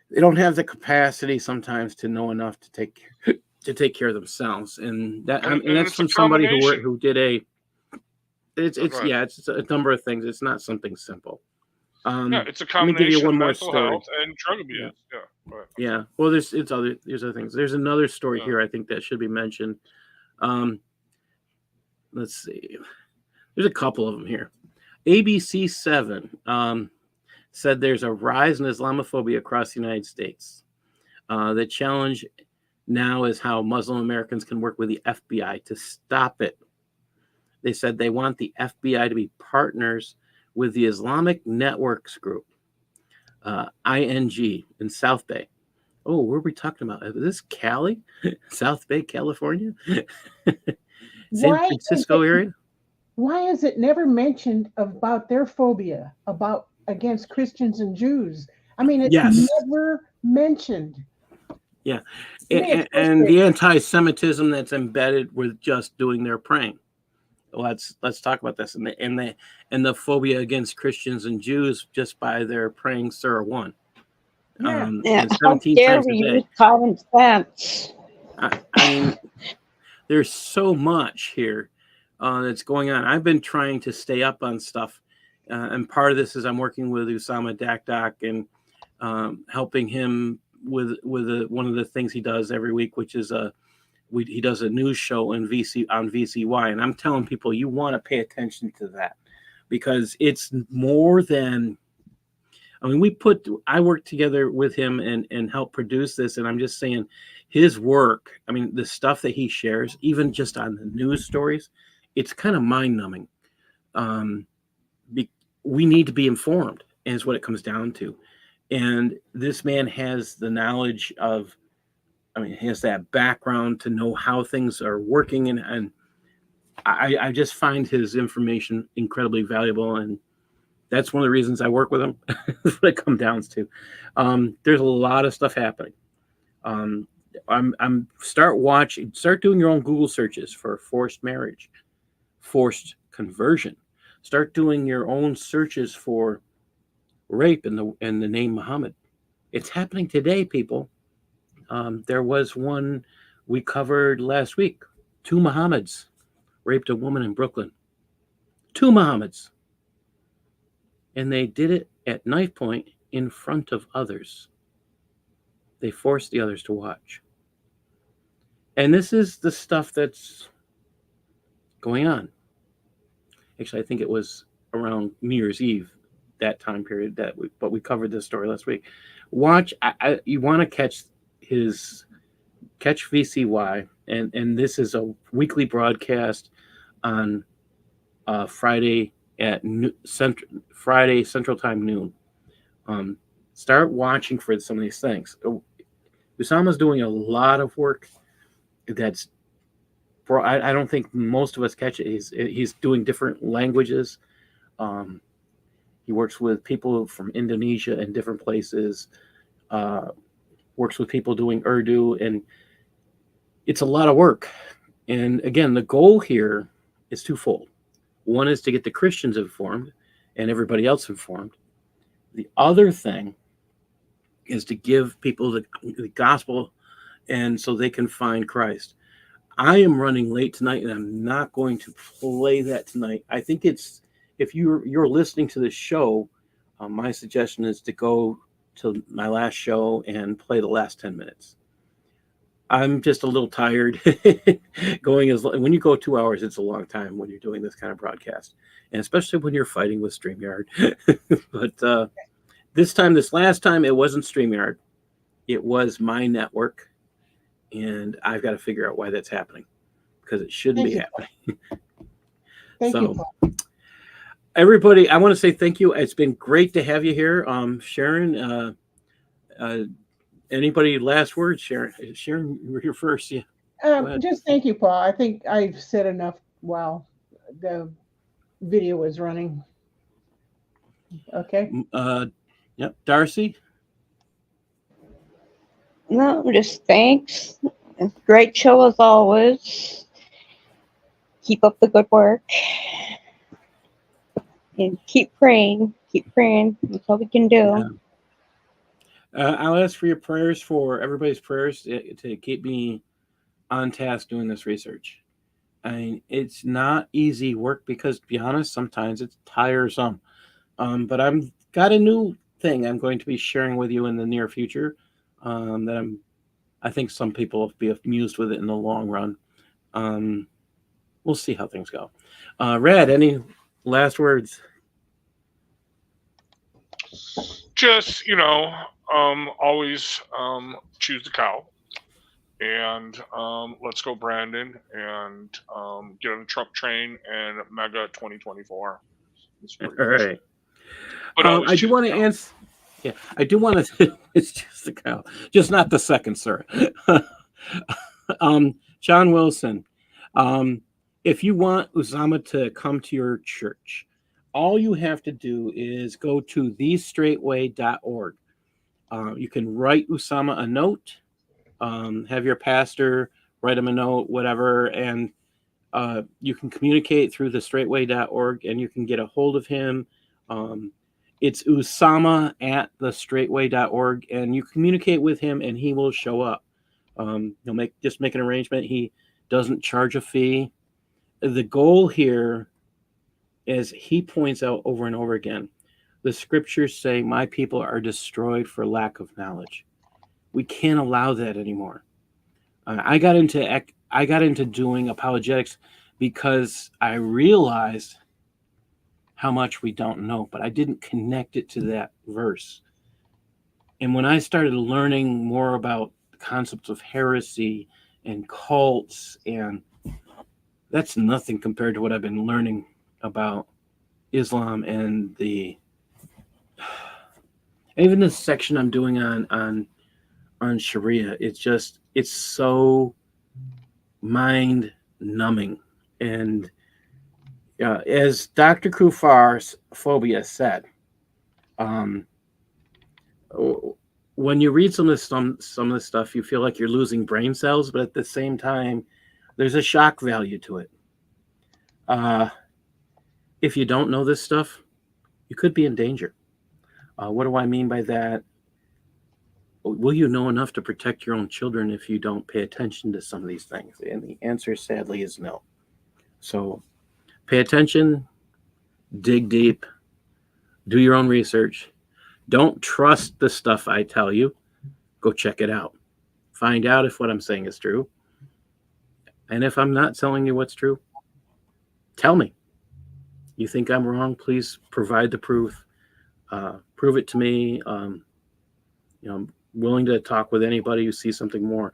[SPEAKER 1] they don't have the capacity sometimes to know enough to take care of themselves, and
[SPEAKER 5] And
[SPEAKER 1] that's
[SPEAKER 5] it's a
[SPEAKER 1] from somebody
[SPEAKER 5] combination.
[SPEAKER 1] who did a.
[SPEAKER 5] Oh, go ahead.
[SPEAKER 1] It's a number of things. It's not something simple.
[SPEAKER 5] Yeah, it's a
[SPEAKER 1] Let me give you
[SPEAKER 5] combination
[SPEAKER 1] one
[SPEAKER 5] of
[SPEAKER 1] more
[SPEAKER 5] mental
[SPEAKER 1] story.
[SPEAKER 5] health and drug
[SPEAKER 1] Yeah,
[SPEAKER 5] abuse. Yeah, go ahead.
[SPEAKER 1] yeah. Well, there's other things. There's another story
[SPEAKER 5] Yeah.
[SPEAKER 1] here I think that should be mentioned. Um, let's see. There's a couple of them here. ABC7 said there's a rise in Islamophobia across the United States. The challenge now is how Muslim Americans can work with the FBI to stop it. They said they want the FBI to be partners with the Islamic Networks Group, ING, in South Bay. Oh, where are we talking about? Is this Cali? South Bay, California? San
[SPEAKER 3] Why is
[SPEAKER 1] Francisco
[SPEAKER 3] it
[SPEAKER 1] area?
[SPEAKER 3] why is it never mentioned about their phobia about against Christians and Jews? I mean, it's
[SPEAKER 1] Yes.
[SPEAKER 3] never mentioned.
[SPEAKER 1] Yeah.
[SPEAKER 3] To me, it's
[SPEAKER 1] And the
[SPEAKER 3] frustrating.
[SPEAKER 1] anti-Semitism that's embedded with just doing their praying. Let's talk about this, and the phobia against Christians and Jews just by their praying Surah 1,
[SPEAKER 3] Yeah.
[SPEAKER 2] Yeah,
[SPEAKER 1] and
[SPEAKER 2] how
[SPEAKER 1] 17
[SPEAKER 2] dare
[SPEAKER 1] times
[SPEAKER 2] we
[SPEAKER 1] a day.
[SPEAKER 2] use common sense?
[SPEAKER 1] I mean, there's so much here that's going on. I've been trying to stay up on stuff, and part of this is I'm working with Usama Dakdak and helping him with one of the things he does every week, which is he does a news show on VCY, and I'm telling people you want to pay attention to that because it's more than. I mean, I worked together with him and helped produce this, and I'm just saying, his work. I mean, the stuff that he shares, even just on the news stories, it's kind of mind numbing. We need to be informed, is what it comes down to, and this man has the knowledge of. I mean, he has that background to know how things are working, and I just find his information incredibly valuable, and that's one of the reasons I work with him. That's what it comes down to. There's a lot of stuff happening. Start doing your own Google searches for forced marriage, forced conversion. Start doing your own searches for rape in the name Muhammad. It's happening today, people. There was one we covered last week. 2 Muhammads raped a woman in Brooklyn. 2 Muhammads. And they did it at knife point in front of others. They forced the others to watch. And this is the stuff that's going on. Actually, I think it was around New Year's Eve, that time period, but we covered this story last week. Watch, you want to catch VCY, and this is a weekly broadcast on Friday at Friday Central Time noon. Start watching for some of these things. Usama's doing a lot of work that's, I don't think most of us catch it. He's doing different languages. He works with people from Indonesia and different places. Works with people doing Urdu, and it's a lot of work. And again, the goal here is twofold. One is to get the Christians informed and everybody else informed. The other thing is to give people the gospel, and so they can find Christ. I am running late tonight, and I'm not going to play that tonight. I think it's, if you're listening to this show, my suggestion is to go to my last show and play the last 10 minutes. I'm just a little tired. When you go 2 hours, it's a long time when you're doing this kind of broadcast, and especially when you're fighting with StreamYard. But this last time, it wasn't StreamYard. It was my network, and I've got to figure out why that's happening, because it shouldn't be happening.
[SPEAKER 3] Thank you, Paul.
[SPEAKER 1] Everybody, I want to say thank you. It's been great to have you here. Sharon, anybody last words? Sharon, you're first. Yeah.
[SPEAKER 3] Just thank you, Paul. I think I've said enough while the video was running. Okay.
[SPEAKER 1] Yep. Darcy?
[SPEAKER 2] No, just thanks. Great show as always. Keep up the good work. And keep praying. Keep praying. That's all we can do.
[SPEAKER 1] Yeah. I'll ask for your prayers, for everybody's prayers, to keep me on task doing this research. I mean, it's not easy work, because, to be honest, sometimes it's tiresome. But I've got a new thing I'm going to be sharing with you in the near future. That I think some people will be amused with it in the long run. We'll see how things go. Red, any last words?
[SPEAKER 5] Just, always choose the cow. And let's go, Brandon, and get on the Trump train and Mega 2024.
[SPEAKER 1] All right.
[SPEAKER 5] But
[SPEAKER 1] I do want to answer. Yeah, I do want to. It's just the cow, just not the second, sir. John Wilson, if you want Usama to come to your church, all you have to do is go to thestraightway.org. You can write Usama a note, have your pastor write him a note, whatever, and you can communicate through thestraightway.org, and you can get a hold of him. It's Usama at thestraightway.org, and you communicate with him, and he will show up. He'll make an arrangement. He doesn't charge a fee. The goal here, as he points out over and over again, the scriptures say, "My people are destroyed for lack of knowledge." We can't allow that anymore. I got into doing apologetics because I realized how much we don't know, but I didn't connect it to that verse. And when I started learning more about the concepts of heresy and cults, and that's nothing compared to what I've been learning about Islam and even this section I'm doing on Shariah. It's so mind numbing. And as Dr. Kufar's phobia said, when you read some of this stuff, you feel like you're losing brain cells, but at the same time, there's a shock value to it. If you don't know this stuff, you could be in danger. What do I mean by that? Will you know enough to protect your own children if you don't pay attention to some of these things? And the answer, sadly, is no. So pay attention, dig deep, do your own research. Don't trust the stuff I tell you. Go check it out. Find out if what I'm saying is true. And if I'm not telling you what's true, tell me. You think I'm wrong? Please provide the proof. Prove it to me. I'm willing to talk with anybody who sees something more.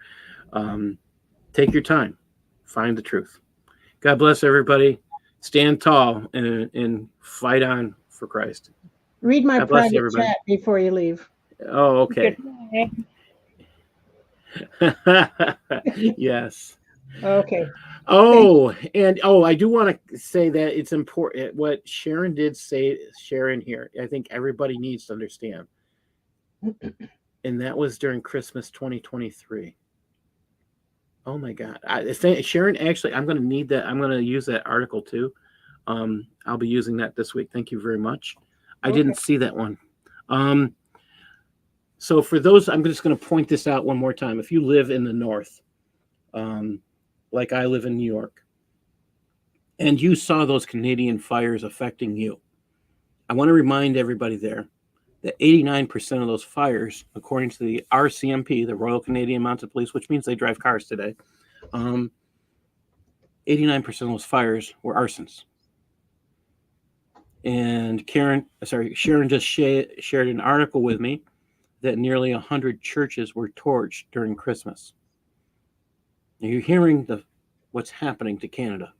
[SPEAKER 1] Take your time. Find the truth. God bless everybody. Stand tall and fight on for Christ.
[SPEAKER 3] Read my
[SPEAKER 1] God bless you,
[SPEAKER 3] private
[SPEAKER 1] everybody.
[SPEAKER 3] chat before you leave.
[SPEAKER 1] Oh, okay.
[SPEAKER 2] Goodbye.
[SPEAKER 1] Yes.
[SPEAKER 3] Okay.
[SPEAKER 1] Oh, and I do want to say that it's important what Sharon did say, Sharon here. I think everybody needs to understand. And that was during Christmas 2023. Oh my God. Sharon, actually, I'm going to need that. I'm going to use that article too. I'll be using that this week. Thank you very much. I didn't see that one. So for those, I'm just going to point this out one more time. If you live in the North, like I live in New York, and you saw those Canadian fires affecting you, I want to remind everybody there that 89% of those fires, according to the RCMP, the Royal Canadian Mounted Police, which means they drive cars today, 89% of those fires were arsons. And Sharon just shared an article with me that nearly 100 churches were torched during Christmas. Now you're hearing what's happening to Canada.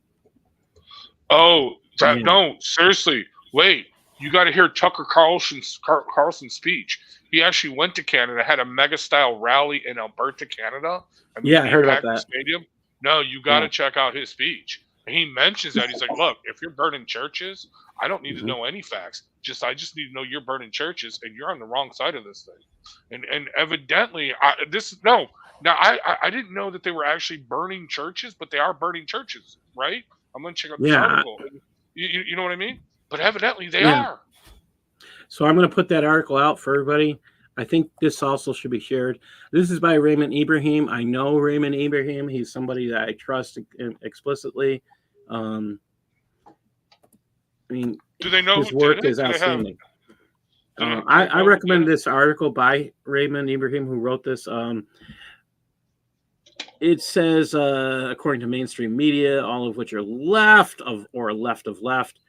[SPEAKER 5] Oh, no, seriously. Wait, you got to hear Tucker Carlson's speech. He actually went to Canada, had a mega-style rally in Alberta, Canada.
[SPEAKER 1] I heard about that.
[SPEAKER 5] Stadium. No, you got to check out his speech. And he mentions that. He's like, look, if you're burning churches, I don't need to know any facts. I just need to know you're burning churches, and you're on the wrong side of this thing. And evidently, I didn't know that they were actually burning churches, but they are burning churches, right? I'm going to check out this article. You know what I mean? But evidently they are.
[SPEAKER 1] So I'm going to put that article out for everybody. I think this also should be shared. This is by Raymond Ibrahim. I know Raymond Ibrahim. He's somebody that I trust explicitly. I mean,
[SPEAKER 5] do they know
[SPEAKER 1] his work is outstanding. I recommend this article by Raymond Ibrahim, who wrote this. It says, according to mainstream media, all of which are left of left.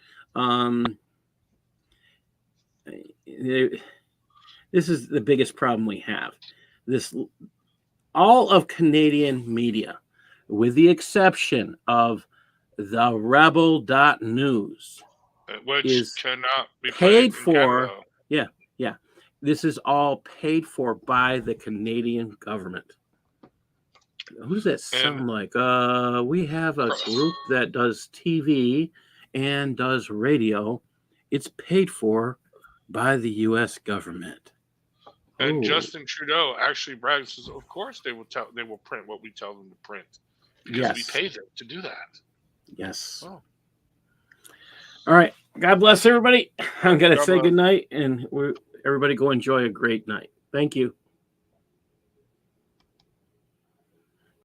[SPEAKER 1] This is the biggest problem we have. All of Canadian media, with the exception of the Rebel.News,
[SPEAKER 5] which
[SPEAKER 1] is
[SPEAKER 5] cannot be
[SPEAKER 1] paid for. Yeah. This is all paid for by the Canadian government. Who does that sound like? We have a group that does TV and does radio. It's paid for by the U.S. government.
[SPEAKER 5] And Justin Trudeau actually brags, says, "Of course they will print what we tell them to print because we pay them to do that."
[SPEAKER 1] Yes. Oh. All right. God bless everybody. I'm gonna say good night, and everybody go enjoy a great night. Thank you.